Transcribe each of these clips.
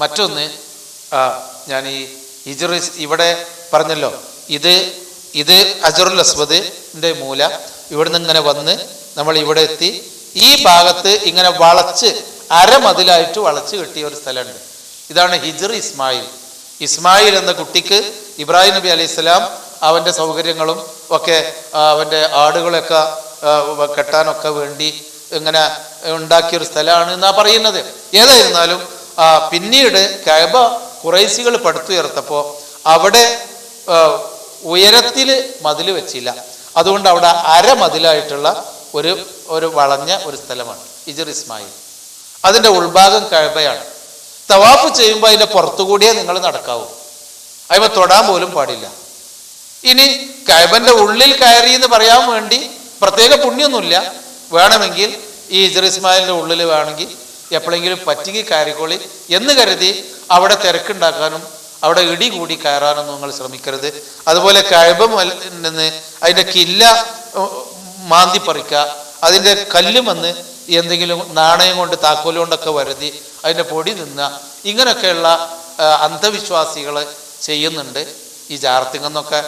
മറ്റൊന്ന് ഞാൻ ഈ ഹിജ്ർ ഇവിടെ പറഞ്ഞല്ലോ, ഇത് ഹജറുൽ അസ്വദിന്റെ മൂല. ഇവിടുന്ന് ഇങ്ങനെ വന്ന് നമ്മൾ ഇവിടെ എത്തി. ഈ ഭാഗത്ത് ഇങ്ങനെ വളച്ച് അരമതിലായിട്ട് വളച്ച് കെട്ടിയ ഒരു സ്ഥലമുണ്ട്. ഇതാണ് ഹിജ്ർ ഇസ്മായിൽ. ഇസ്മായിൽ എന്ന കുട്ടിക്ക് ഇബ്രാഹിം നബി അലൈഹിസ്സലാം അവൻ്റെ സൗകര്യങ്ങളും ഒക്കെ അവൻ്റെ ആടുകളൊക്കെ കെട്ടാനൊക്കെ വേണ്ടി ഇങ്ങനെ ഉണ്ടാക്കിയൊരു സ്ഥലമാണ് എന്നാ പറയുന്നത്. ഏതായിരുന്നാലും പിന്നീട് കഅബ ഖുറൈശികൾ പടുത്തുയർത്തപ്പോൾ അവിടെ ഉയരത്തിൽ മതിൽ വെച്ചില്ല. അതുകൊണ്ട് അവിടെ അരമതിലായിട്ടുള്ള ഒരു വളഞ്ഞ ഒരു സ്ഥലമാണ് ഹിജ്ർ ഇസ്മായിൽ. അതിൻ്റെ ഉൾഭാഗം കഅബയാണ്. തവാഫ് ചെയ്യുമ്പോൾ അതിൻ്റെ പുറത്തുകൂടിയേ നിങ്ങൾ നടക്കാവൂ, അതിന് തൊടാൻ പോലും പാടില്ല. ഇനി കഅബന്റെ ഉള്ളിൽ കയറി എന്ന് പറയാൻ വേണ്ടി പ്രത്യേക പുണ്യൊന്നുമില്ല. വേണമെങ്കിൽ ഈ ഹിജ്ർ ഇസ്മായിലിന്റെ ഉള്ളിൽ വേണമെങ്കിൽ എപ്പോഴെങ്കിലും പറ്റിക്ക് കയറിക്കോളി എന്ന് കരുതി അവിടെ തിരക്കുണ്ടാക്കാനും അവിടെ ഇടി കൂടി കയറാനൊന്നും നിങ്ങൾ ശ്രമിക്കരുത്. അതുപോലെ കഅബ നിന്ന് അതിൻ്റെ കില്ല മാന്തി പറിക്കുക, അതിൻ്റെ കല്ല് വന്ന് എന്തെങ്കിലും നാണയം കൊണ്ട് താക്കോല് കൊണ്ടൊക്കെ വരുതി അതിൻ്റെ പൊടി തിന്നുക, ഇങ്ങനെയൊക്കെയുള്ള അന്ധവിശ്വാസികൾ ചെയ്യുന്നുണ്ട്. ഈ ജാർത്തിങ്ങന്നൊക്കെ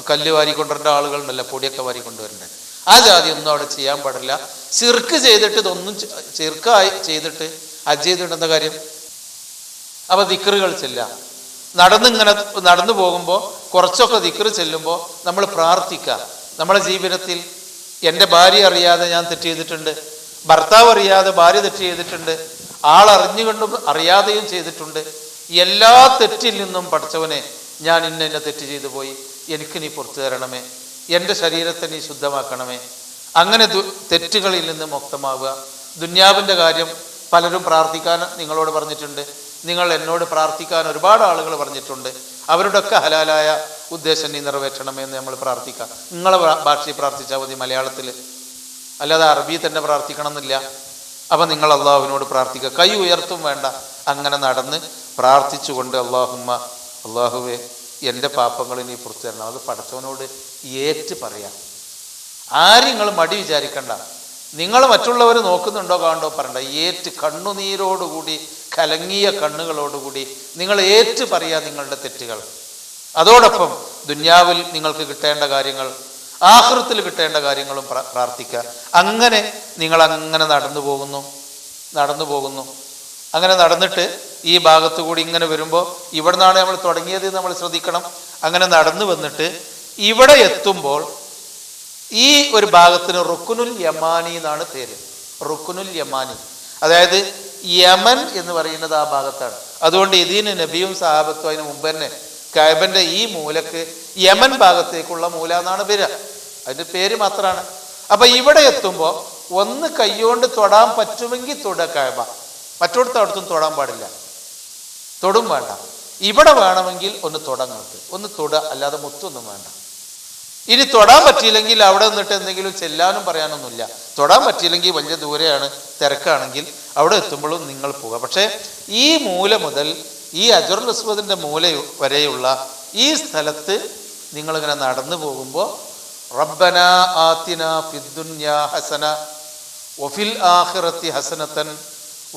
കല്ല് വാരിക്കൊണ്ടുവരേണ്ട ആളുകളുണ്ടല്ലോ, പൊടിയൊക്കെ വാരിക്കൊണ്ടുവരേണ്ടത്. ആ ജാതി ഒന്നും അവിടെ ചെയ്യാൻ പാടില്ല. ചിർക്ക് ചെയ്തിട്ട് ഇതൊന്നും ചിർക്കായി ചെയ്തിട്ട് ഹജ്ജ് ചെയ്തിട്ടുണ്ടെന്ന കാര്യം. അപ്പൊ ദിക്റുകൾ ചെല്ലാം. നടന്നു പോകുമ്പോൾ കുറച്ചൊക്കെ ദിക്റ് ചെല്ലുമ്പോൾ നമ്മൾ പ്രാർത്ഥിക്കുക. നമ്മുടെ ജീവിതത്തിൽ എൻ്റെ ഭാര്യ അറിയാതെ ഞാൻ തെറ്റ് ചെയ്തിട്ടുണ്ട്, ഭർത്താവ് അറിയാതെ ഭാര്യ തെറ്റ് ചെയ്തിട്ടുണ്ട്, ആളറിഞ്ഞുകൊണ്ടും അറിയാതെയും ചെയ്തിട്ടുണ്ട്. എല്ലാ തെറ്റിൽ നിന്നും പഠിച്ചവനെ ഞാൻ ഇന്ന തെറ്റ് ചെയ്തു പോയി, എനിക്ക് നീ പുറത്തു തരണമേ, എൻ്റെ ശരീരത്തെ നീ ശുദ്ധമാക്കണമേ. അങ്ങനെ തെറ്റുകളിൽ നിന്ന് മുക്തമാവുക. ദുന്യാവിൻ്റെ കാര്യം പലരും പ്രാർത്ഥിക്കാൻ നിങ്ങളോട് പറഞ്ഞിട്ടുണ്ട്, നിങ്ങൾ എന്നോട് പ്രാർത്ഥിക്കാൻ ഒരുപാട് ആളുകൾ പറഞ്ഞിട്ടുണ്ട്. അവരുടെയൊക്കെ ഹലാലായ ഉദ്ദേശം നീ നിറവേറ്റണമേ എന്ന് നമ്മൾ പ്രാർത്ഥിക്കാം. നിങ്ങളെ ഭാഷയിൽ പ്രാർത്ഥിച്ചാൽ മതി, മലയാളത്തിൽ, അല്ലാതെ അറബി തന്നെ പ്രാർത്ഥിക്കണം എന്നില്ല. അപ്പം നിങ്ങൾ അള്ളാഹുവിനോട് പ്രാർത്ഥിക്കുക, കൈ ഉയർത്തും വേണ്ട, അങ്ങനെ നടന്ന് പ്രാർത്ഥിച്ചുകൊണ്ട് അള്ളാഹുവേ എൻ്റെ പാപങ്ങൾ നീ പുറത്തു തരണം. അത് പടച്ചവനോട് ഏറ്റ് പറയാം. ആരും നിങ്ങൾ മടി വിചാരിക്കണ്ട. നിങ്ങൾ മറ്റുള്ളവർ നോക്കുന്നുണ്ടോ കാണണ്ടോ പറയണ്ട, ഏറ്റ് കണ്ണുനീരോടുകൂടി കലങ്ങിയ കണ്ണുകളോടുകൂടി നിങ്ങൾ ഏറ്റ് പറയാ നിങ്ങളുടെ തെറ്റുകൾ. അതോടൊപ്പം ദുന്യാവിൽ നിങ്ങൾക്ക് കിട്ടേണ്ട കാര്യങ്ങൾ, ആഖിറത്തിൽ കിട്ടേണ്ട കാര്യങ്ങളും പ്രാർത്ഥിക്കുക. അങ്ങനെ നിങ്ങൾ അങ്ങനെ നടന്നു പോകുന്നു. അങ്ങനെ നടന്നിട്ട് ഈ ഭാഗത്തു കൂടി ഇങ്ങനെ വരുമ്പോൾ ഇവിടെ നിന്നാണ് നമ്മൾ തുടങ്ങിയത് നമ്മൾ ശ്രദ്ധിക്കണം. അങ്ങനെ നടന്നു വന്നിട്ട് ഇവിടെ എത്തുമ്പോൾ ഈ ഒരു ഭാഗത്തിന് റുക്നുൽ യമാനി എന്നാണ് പേര്. റുക്നുൽ യമാനി, അതായത് യമൻ എന്ന് പറയുന്നത് ആ ഭാഗത്താണ്. അതുകൊണ്ട് ഇതിന് നബിയും സഹാബത്തും അതിന് മുമ്പ് തന്നെ കഅബന്റെ ഈ മൂലക്ക് യമൻ ഭാഗത്തേക്കുള്ള മൂല എന്നാണ് പേര്. അതിന്റെ പേര് മാത്രമാണ്. അപ്പൊ ഇവിടെ എത്തുമ്പോൾ ഒന്ന് കൈകൊണ്ട് തൊടാൻ പറ്റുമെങ്കിൽ തൊട കഅബ, മറ്റോടത്ത് അടുത്തും തൊടാൻ പാടില്ല, തൊടും വേണ്ട. ഇവിടെ വേണമെങ്കിൽ ഒന്ന് തൊട, അല്ലാതെ മുത്തൊന്നും വേണ്ട. ഇനി തൊടാൻ പറ്റിയില്ലെങ്കിൽ അവിടെ നിന്നിട്ട് എന്തെങ്കിലും ചെല്ലാനും പറയാനൊന്നുമില്ല. തൊടാൻ പറ്റിയില്ലെങ്കിൽ വലിയ ദൂരെയാണ്, തിരക്കാണെങ്കിൽ അവിടെ എത്തുമ്പോഴും നിങ്ങൾ പോവുക. പക്ഷേ ഈ മൂല മുതൽ ഈ ഹജറുൽ അസ്വദിന്റെ മൂല വരെയുള്ള ഈ സ്ഥലത്ത് നിങ്ങളിങ്ങനെ നടന്നു പോകുമ്പോൾ റബ്ബനാ ആതിനാ ഫിദ്ദുനിയാ ഹസന വഫിൽ ആഖിറതി ഹസനതൻ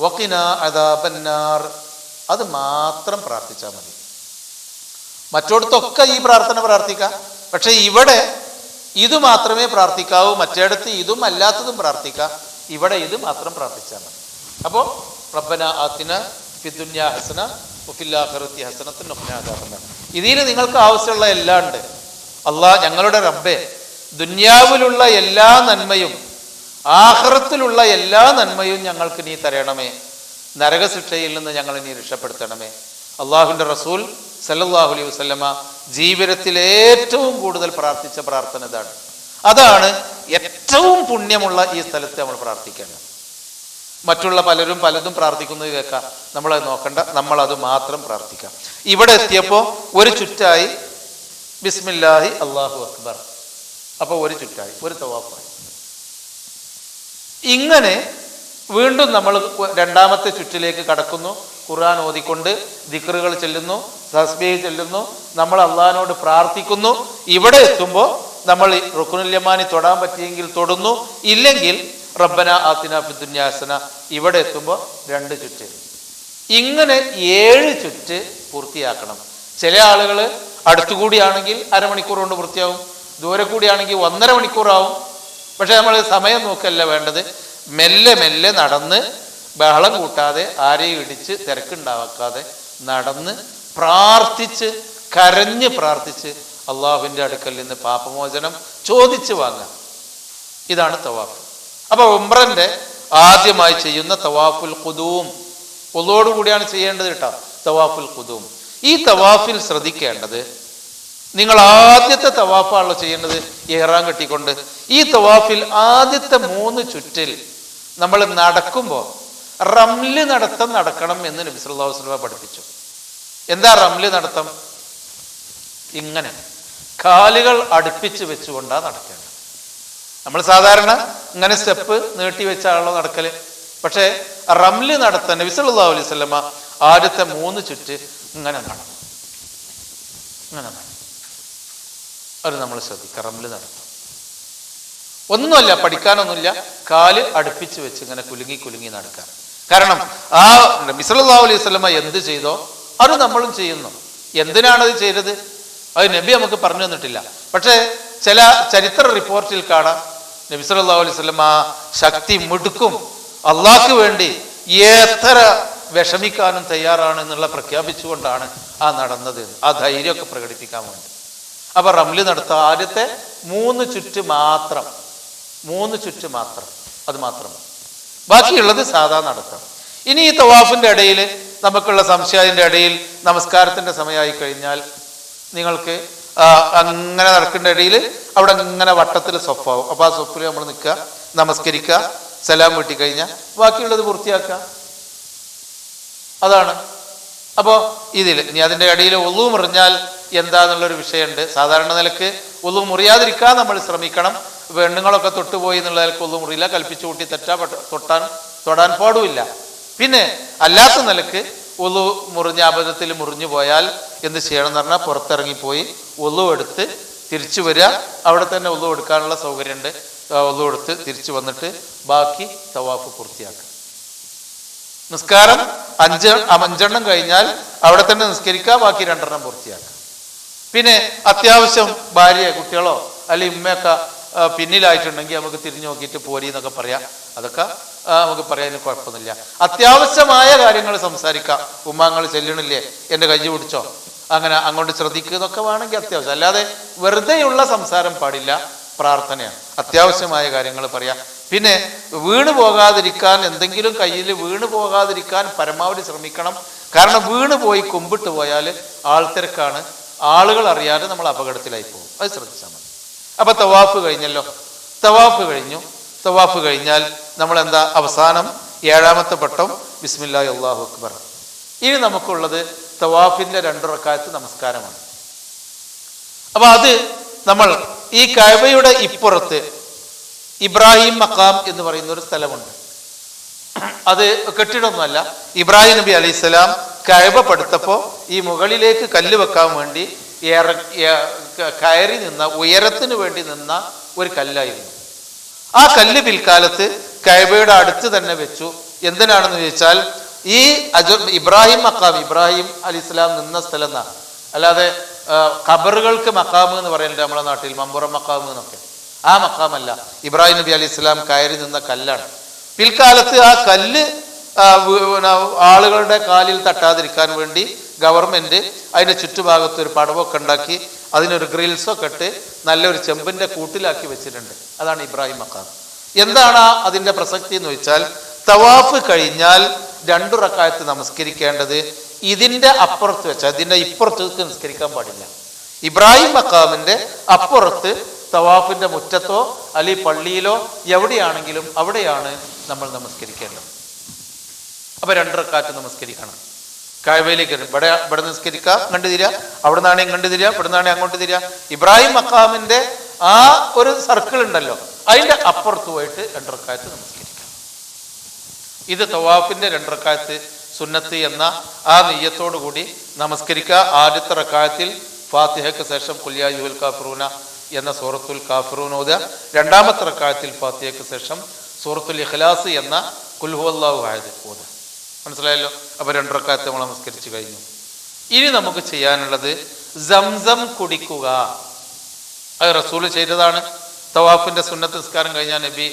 വഖിനാ അദാബന്നാർ, അത് മാത്രം പ്രാർത്ഥിച്ചാൽ മതി. മറ്റോടത്തൊക്കെ ഈ പ്രാർത്ഥന പ്രാർത്ഥിക്കാം, പക്ഷെ ഇവിടെ ഇത് മാത്രമേ പ്രാർത്ഥിക്കാവൂ. മറ്റേടത്ത് ഇതും അല്ലാത്തതും പ്രാർത്ഥിക്കാം, ഇവിടെ ഇത് മാത്രം പ്രാർത്ഥിച്ചാൽ മതി. അപ്പോൾ റബ്ബനാ ആതിനാ ഫിദ്ദുനിയാ ഹസന വഫിൽ ആഖിറതി ഹസനതൻ വഖിനാ അദാബന്നാർ, ഇതിൽ നിങ്ങൾക്ക് ആവശ്യമുള്ള എല്ലാം ഉണ്ട്. അള്ളാഹ് ഞങ്ങളുടെ റബ്ബേ, ദുന്യാവിലുള്ള എല്ലാ നന്മയും ആഖിറത്തിലുള്ള എല്ലാ നന്മയും ഞങ്ങൾക്ക് നീ തരണമേ, നരകശിക്ഷയിൽ നിന്ന് ഞങ്ങളെ നീ രക്ഷപ്പെടുത്തണമേ. അള്ളാഹുവിൻ്റെ റസൂൽ സല്ലല്ലാഹു അലൈഹി വസല്ലമ ജീവിതത്തിൽ ഏറ്റവും കൂടുതൽ പ്രാർത്ഥിച്ച പ്രാർത്ഥന ഇതാണ്. അതാണ് ഏറ്റവും പുണ്യമുള്ള ഈ സ്ഥലത്ത് നമ്മൾ പ്രാർത്ഥിക്കേണ്ടത്. മറ്റുള്ള പലരും പലതും പ്രാർത്ഥിക്കുന്നത് കേൾക്കാം, നമ്മളത് നോക്കണ്ട, നമ്മളത് മാത്രം പ്രാർത്ഥിക്കാം. ഇവിടെ എത്തിയപ്പോൾ ഒരു ചുറ്റായി ബിസ്മില്ലാഹി അല്ലാഹു അക്ബർ, അപ്പോൾ ഒരു ചുറ്റായി, ഒരു തവാഫായി. ഇങ്ങനെ വീണ്ടും നമ്മൾ രണ്ടാമത്തെ ചുറ്റിലേക്ക് കടക്കുന്നു. ഖുർആൻ ഓതിക്കൊണ്ട് ദിക്റുകൾ ചെല്ലുന്നു, തസ്ബീഹ് ചെല്ലുന്നു, നമ്മൾ അള്ളാഹിനോട് പ്രാർത്ഥിക്കുന്നു. ഇവിടെ എത്തുമ്പോൾ നമ്മൾ റുക്നുൽ യമാനി തൊടാൻ പറ്റിയെങ്കിൽ തൊടുന്നു, ഇല്ലെങ്കിൽ റബ്ബന ആതിനാ ഫിദ്ദുനിയാ ഹസന. ഇവിടെ എത്തുമ്പോൾ രണ്ട് ചുറ്റ്. ഇങ്ങനെ 7 ചുറ്റ് പൂർത്തിയാക്കണം. ചില ആളുകൾ അടുത്തുകൂടിയാണെങ്കിൽ അരമണിക്കൂർ കൊണ്ട് പൂർത്തിയാവും, ദൂരെ കൂടിയാണെങ്കിൽ 1.5 മണിക്കൂറാവും. പക്ഷെ നമ്മൾ സമയം നോക്കല്ല വേണ്ടത്. മെല്ലെ മെല്ലെ നടന്ന് ബഹളം കൂട്ടാതെ ആരെയും ഇടിച്ച് തിരക്കുണ്ടാക്കാതെ നടന്ന് പ്രാർത്ഥിച്ച് കരഞ്ഞ് പ്രാർത്ഥിച്ച് അള്ളാഹുവിൻ്റെ അടുക്കൽ നിന്ന് പാപമോചനം ചോദിച്ചു വാങ്ങാം. ഇതാണ് തവാഫ്. അപ്പൊ ഉംറന്റെ ആദ്യമായി ചെയ്യുന്ന തവാഫുൽ ഖുദൂം ഒന്നോടുകൂടിയാണ് ചെയ്യേണ്ടത് കേട്ടോ. തവാഫുൽ ഖുദൂം. ഈ തവാഫിൽ ശ്രദ്ധിക്കേണ്ടത്, നിങ്ങൾ ആദ്യത്തെ തവാഫാണല്ലോ ചെയ്യേണ്ടത് ഇഹ്റാം കെട്ടിക്കൊണ്ട്. ഈ തവാഫിൽ ആദ്യത്തെ 3 ചുറ്റിൽ നമ്മൾ നടക്കുമ്പോൾ റംല് നടത്തം നടക്കണം എന്ന് നബി സല്ലല്ലാഹു അലൈഹി വസല്ലം പഠിപ്പിച്ചു. എന്താ റംല് നടത്തം? ഇങ്ങനെ കാലുകൾ അടുപ്പിച്ച് വെച്ചുകൊണ്ടാണ് നടക്കേണ്ടത്. നമ്മൾ സാധാരണ ഇങ്ങനെ സ്റ്റെപ്പ് നീട്ടി വെച്ചാണല്ലോ നടക്കല്. പക്ഷേ റംല് നടത്താൻ നബി സല്ലല്ലാഹു അലൈഹി വസല്ലം ആദ്യത്തെ 3 ചുറ്റ് ഇങ്ങനെ നടന്നു. അത് നമ്മൾ ശ്രദ്ധിക്കുക. റംല് നടത്താം. ഒന്നുമല്ല, പഠിക്കാനൊന്നുമില്ല, കാല് അടുപ്പിച്ച് വെച്ച് ഇങ്ങനെ കുലുങ്ങി കുലുങ്ങി നടക്കാൻ. കാരണം ആ നബി സല്ലല്ലാഹു അലൈഹി വസല്ലം എന്ത് ചെയ്തോ അത് നമ്മളും ചെയ്യുന്നു. എന്തിനാണത് ചെയ്തത്? അത് നബി നമുക്ക് പറഞ്ഞു തന്നിട്ടില്ല. പക്ഷേ ചില ചരിത്ര റിപ്പോർട്ടിൽ കാണാം നബി സല്ലല്ലാഹു അലൈഹി വസല്ലം ആ ശക്തി മിടുക്കും അള്ളാഹ്ക്ക് വേണ്ടി എത്ര വിഷമിക്കാനും തയ്യാറാണ് എന്നുള്ള പ്രഖ്യാപിച്ചുകൊണ്ടാണ് ആ നടന്നത്. ആ ധൈര്യമൊക്കെ പ്രകടിപ്പിക്കാൻ വേണ്ടി. അപ്പൊ റംല് നടത്താം. ആദ്യത്തെ 3 ചുറ്റ് മാത്രം, 3 ചുറ്റ് മാത്രം, അത് മാത്രം. ബാക്കിയുള്ളത് സാധാ നടത്താം. ഇനി ഈ തവാഫിന്റെ ഇടയിൽ നമുക്കുള്ള സംശയത്തിന്റെ ഇടയിൽ നമസ്കാരത്തിന്റെ സമയമായി കഴിഞ്ഞാൽ നിങ്ങൾക്ക് അങ്ങനെ നടക്കേണ്ട ഇടയിൽ അവിടെ ഇങ്ങനെ വട്ടത്തിൽ സ്വപ്പാവും. അപ്പൊ ആ സ്വപ്പിൽ നമ്മൾ നിൽക്കുക, നമസ്കരിക്കുക, സലാം വീട്ടി കഴിഞ്ഞാൽ ബാക്കിയുള്ളത് പൂർത്തിയാക്കുക. അതാണ്. അപ്പോൾ ഇതിൽ ഇനി അതിൻ്റെ ഇടയിൽ ഒളു മുറിഞ്ഞാൽ എന്താന്നുള്ളൊരു വിഷയമുണ്ട്. സാധാരണ നിലക്ക് ഒളു മുറിയാതിരിക്കാൻ നമ്മൾ ശ്രമിക്കണം. പെണ്ണുങ്ങളൊക്കെ തൊട്ടുപോയി എന്നുള്ള നിലക്ക് ഒളു മുറിയില്ല, കൽപ്പിച്ചു കൂട്ടി തൊടാൻ പാടുമില്ല. പിന്നെ അല്ലാത്ത നിലക്ക് ഒളു മുറിഞ്ഞ അബദ്ധത്തിൽ മുറിഞ്ഞു പോയാൽ എന്ത് ചെയ്യണം എന്ന് പറഞ്ഞാൽ പുറത്തിറങ്ങിപ്പോയി ഒളു എടുത്ത് തിരിച്ചു വരിക. അവിടെ തന്നെ ഒളു എടുക്കാനുള്ള സൗകര്യമുണ്ട്. ഒളു എടുത്ത് തിരിച്ചു വന്നിട്ട് ബാക്കി തവാഫ് പൂർത്തിയാക്കുക. നിസ്കാരം 5 കഴിഞ്ഞാൽ അവിടെ തന്നെ നിസ്കരിക്കുക, ബാക്കി 2 പൂർത്തിയാക്കുക. പിന്നെ അത്യാവശ്യം ഭാര്യ കുട്ടികളോ അല്ലെങ്കിൽ ഉമ്മയൊക്കെ പിന്നിലായിട്ടുണ്ടെങ്കിൽ നമുക്ക് തിരിഞ്ഞു നോക്കിയിട്ട് പോരി എന്നൊക്കെ പറയാം. അതൊക്കെ നമുക്ക് പറയാൻ കുഴപ്പമൊന്നുമില്ല. അത്യാവശ്യമായ കാര്യങ്ങൾ സംസാരിക്കാം. ഉമ്മാങ്ങൾ ചെല്ലണില്ലേ, എൻ്റെ കൈ പിടിച്ചോ, അങ്ങനെ അങ്ങോട്ട് ശ്രദ്ധിക്കുക എന്നൊക്കെ വേണമെങ്കിൽ അത്യാവശ്യം. അല്ലാതെ വെറുതെയുള്ള സംസാരം പാടില്ല. പ്രാർത്ഥനയാണ്. അത്യാവശ്യമായ കാര്യങ്ങൾ പറയാം. പിന്നെ വീണു പോകാതിരിക്കാൻ, എന്തെങ്കിലും കയ്യിൽ വീണു പോകാതിരിക്കാൻ പരമാവധി ശ്രമിക്കണം. കാരണം വീണു പോയി കുമ്പിട്ട് പോയാൽ ആൾത്തിരക്കാണ്, ആളുകൾ അറിയാതെ നമ്മൾ അപകടത്തിലായി പോകും. അത് ശ്രദ്ധിച്ചാൽ മതി. അപ്പൊ തവാഫ് കഴിഞ്ഞല്ലോ. തവാഫ് കഴിഞ്ഞു. തവാഫ് കഴിഞ്ഞാൽ നമ്മൾ എന്താ അവസാനം 7ാമത്തെ പട്ടം ബിസ്മില്ലാഹി അല്ലാഹു അക്ബർ. ഇനി നമുക്കുള്ളത് തവാഫിന്റെ 2 റക്അത്ത് നമസ്കാരമാണ്. അപ്പൊ അത് നമ്മൾ ഈ കഅബയുടെ ഇപ്പുറത്ത് ഇബ്രാഹിം മഖാം എന്ന് പറയുന്ന ഒരു സ്ഥലമുണ്ട്. അത് കെട്ടിടമൊന്നുമല്ല. ഇബ്രാഹിം നബി അലൈഹിസ്സലാം കഅബ പടുത്തപ്പോൾ ഈ മുകളിലേക്ക് കല്ല് വെക്കാൻ വേണ്ടി കയറി നിന്ന, ഉയരത്തിന് വേണ്ടി നിന്ന ഒരു കല്ലായിരുന്നു. ആ കല്ല് പിൽക്കാലത്ത് കഅബയുടെ അടുത്ത് തന്നെ വെച്ചു. എന്തിനാണെന്ന് ചോദിച്ചാൽ ഈ ഇബ്രാഹിം മഖാം, ഇബ്രാഹിം അലൈഹിസ്സലാം നിന്ന സ്ഥലം എന്നാണ്. അല്ലാതെ ഖബറുകൾക്ക് മഖാം എന്ന് പറയുന്നുണ്ട് നമ്മളെ നാട്ടിൽ, മമ്പുറം മഖാം എന്നൊക്കെ. ആ മഖാമല്ല, ഇബ്രാഹിം നബി അലൈഹിസ്സലാം കയറി നിന്ന കല്ലാണ്. പിൽക്കാലത്ത് ആ കല്ല് ആളുകളുടെ കാലിൽ തട്ടാതിരിക്കാൻ വേണ്ടി ഗവൺമെന്റ് അതിന്റെ ചുറ്റുഭാഗത്ത് ഒരു പടവൊക്കെ ഉണ്ടാക്കി അതിനൊരു ഗ്രിൽസൊക്കെ ഇട്ട് നല്ലൊരു ചെമ്പിന്റെ കൂട്ടിലാക്കി വെച്ചിട്ടുണ്ട്. അതാണ് ഇബ്രാഹിം മഖാം. എന്താണ് അതിന്റെ പ്രസക്തി എന്ന് വെച്ചാൽ, തവാഫ് കഴിഞ്ഞാൽ 2 റക്അത്ത് നമസ്കരിക്കേണ്ടത് ഇതിന്റെ അപ്പുറത്ത് വെച്ചാൽ, ഇതിന്റെ ഇപ്പുറത്തേക്ക് നിസ്കരിക്കാൻ പാടില്ല. ഇബ്രാഹിം മഖാമിന്റെ അപ്പുറത്ത് തവാഫിന്റെ മുറ്റത്തോ അല്ലെങ്കിൽ പള്ളിയിലോ എവിടെയാണെങ്കിലും അവിടെയാണ് നമ്മൾ നമസ്കരിക്കേണ്ടത്. അപ്പൊ 2 റക്അത്ത് നമസ്കരിക്കണം. കഅബയിലേക്ക് ഇവിടെ നിസ്കരിക്കുക, കണ്ടു തിരിക, അവിടെ നിന്നാണ് ഇങ്ങോട്ട് തിരിക, ഇവിടെ നിന്നാണ് അങ്ങോട്ട് തിരിക. ഇബ്രാഹിം മഖാമിന്റെ ആ ഒരു സർക്കിൾ ഉണ്ടല്ലോ, അതിന്റെ അപ്പുറത്ത് പോയിട്ട് 2 റക്അത്ത് നമസ്കരിക്കാം. ഇത് തവാഫിന്റെ 2 റക്അത്ത് സുന്നത്ത് എന്ന ആ നിയ്യത്തോടു കൂടി നമസ്കരിക്കുക. ആദ്യത്തെ റക്അത്തിൽ ഫാത്തിഹയ്ക്ക് ശേഷം ഖുൽ യാ അയ്യുഹൽ കാഫിറൂന എന്ന സൂറത്തുൽ കാഫിറൂൻ ഓതുക. 2ാമത്തെ റക്അത്തിൽ ഫാത്തിഹയ്ക്ക് ശേഷം സൂറത്തുൽ ഇഖ്ലാസ് എന്ന ഖുൽ ഹുവല്ലാഹു അഹദ് ഓതുക. മനസ്സിലായല്ലോ? അപ്പൊ 2 റക്അത്ത് നമ്മൾ നമസ്കരിച്ചു കഴിഞ്ഞു. ഇനി നമുക്ക് ചെയ്യാനുള്ളത് സംസം കുടിക്കുക. അത് റസൂൽ ചെയ്തതാണ്. തവാഫിന്റെ സുന്നത്ത് നിസ്കാരം കഴിഞ്ഞാൽ നബി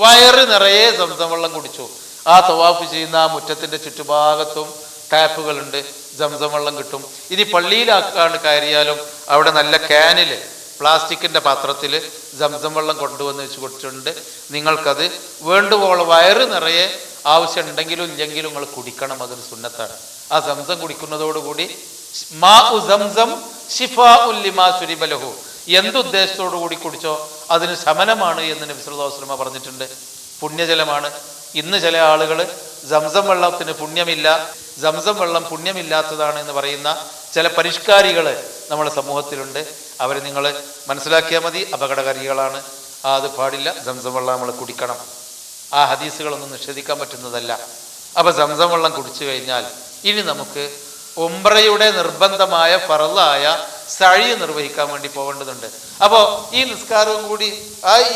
വയറ് നിറയെ സംസം വെള്ളം കുടിച്ചു. ആ തവാഫ് ചെയ്യുന്ന ആ മുറ്റത്തിന്റെ ചുറ്റുഭാഗത്തും ടാപ്പുകളുണ്ട്, സംസം വെള്ളം കിട്ടും. ഇനി പള്ളിയിലാക്കാണ്ട് കയറിയാലും അവിടെ നല്ല ക്യാനില് പ്ലാസ്റ്റിക്കിന്റെ പാത്രത്തിൽ സംസം വെള്ളം കൊണ്ടുവന്ന് വെച്ച് കൊടുത്തിട്ടുണ്ട്. നിങ്ങൾക്കത് വേണ്ടുവോളം വയറ് നിറയെ ആവശ്യം ഉണ്ടെങ്കിലും ഇല്ലെങ്കിലും നിങ്ങൾ കുടിക്കണം. അതൊരു സുന്നത്താണ്. ആ സംസം കുടിക്കുന്നതോടുകൂടി എന്തുദ്ദേശത്തോടു കൂടി കുടിച്ചോ അതിന് ശമനമാണ് എന്ന് നബി സല്ലല്ലാഹു അലൈഹി വസല്ലം പറഞ്ഞിട്ടുണ്ട്. പുണ്യജലമാണ്. ഇന്ന് ചില ആളുകൾ സംസം വെള്ളത്തിന് പുണ്യമില്ല, സംസം വെള്ളം പുണ്യമില്ലാത്തതാണ് എന്ന് പറയുന്ന ചില പരിഷ്കാരികൾ നമ്മുടെ സമൂഹത്തിലുണ്ട്. അവർ നിങ്ങൾ മനസ്സിലാക്കിയാൽ മതി, അപകടകാരികളാണ്. അത് പാടില്ല. സംസം വെള്ളം നമ്മൾ കുടിക്കണം. ആ ഹദീസുകളൊന്നും നിഷേധിക്കാൻ പറ്റുന്നതല്ല. അപ്പൊ സംസം വെള്ളം കുടിച്ചു കഴിഞ്ഞാൽ ഇനി നമുക്ക് ഉംറയുടെ നിർബന്ധമായ ഫർളായ സഅയ് നിർവഹിക്കാൻ വേണ്ടി പോകേണ്ടതുണ്ട്. അപ്പോൾ ഈ നിസ്കാരവും കൂടി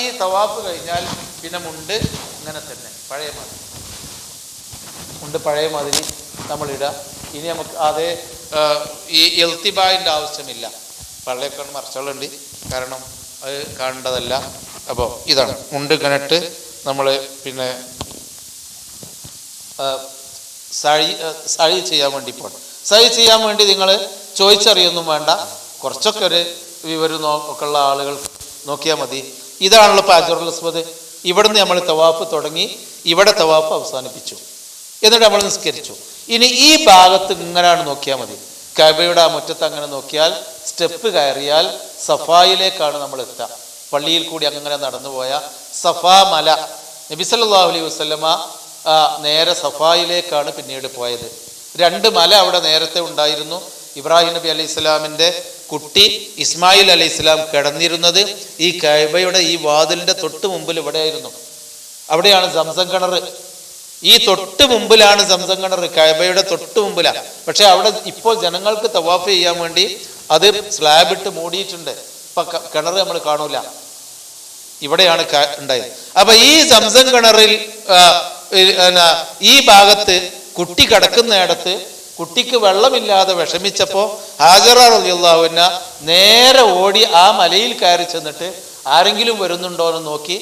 ഈ തവാഫ് കഴിഞ്ഞാൽ പിന്നെ മുണ്ട് ഇങ്ങനെ തന്നെ പഴയ മാതിരി മുണ്ട് പഴയ മാതിരി നമ്മളിടുക. ഇനി നമുക്ക് അതേ ഈ ഇൽത്തിബായിൻ്റെ ആവശ്യമില്ല. പള്ളിയൊക്കെ മറച്ചുകളുണ്ട്, കാരണം അത് കാണേണ്ടതല്ല. അപ്പോൾ ഇതാണ് മുണ്ട് കനട്ട് നമ്മൾ പിന്നെ സഅയ് ചെയ്യാൻ വേണ്ടി പോകണം. സഅയ് ചെയ്യാൻ വേണ്ടി നിങ്ങൾ ചോദിച്ചറിയൊന്നും വേണ്ട, കുറച്ചൊക്കെ ഒരു വിവരം ഒക്കെ ഉള്ള ആളുകൾ നോക്കിയാൽ മതി. ഇതാണല്ലോ ഇപ്പോൾ ഹജറുൽ അസ്വദ്. ഇവിടുന്ന് നമ്മൾ തവാഫ് തുടങ്ങി, ഇവിടെ തവാഫ് അവസാനിപ്പിച്ചു, എന്നിട്ട് നമ്മൾ നിസ്കരിച്ചു. ഇനി ഈ ഭാഗത്ത് ഇങ്ങനെയാണ് നോക്കിയാൽ മതി. കഅബയുടെ ആ മുറ്റത്ത് അങ്ങനെ നോക്കിയാൽ സ്റ്റെപ്പ് കയറിയാൽ സഫായിലേക്കാണ് നമ്മൾ എത്തുക. പള്ളിയിൽ കൂടി അങ്ങനെ നടന്നു പോയ സഫാ മല, നബി സല്ലല്ലാഹു അലൈഹി വസല്ലമ നേരെ സഫായിലേക്കാണ് പിന്നീട് പോയത്. 2 മല അവിടെ നേരത്തെ ഉണ്ടായിരുന്നു. ഇബ്രാഹിം നബി അലൈഹി സ്വലാമിൻ്റെ കുട്ടി ഇസ്മായിൽ അലൈഹി സ്വലാം കിടന്നിരുന്നത് ഈ കഅബയുടെ ഈ വാതിലിന്റെ തൊട്ട് മുമ്പിൽ ഇവിടെയായിരുന്നു. അവിടെയാണ് സംസം കിണർ. ഈ തൊട്ട് മുമ്പിലാണ് സംസം കിണർ, കഅബയുടെ തൊട്ട് മുമ്പിലാണ്. പക്ഷെ അവിടെ ഇപ്പോൾ ജനങ്ങൾക്ക് തവാഫ് ചെയ്യാൻ വേണ്ടി അത് സ്ലാബ് ഇട്ട് മൂടിയിട്ടുണ്ട്. ഇപ്പൊ കിണർ നമ്മൾ കാണൂല, ഇവിടെയാണ് ഉണ്ടായത്. അപ്പൊ ഈ സംസം കിണറിൽ ഈ ഭാഗത്ത് കുട്ടി കിടക്കുന്നിടത്ത് കുട്ടിക്ക് വെള്ളമില്ലാതെ വിഷമിച്ചപ്പോൾ ഹാജറ റളിയല്ലാഹു അൻഹ നേരെ ഓടി ആ മലയിൽ കയറി ചെന്നിട്ട് ആരെങ്കിലും വരുന്നുണ്ടോ എന്ന് നോക്കി.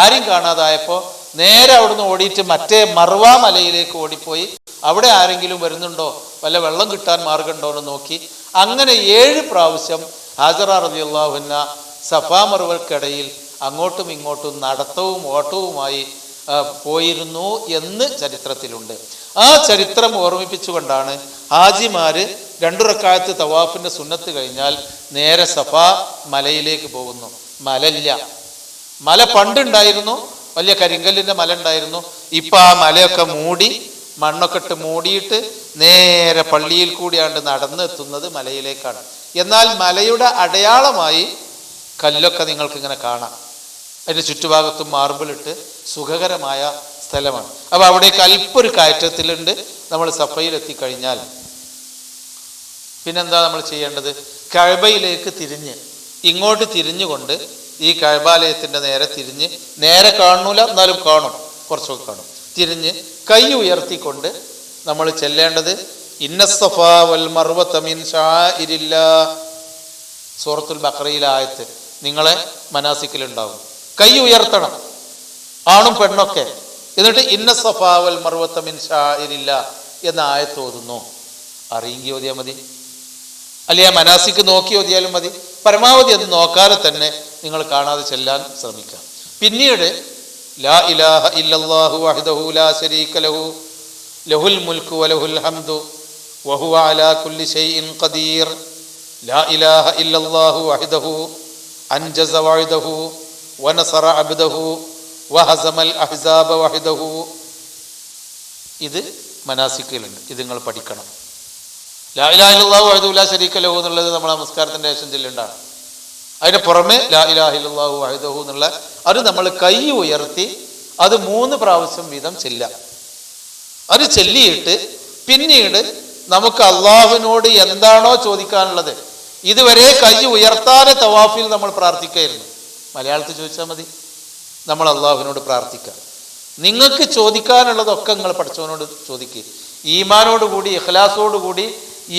ആരും കാണാതായപ്പോൾ നേരെ അവിടുന്ന് ഓടിയിട്ട് മറ്റേ മർവ മലയിലേക്ക് ഓടിപ്പോയി. അവിടെ ആരെങ്കിലും വരുന്നുണ്ടോ, വല്ല വെള്ളം കിട്ടാൻ മാർഗമുണ്ടോ എന്ന് നോക്കി. അങ്ങനെ 7 പ്രാവശ്യം ഹാജറ റളിയല്ലാഹു അൻഹ സഫാ മർവയ്ക്കിടയിൽ അങ്ങോട്ടും ഇങ്ങോട്ടും നടത്തവും ഓട്ടവുമായി പോയിരുന്നു എന്ന് ചരിത്രത്തിലുണ്ട്. ആ ചരിത്രം ഓർമ്മിപ്പിച്ചുകൊണ്ടാണ് ഹാജിമാര് 2 റക്അത്ത് തവാഫിന്റെ സുന്നത്ത് കഴിഞ്ഞാൽ നേരെ സഫാ മലയിലേക്ക് പോകുന്നു. മലയില്ല, മല പണ്ടുണ്ടായിരുന്നു, വലിയ കരിങ്കല്ലിന്റെ മല ഉണ്ടായിരുന്നു. ഇപ്പൊ ആ മലയൊക്കെ മൂടി, മണ്ണൊക്കെ ഇട്ട് മൂടിയിട്ട് നേരെ പള്ളിയിൽ കൂടിയാണ്ട് നടന്നെത്തുന്നത് മലയിലേക്കാണ്. എന്നാൽ മലയുടെ അടയാളമായി കല്ലൊക്കെ നിങ്ങൾക്ക് ഇങ്ങനെ കാണാം. അതിന്റെ ചുറ്റുഭാഗത്തും മാർബിളിട്ട് സുഖകരമായ സ്ഥലമാണ്. അപ്പൊ അവിടേക്ക് അല്പൊരു കയറ്റത്തിലുണ്ട്. നമ്മൾ സഫയിൽ എത്തിക്കഴിഞ്ഞാൽ പിന്നെന്താ നമ്മൾ ചെയ്യേണ്ടത്? കഅബയിലേക്ക് തിരിഞ്ഞ് ഇങ്ങോട്ട് തിരിഞ്ഞുകൊണ്ട് ഈ കഅബാലയത്തിന്റെ നേരെ തിരിഞ്ഞ്, നേരെ കാണൂല എന്നാലും കാണും, കുറച്ചൊക്കെ കാണും, തിരിഞ്ഞ് കൈ ഉയർത്തിക്കൊണ്ട് നമ്മൾ ചെല്ലേണ്ടത് ഇന്നസ്സഫാ വൽ മർവത മിൻ ശആഇരില്ലാഹ്, സൂറത്തുൽ ബഖറയിലെ ആയത്ത് നിങ്ങളെ മനാസിക്കിലുണ്ടാവും. കൈ ഉയർത്തണം, ആണും പെണ്ണൊക്കെ. എന്നിട്ട് ഇന്നസ്സഫാ വൽ മർവത മിൻ ശആഇരില്ലാഹ് എന്ന ആയത്ത് ഓതുന്നു. അറിയെങ്കിൽ ഓതിയാൽ മതി, അല്ലെങ്കിൽ ആ മനാസിക്ക് നോക്കി ഓതിയാലും മതി. പരമാവധി അത് നോക്കാതെ തന്നെ നിങ്ങൾ കാണാതെ ചെല്ലാൻ ശ്രമിക്കുക. പിന്നീട് ലാ ഇലാഹ ഇല്ലല്ലാഹു വഹ്ദഹു ലാ ശരീക ലഹു ലഹുൽ മുൽക്കു വലഹുൽ ഹംദു വഹുവ അലാ കുല്ലി ഷൈഇൻ ഖദീർ ലാ ഇലാഹ ഇല്ലല്ലാഹു വഹ്ദഹു അൻജസ വഅദഹു വനസറ അബ്ദഹു വഹസമൽ അഹ്സാബ വഹ്ദഹു. ഇത് മനാസിക്കുകളുണ്ട്, ഇത് നിങ്ങൾ പഠിക്കണം. ലാ ഇലാഹ ഇല്ലല്ലാഹു വഹ്ദഹു ലാ ശരീക ലഹു എന്നുള്ളത് നമ്മൾ നമസ്കാരത്തിന്റെ ശേഷം ചൊല്ലേണ്ടതാണ്. അതിന് പുറമെ ലാ ഇലാഹ ഇല്ലല്ലാഹു വഹ്ദഹു എന്നുള്ള അത് നമ്മൾ കൈ ഉയർത്തി അത് 3 പ്രാവശ്യം വീതം ചെല്ലാം. അത് ചൊല്ലിയിട്ട് പിന്നീട് നമുക്ക് അള്ളാഹുവിനോട് എന്താണോ ചോദിക്കാനുള്ളത്, ഇതുവരെ കൈ ഉയർത്താതെ തവാഫിൽ നമ്മൾ പ്രാർത്ഥിക്കായിരുന്നു. മലയാളത്തിൽ ചോദിച്ചാൽ മതി, നമ്മൾ അള്ളാഹുവിനോട് പ്രാർത്ഥിക്കാം. നിങ്ങൾക്ക് ചോദിക്കാനുള്ളതൊക്കെ നിങ്ങൾ പഠിച്ചവനോട് ചോദിക്കുക. ഈമാനോടുകൂടി ഇഖ്ലാസോടുകൂടി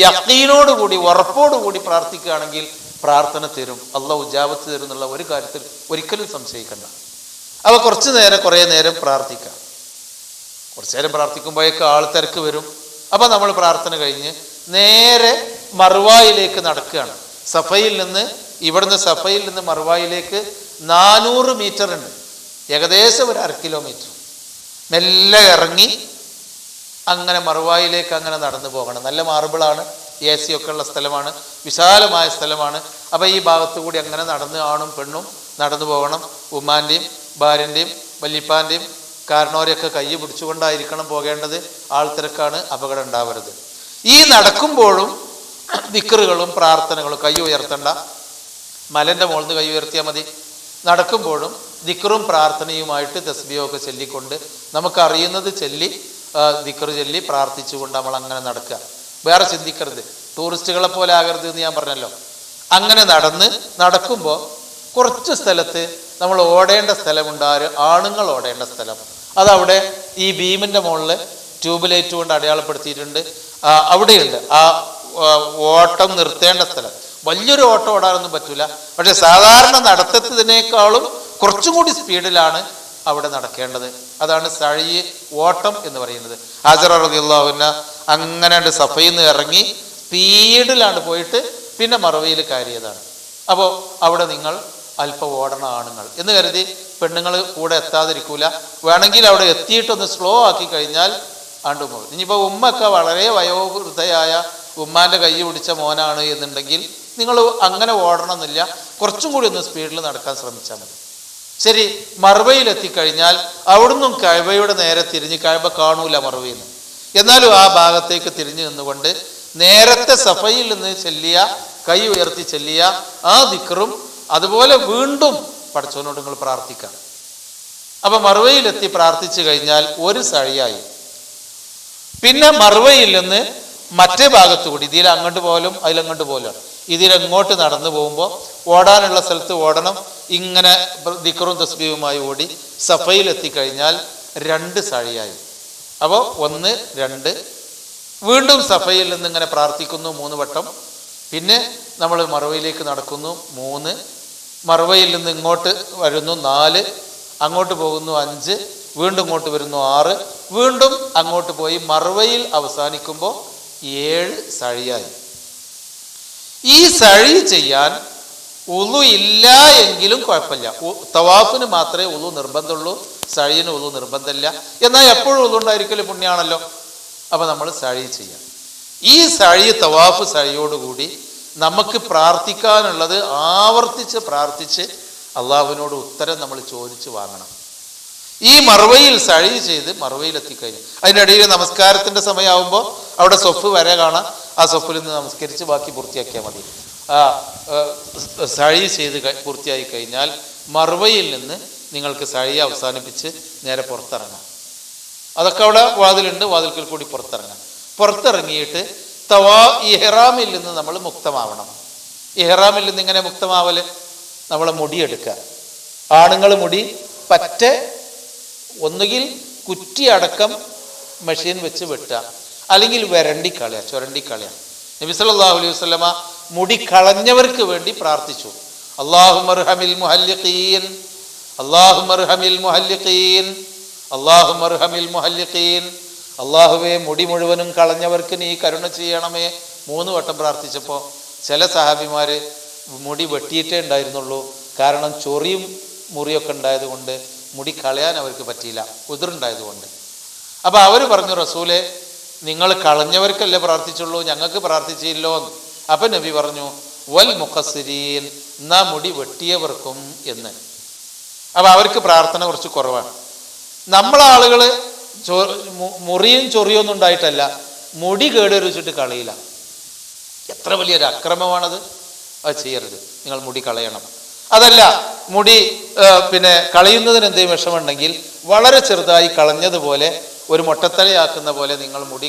യഖീനോടുകൂടി ഉറപ്പോടുകൂടി പ്രാർത്ഥിക്കുകയാണെങ്കിൽ പ്രാർത്ഥന തരും, അള്ളാഹു ഇജാബത്ത് തരും എന്നുള്ള ഒരു കാര്യത്തിൽ ഒരിക്കലും സംശയിക്കണ്ട. അപ്പോൾ കുറേ നേരം പ്രാർത്ഥിക്കാം. കുറച്ചു നേരം പ്രാർത്ഥിക്കുമ്പോഴേക്ക് ആൾ തിരക്ക് വരും. അപ്പം നമ്മൾ പ്രാർത്ഥന കഴിഞ്ഞ് നേരെ മർവായിലേക്ക് നടക്കുകയാണ്. ഇവിടുന്ന് സഫയിൽ നിന്ന് മർവായിലേക്ക് 400 മീറ്റർ ഉണ്ട്, ഏകദേശം ഒരു 1/2 കിലോമീറ്റർ. മെല്ലെ ഇറങ്ങി അങ്ങനെ മർവായിലേക്ക് അങ്ങനെ നടന്നു പോകണം. നല്ല മാർബിളാണ്, AC ഒക്കെ ഉള്ള സ്ഥലമാണ്, വിശാലമായ സ്ഥലമാണ്. അപ്പം ഈ ഭാഗത്തു കൂടി അങ്ങനെ നടന്ന് ആണും പെണ്ണും നടന്നു പോകണം. ഉമ്മാൻ്റെയും ഭാര്യൻ്റെയും വല്യപ്പാൻ്റെയും കാരണവരെയൊക്കെ കൈ പിടിച്ചുകൊണ്ടായിരിക്കണം പോകേണ്ടത്. ആൾത്തിരക്കാണ്, അപകടം ഉണ്ടാവരുത്. ഈ നടക്കുമ്പോഴും ദിക്റുകളും പ്രാർത്ഥനകളും, കൈ ഉയർത്തണ്ട, മലൻ്റെ മുകളിൽ നിന്ന് കൈ ഉയർത്തിയാൽ മതി. നടക്കുമ്പോഴും ദിക്റും പ്രാർത്ഥനയുമായിട്ട് തസ്ബീഹൊക്കെ ചൊല്ലിക്കൊണ്ട് നമുക്കറിയുന്നത് ചൊല്ലി ദിക്റ് ചൊല്ലി പ്രാർത്ഥിച്ചുകൊണ്ട് നമ്മൾ അങ്ങനെ നടക്കുക. വേറെ ചിന്തിക്കരുത്, ടൂറിസ്റ്റുകളെ പോലെ ആകരുത് എന്ന് ഞാൻ പറഞ്ഞല്ലോ. അങ്ങനെ നടക്കുമ്പോൾ കുറച്ച് സ്ഥലത്ത് നമ്മൾ ഓടേണ്ട സ്ഥലമുണ്ട്, ആണുങ്ങൾ ഓടേണ്ട സ്ഥലം. അതവിടെ ഈ ബീമിൻ്റെ മുകളിൽ ട്യൂബ് ലൈറ്റ് കൊണ്ട് അടയാളപ്പെടുത്തിയിട്ടുണ്ട്. അവിടെയുണ്ട് ആ ഓട്ടം നിർത്തേണ്ട സ്ഥലം. വലിയൊരു ഓട്ടം ഓടാനൊന്നും പറ്റൂല, പക്ഷെ സാധാരണ നടത്തത്തിനേക്കാളും കുറച്ചും കൂടി സ്പീഡിലാണ് അവിടെ നടക്കേണ്ടത്. അതാണ് സഴി ഓട്ടം എന്ന് പറയുന്നത്. ഹാജറ റളിയല്ലാഹു അൻഹ അങ്ങനെ സഫയിൽ നിന്ന് ഇറങ്ങി സ്പീഡിലാണ് പോയിട്ട് പിന്നെ മറവയിൽ കയറിയതാണ്. അപ്പോൾ അവിടെ നിങ്ങൾ അല്പം ഓടണ ആണുങ്ങൾ എന്ന് കരുതി പെണ്ണുങ്ങൾ കൂടെ എത്താതിരിക്കൂല. വേണമെങ്കിൽ അവിടെ എത്തിയിട്ടൊന്ന് സ്ലോ ആക്കി കഴിഞ്ഞാൽ ആണ്ടു പോകും. ഇനിയിപ്പോൾ ഉമ്മയൊക്കെ വളരെ വയോവൃദ്ധയായ ഉമ്മാൻ്റെ കൈ പിടിച്ച മോനാണ് എന്നുണ്ടെങ്കിൽ നിങ്ങൾ അങ്ങനെ ഓടണമെന്നില്ല, കുറച്ചും കൂടി ഒന്ന് സ്പീഡിൽ നടക്കാൻ ശ്രമിച്ചാൽ മതി. ശരി, മർവയിലെത്തിക്കഴിഞ്ഞാൽ അവിടുന്ന് കഅബയുടെ നേരെ തിരിഞ്ഞ്, കഅബ കാണൂല മർവയിൽ നിന്ന്, എന്നാലും ആ ഭാഗത്തേക്ക് തിരിഞ്ഞു നിന്നുകൊണ്ട് നേരത്തെ സഫയിൽ നിന്ന് ചെല്ലിയ, കൈ ഉയർത്തി ചെല്ലിയ ആ ദിക്റും അതുപോലെ വീണ്ടും പടച്ചവനോട് നിങ്ങൾ പ്രാർത്ഥിക്കാം. അപ്പൊ മർവയിലെത്തി പ്രാർത്ഥിച്ചു കഴിഞ്ഞാൽ ഒരു സഴിയായി. പിന്നെ മർവയിൽ നിന്ന് മറ്റേ ഭാഗത്തു കൂടി, ഇതിൽ അങ്ങോട്ട് പോലും അതിലങ്ങോട്ട് പോലും, ഇതിലെങ്ങോട്ട് നടന്നു പോകുമ്പോൾ ഓടാനുള്ള സ്ഥലത്ത് ഓടണം. ഇങ്ങനെ ദിക്റും തസ്ബീഹുമായി ഓടി സഫയിലെത്തിക്കഴിഞ്ഞാൽ 2 സഴിയായി. അപ്പോൾ 1, 2, വീണ്ടും സഫയിൽ നിന്ന് ഇങ്ങനെ പ്രാർത്ഥിക്കുന്നു 3 വട്ടം. പിന്നെ നമ്മൾ മർവയിലേക്ക് നടക്കുന്നു 3, മർവയിൽ നിന്ന് ഇങ്ങോട്ട് വരുന്നു 4, അങ്ങോട്ട് പോകുന്നു 5, വീണ്ടും ഇങ്ങോട്ട് വരുന്നു 6, വീണ്ടും അങ്ങോട്ട് പോയി മർവയിൽ അവസാനിക്കുമ്പോൾ 7 സഴിയായി. ഈ സഴി ചെയ്യാൻ ഉളു ഇല്ല എങ്കിലും കുഴപ്പമില്ല. തവാഫിന് മാത്രമേ ഉളു നിർബന്ധമുള്ളൂ, സഴിന് ഉളു നിർബന്ധമില്ല. എന്നാൽ എപ്പോഴും ഉളു ഉണ്ടായിരിക്കലും പുണ്യാണല്ലോ. അപ്പം നമ്മൾ സഴി ചെയ്യാം. ഈ സഴി, തവാഫ് സഴിയോടുകൂടി നമുക്ക് പ്രാർത്ഥിക്കാനുള്ളത് ആവർത്തിച്ച് പ്രാർത്ഥിച്ച് അള്ളാഹുവിനോട് ഉത്തരം നമ്മൾ ചോദിച്ച് വാങ്ങണം. ഈ മർവയിൽ സഴി ചെയ്ത് മർവയിലെത്തിക്കഴിഞ്ഞു അതിനിടയിൽ നമസ്കാരത്തിൻ്റെ സമയമാകുമ്പോൾ അവിടെ സൊഫ് വരെ കാണാം. ആ സൊഫിൽ നിന്ന് നമസ്കരിച്ച് ബാക്കി പൂർത്തിയാക്കിയാൽ മതി. സഴി ചെയ്ത് പൂർത്തിയായി കഴിഞ്ഞാൽ മർവയിൽ നിന്ന് നിങ്ങൾക്ക് സഴി അവസാനിപ്പിച്ച് നേരെ പുറത്തിറങ്ങാം. അതൊക്കെ അവിടെ വാതിലുണ്ട്, വാതിൽക്കൽ കൂടി പുറത്തിറങ്ങാം. പുറത്തിറങ്ങിയിട്ട് ഇഹ്റാമിൽ നിന്ന് നമ്മൾ മുക്തമാവണം. ഇഹ്റാമിൽ നിന്ന് ഇങ്ങനെ മുക്തമാവല്, നമ്മളെ മുടിയെടുക്കുക. ആണുങ്ങൾ മുടി പറ്റെ ഒന്നുകിൽ കുറ്റി അടക്കം മെഷീൻ വെച്ച് വെട്ടുക, അല്ലെങ്കിൽ ചുരണ്ടിക്കളയുക. നബി സല്ലല്ലാഹു അലൈഹി വസല്ലമ മുടി കളഞ്ഞവർക്ക് വേണ്ടി പ്രാർത്ഥിച്ചു. അല്ലാഹുമ്മർഹമിൽ മുഹല്ലിഖീൻ, അല്ലാഹുമ്മർഹമിൽ മുഹല്ലിഖീൻ, അല്ലാഹുമ്മർഹമിൽ മുഹല്ലിഖീൻ. അള്ളാഹുവേ, മുടി മുഴുവനും കളഞ്ഞവർക്ക് നീ കരുണ ചെയ്യണമേ. 3 വട്ടം പ്രാർത്ഥിച്ചപ്പോൾ ചില സഹാബിമാര് മുടി വെട്ടിയിട്ടേ ഉണ്ടായിരുന്നുള്ളൂ. കാരണം ചൊറിയും മുറിയൊക്കെ ഉണ്ടായത് കൊണ്ട് മുടി കളയാൻ അവർക്ക് പറ്റിയില്ല, ഉതിറുണ്ടായതുകൊണ്ട്. അപ്പം അവർ പറഞ്ഞു, റസൂലെ, നിങ്ങൾ കളഞ്ഞവർക്കല്ലേ പ്രാർത്ഥിച്ചുള്ളൂ, ഞങ്ങൾക്ക് പ്രാർത്ഥിച്ചില്ലോ എന്ന്. അപ്പം നബി പറഞ്ഞു, വൽ മുഖസ്സിരീൻ, എന്നാ മുടി വെട്ടിയവർക്കും എന്ന്. അപ്പം അവർക്ക് പ്രാർത്ഥന കുറച്ച് കുറവാണ്. നമ്മളാളുകൾ മുറിയും ചൊറിയൊന്നും ഉണ്ടായിട്ടല്ല, മുടി കേടുവരിച്ചിട്ട് കളയില്ല. എത്ര വലിയൊരു അക്രമമാണത്! അത് ചെയ്യരുത്. നിങ്ങൾ മുടി കളയണം. അതല്ല, മുടി കളയുന്നതിന് എന്തെങ്കിലും വിഷമുണ്ടെങ്കിൽ വളരെ ചെറുതായി കളഞ്ഞതുപോലെ ഒരു മൊട്ടത്തലയാക്കുന്ന പോലെ നിങ്ങൾ മുടി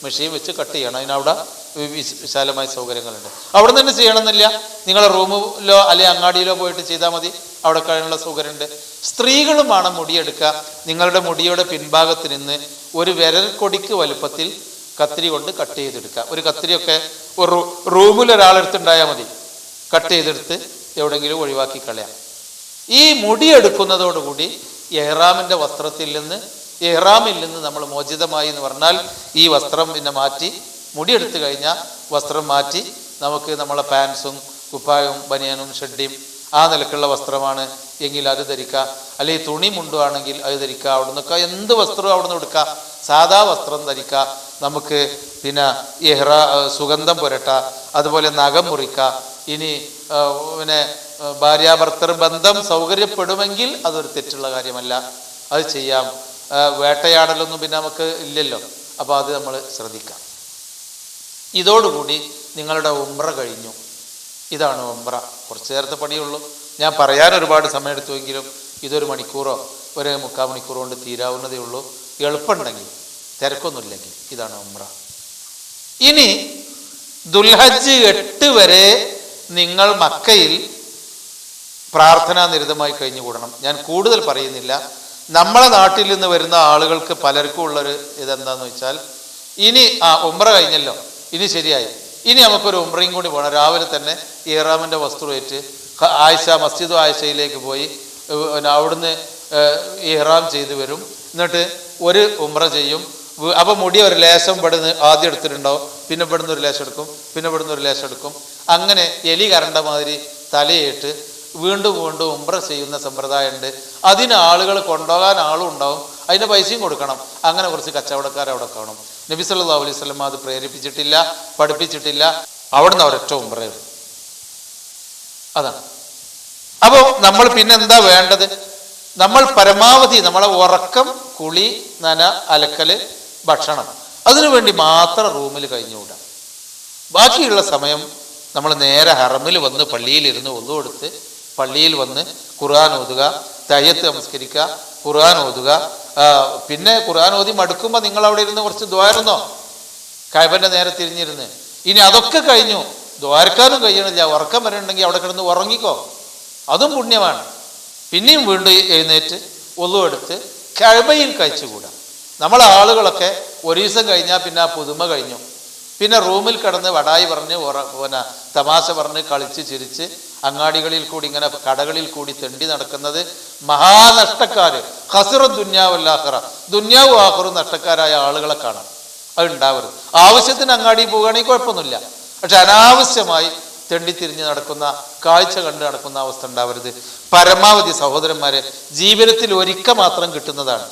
മെഷീൻ വെച്ച് കട്ട് ചെയ്യണം. അതിനവിടെ വിശാലമായ സൗകര്യങ്ങളുണ്ട്. അവിടെ തന്നെ ചെയ്യണമെന്നില്ല, നിങ്ങളെ റൂമിലോ അല്ലെങ്കിൽ അങ്ങാടിയിലോ പോയിട്ട് ചെയ്താൽ മതി, അവിടെ കഴിയാനുള്ള സൗകര്യമുണ്ട്. സ്ത്രീകളുമാണ് മുടിയെടുക്കുക. നിങ്ങളുടെ മുടിയുടെ പിൻഭാഗത്ത് നിന്ന് ഒരു വിരൽ കൊടിക്ക് വലുപ്പത്തിൽ കത്തിരി കൊണ്ട് കട്ട് ചെയ്തെടുക്കുക. ഒരു കത്തിരിയൊക്കെ ഒരു റൂമിൽ ഒരാളെടുത്തുണ്ടായാൽ മതി. കട്ട് ചെയ്തെടുത്ത് എവിടെയെങ്കിലും ഒഴിവാക്കി കളയാം. ഈ മുടിയെടുക്കുന്നതോടുകൂടി ഇഹ്റാമിൻ്റെ വസ്ത്രത്തിൽ നിന്ന്, ഇഹ്റാമിൽ നിന്ന് നമ്മൾ മോചിതമായി എന്ന് പറഞ്ഞാൽ ഈ വസ്ത്രം പിന്നെ മാറ്റി, മുടിയെടുത്ത് കഴിഞ്ഞാൽ വസ്ത്രം മാറ്റി നമുക്ക് നമ്മളെ പാൻസും കുപ്പായവും ബനിയനും ഷഡ്ഡിയും ആ നിലക്കുള്ള വസ്ത്രമാണ് എങ്കിൽ അത് ധരിക്കുക. അല്ലെങ്കിൽ തുണി മുണ്ടുവാണെങ്കിൽ അത് ധരിക്കുക. അവിടെ നിന്നൊക്കെ എന്ത് വസ്ത്രവും അവിടെ നിന്ന് എടുക്കുക. സാധാ വസ്ത്രം ധരിക്കുക. നമുക്ക് പിന്നെ സുഗന്ധം പുരട്ട, അതുപോലെ നഖം മുറിക്കുക. ഇനി പിന്നെ ഭാര്യാഭർത്തൃ ബന്ധം സൗകര്യപ്പെടുമെങ്കിൽ അതൊരു തെറ്റുള്ള കാര്യമല്ല, അത് ചെയ്യാം. വേട്ടയാടലൊന്നും പിന്നെ നമുക്ക് ഇല്ലല്ലോ, അപ്പോൾ അത് നമ്മൾ ശ്രദ്ധിക്കാം. ഇതോടുകൂടി നിങ്ങളുടെ ഉംറ കഴിഞ്ഞു. ഇതാണ് ഉംറ. കുറച്ച് നേരത്തെ പണിയുള്ളൂ. ഞാൻ പറയാൻ ഒരുപാട് സമയം എടുത്തുവെങ്കിലും ഇതൊരു മണിക്കൂറോ ഒരു 3/4 മണിക്കൂറോ കൊണ്ട് തീരാവുന്നതേ ഉള്ളൂ. എളുപ്പമുണ്ടെങ്കിൽ, തിരക്കൊന്നുമില്ലെങ്കിൽ. ഇതാണ് ഉംറ. ഇനി ദുൽഹജ്ജ് 8 വരെ നിങ്ങൾ മക്കയിൽ പ്രാർത്ഥനാ നിരതമായി കഴിഞ്ഞുകൂടണം. ഞാൻ കൂടുതൽ പറയുന്നില്ല. നമ്മളെ നാട്ടിൽ നിന്ന് വരുന്ന ആളുകൾക്ക് പലർക്കും ഉള്ളൊരു ഇതെന്താന്ന് വെച്ചാൽ, ഇനി ഉംറ കഴിഞ്ഞല്ലോ, ഇനി ശരിയായി, ഇനി നമുക്കൊരു ഉംറയും കൂടി പോകണം. രാവിലെ തന്നെ ഇഹ്റാമിൻ്റെ വസ്ത്രമേറ്റ് മസ്ജിദ് ആയിഷയിലേക്ക് പോയി അവിടുന്ന് ഇഹ്റാം ചെയ്ത് വരും. എന്നിട്ട് ഒരു ഉംറ ചെയ്യും. അപ്പോൾ മുടി ഒരു ലേശം ഇവിടുന്ന് ആദ്യം എടുത്തിട്ടുണ്ടാവും, പിന്നെ ഇവിടുന്ന് ഒരു ലേശം എടുക്കും, പിന്നെ ഇവിടുന്ന് ഒരു ലേശം എടുക്കും. അങ്ങനെ എലി കരണ്ട മാതിരി തലയിട്ട് വീണ്ടും വീണ്ടും ഉംറ ചെയ്യുന്ന സമ്പ്രദായമുണ്ട്. അതിന് ആളുകൾ കൊണ്ടുപോകാൻ ആളും ഉണ്ടാവും, അതിന് പൈസയും കൊടുക്കണം. അങ്ങനെ കുറച്ച് കച്ചവടക്കാർ അവിടെ കാണും. നബി സല്ലല്ലാഹു അലൈഹി വസല്ലം അത് പ്രേരിപ്പിച്ചിട്ടില്ല, പഠിപ്പിച്ചിട്ടില്ല. അവിടുന്ന് ഒരൊറ്റ ഉംറ. അതാണ്. അപ്പോൾ നമ്മൾ പിന്നെ എന്താ വേണ്ടത്? നമ്മൾ പരമാവധി നമ്മളെ ഉറക്കം, കുളി, നന, അലക്കല്, ഭക്ഷണം, അതിനുവേണ്ടി മാത്രം റൂമിൽ കഴിഞ്ഞുകൂടാം. ബാക്കിയുള്ള സമയം നമ്മൾ നേരെ ഹറമിൽ വന്ന് പള്ളിയിലിരുന്ന് ഒന്നു കൊടുത്ത് പള്ളിയിൽ വന്ന് ഖുർആൻ ഓതുക, തഹയ്യത്ത് നമസ്കരിക്കുക, ഖുർആൻ ഓതുക. പിന്നെ ഖുർആൻ ഓതി മടുക്കുമ്പോൾ നിങ്ങൾ അവിടെ ഇരുന്ന് കുറച്ച് ദ്വാരുന്നോ, കഅബന്റെ നേരെ തിരിഞ്ഞിരുന്ന്. ഇനി അതൊക്കെ കഴിഞ്ഞു, ദ്വാരക്കാനും കഴിയണില്ല, ഉറക്കം വരണമെങ്കിൽ അവിടെ കിടന്ന് ഉറങ്ങിക്കോ, അതും പുണ്യമാണ്. പിന്നെയും വീണ്ടും എഴുന്നേറ്റ് ഒന്നു എടുത്ത് കഅബയിൽ കഴിച്ചുകൂടാ. നമ്മളെ ആളുകളൊക്കെ ഒരു ദിവസം കഴിഞ്ഞാൽ പിന്നെ ആ പുതുമ കഴിഞ്ഞു. പിന്നെ റൂമിൽ കിടന്ന് വടായി പറഞ്ഞ് പിന്നെ തമാശ പറഞ്ഞ് കളിച്ച് ചിരിച്ച് അങ്ങാടികളിൽ കൂടി ഇങ്ങനെ കടകളിൽ കൂടി തെണ്ടി നടക്കുന്നത് മഹാനഷ്ടക്കാര്. ഖസിറ ദുന്യാവല്ലാഖിറ, ദുന്യാവും ആഖിറും നഷ്ടക്കാരായ ആളുകളെ കാണാം. അത് ഉണ്ടാവരുത്. ആവശ്യത്തിന് അങ്ങാടി പോവുകയാണെങ്കിൽ കുഴപ്പമൊന്നുമില്ല. പക്ഷെ അനാവശ്യമായി തെണ്ടിത്തിരിഞ്ഞ് നടക്കുന്ന, കാഴ്ച കണ്ട് നടക്കുന്ന അവസ്ഥ ഉണ്ടാവരുത്. പരമാവധി സഹോദരന്മാരെ, ജീവിതത്തിൽ ഒരിക്കൽ മാത്രം കിട്ടുന്നതാണ്.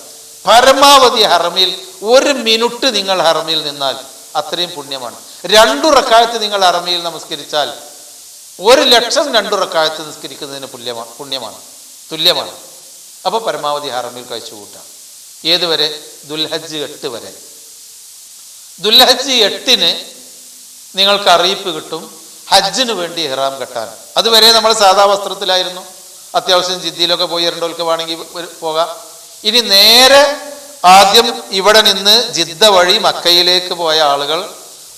പരമാവധി ഹറമിൽ 1 മിനിറ്റ് നിങ്ങൾ ഹറമിൽ നിന്നാൽ അത്രയും പുണ്യമാണ്. 2 റക്അത്ത് നിങ്ങൾ ഹറമിൽ നമസ്കരിച്ചാൽ 1,00,000 2 റക്അത്ത് നിസ്കരിക്കുന്നതിന് പുണ്യമാണ്, തുല്യമാണ്. അപ്പോൾ പരമാവധി ഹറമിൽ കഴിച്ചു കൂട്ടാം. ഏതുവരെ? ദുൽഹജ്ജ് 8 വരെ. ദുൽഹജ്ജ് 8-ന് നിങ്ങൾക്ക് അറിയിപ്പ് കിട്ടും ഹജ്ജിന് വേണ്ടി ഇഹ്റാം കെട്ടാൻ. അതുവരെ നമ്മൾ സാധാ വസ്ത്രത്തിലായിരുന്നു. അത്യാവശ്യം ജിദ്ദയിലൊക്കെ പോയി വരേണ്ടവർക്ക് വേണമെങ്കിൽ പോകാം. ഇനി നേരെ ആദ്യം ഇവിടെ നിന്ന് ജിദ്ദ വഴി മക്കയിലേക്ക് പോയ ആളുകൾ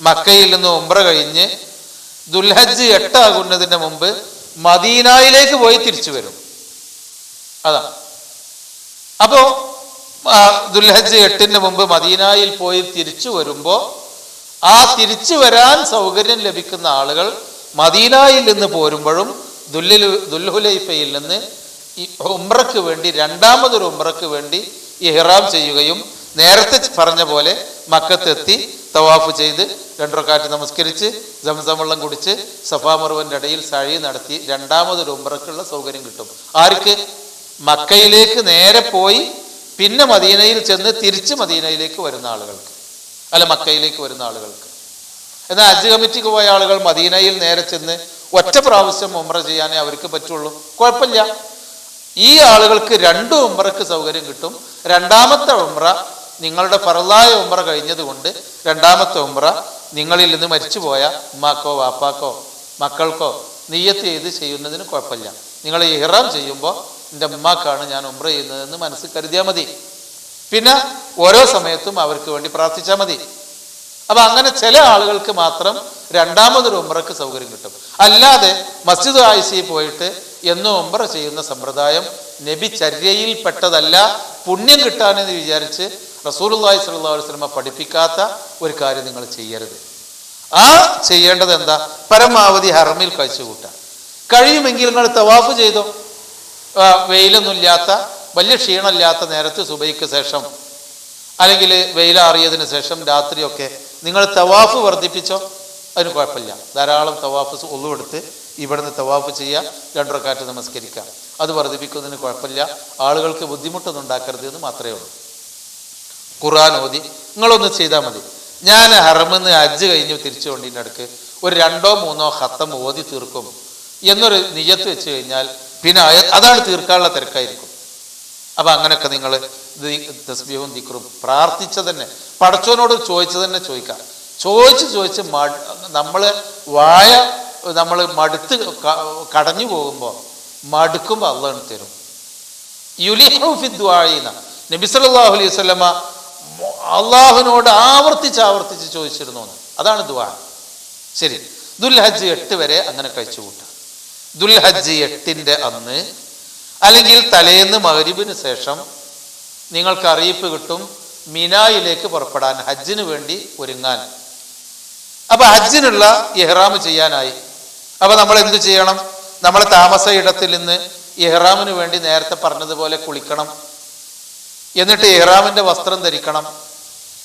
മക്കയിൽ നിന്ന് ഉംറ കഴിഞ്ഞ് ദുൽഹജ്ജ് 8 ആകുന്നതിന് മുമ്പ് മദീനയിലേക്ക് പോയി തിരിച്ചു വരും. അതാണ്. അപ്പോൾ ദുൽഹജ്ജ് 8-ന് മുമ്പ് മദീനയിൽ പോയി തിരിച്ചു വരുമ്പോൾ ആ തിരിച്ചു വരാൻ സൗകര്യം ലഭിക്കുന്ന ആളുകൾ മദീനയിൽ നിന്ന് പോരുമ്പോഴും ദുൽഹുലൈഫയിൽ നിന്ന് ഉംറയ്ക്ക് വേണ്ടി, രണ്ടാമതൊരു ഉംറയ്ക്ക് വേണ്ടി ഇഹ്റാം ചെയ്യുകയും നേരത്തെ പറഞ്ഞ പോലെ മക്കത്തെത്തി തവാഫ് ചെയ്ത് 2 റക്അത്ത് നമസ്കരിച്ച് സംസം വെള്ളം കുടിച്ച് സഫാ മർവന്റെ ഇടയിൽ സഅയ് നടത്തി രണ്ടാമതൊരു ഉംറയ്ക്കുള്ള സൗകര്യം കിട്ടും. ആർക്ക്? മക്കയിലേക്ക് നേരെ പോയി പിന്നെ മദീനയിൽ ചെന്ന് തിരിച്ച് മദീനയിലേക്ക് വരുന്ന ആളുകൾക്ക്, അല്ല മക്കയിലേക്ക് വരുന്ന ആളുകൾക്ക്. എന്നാൽ ഹജ്ജ് കമ്മിറ്റിക്ക് പോയ ആളുകൾ മദീനയിൽ നേരെ ചെന്ന് ഒറ്റ പ്രാവശ്യം ഉംറ ചെയ്യാനേ അവർക്ക് പറ്റുള്ളൂ. കുഴപ്പമില്ല. ഈ ആളുകൾക്ക് 2 ഉംറയ്ക്ക് സൗകര്യം കിട്ടും. രണ്ടാമത്തെ ഉംറ നിങ്ങളുടെ ഫർളായ ഉംറ കഴിഞ്ഞതുകൊണ്ട് രണ്ടാമത്തെ ഉംറ നിങ്ങളിൽ നിന്ന് മരിച്ചുപോയ ഉമ്മാക്കോ വാപ്പാക്കോ മക്കൾക്കോ നിയ്യത്ത് ചെയ്ത് ചെയ്യുന്നതിന് കുഴപ്പമില്ല. നിങ്ങൾ ഇഹ്റാം ചെയ്യുമ്പോൾ എൻ്റെ ഉമ്മാക്കാണ് ഞാൻ ഉംറ ചെയ്യുന്നതെന്ന് മനസ്സിൽ കരുതിയാൽ മതി. പിന്നെ ഓരോ സമയത്തും അവർക്ക് വേണ്ടി പ്രാർത്ഥിച്ചാൽ മതി. അപ്പൊ അങ്ങനെ ചില ആളുകൾക്ക് മാത്രം രണ്ടാമതൊരു ഉംറയ്ക്ക് സൗകര്യം കിട്ടും. അല്ലാതെ മസ്ജിദ് ആയിഷയിൽ പോയിട്ട് എന്ന് ഉംറ ചെയ്യുന്ന സമ്പ്രദായം നബി ചര്യയിൽ പെട്ടതല്ല. പുണ്യം കിട്ടാനെന്ന് വിചാരിച്ച് റസൂലുള്ളാഹി സ്വല്ലല്ലാഹു അലൈഹി വസല്ലം പഠിപ്പിക്കാത്ത ഒരു കാര്യം നിങ്ങൾ ചെയ്യരുത്. ആ ചെയ്യേണ്ടത് എന്താ? പരമാവധി ഹറമിൽ കഴിച്ചുകൂട്ടാം. കഴിയുമെങ്കിൽ നിങ്ങൾ തവാഫ് ചെയ്തോ. വെയിലൊന്നുമില്ലാത്ത വലിയ ക്ഷീണമില്ലാത്ത നേരത്ത് സുബൈക്ക് ശേഷം അല്ലെങ്കിൽ വെയിലാറിയതിന് ശേഷം രാത്രിയൊക്കെ നിങ്ങൾ തവാഫ് വർദ്ധിപ്പിച്ചോ, അതിന് കുഴപ്പമില്ല. ധാരാളം തവാഫ് ഒന്നുമെടുത്ത് ഇവിടുന്ന് തവാഫ് ചെയ്യുക, 2 റക്അത്ത് നമസ്കരിക്കാം. അത് വർദ്ധിപ്പിക്കുന്നതിന് കുഴപ്പമില്ല. ആളുകൾക്ക് ബുദ്ധിമുട്ടൊന്നും ഉണ്ടാക്കരുത് എന്ന് മാത്രമേ ഉള്ളൂ. ഖുർആൻ ഓതി നിങ്ങളൊന്ന് ചെയ്താൽ മതി. ഞാൻ ഹറമിന്ന് ഹജ്ജ് കഴിഞ്ഞ് തിരിച്ചു കൊണ്ടിൻ്റെ അടുക്ക് ഒരു 2 or 3 ഖത്തം ഓതി തീർക്കും എന്നൊരു നിയ്യത്ത് വെച്ച് കഴിഞ്ഞാൽ പിന്നെ അതാണ് തീർക്കാനുള്ള തിരക്കായിരിക്കും. അപ്പം അങ്ങനെയൊക്കെ നിങ്ങൾ തസ്ബീഹും ദിക്റും പ്രാർത്ഥിച്ച തന്നെ പടച്ചോനോട് ചോദിച്ചത് തന്നെ ചോദിക്കാം. ചോദിച്ച് നമ്മൾ മടുത്ത് കടഞ്ഞു പോകുമ്പോൾ മടുക്കുമ്പോൾ അള്ളാഹ് തരും. നബി സല്ലല്ലാഹു അലൈഹി വസല്ലമ അള്ളാഹുവിനോട് ആവർത്തിച്ച് ചോദിച്ചിരുന്നു. അതാണ് ദുആ. ശരി, ദുൽഹജ്ജ് 8 വരെ അങ്ങനെ കഴിച്ചുകൂട്ടാം. ദുൽഹജ്ജ് 8-ന്റെ അന്ന് അല്ലെങ്കിൽ തലേന്ന് മഗ്‌രിബിന് ശേഷം നിങ്ങൾക്ക് അറിയിപ്പ് കിട്ടും മിനായിലേക്ക് പുറപ്പെടാൻ, ഹജ്ജിന് വേണ്ടി ഒരുങ്ങാൻ. അപ്പൊ ഹജ്ജിനുള്ള ഇഹ്റാം ചെയ്യാനായി. അപ്പൊ നമ്മൾ എന്ത് ചെയ്യണം? നമ്മളെ താമസ ഇടത്തിൽ നിന്ന് ഇഹ്റാമിന് വേണ്ടി നേരത്തെ പറഞ്ഞതുപോലെ കുളിക്കണം. എന്നിട്ട് ഇഹ്റാമിന്റെ വസ്ത്രം ധരിക്കണം.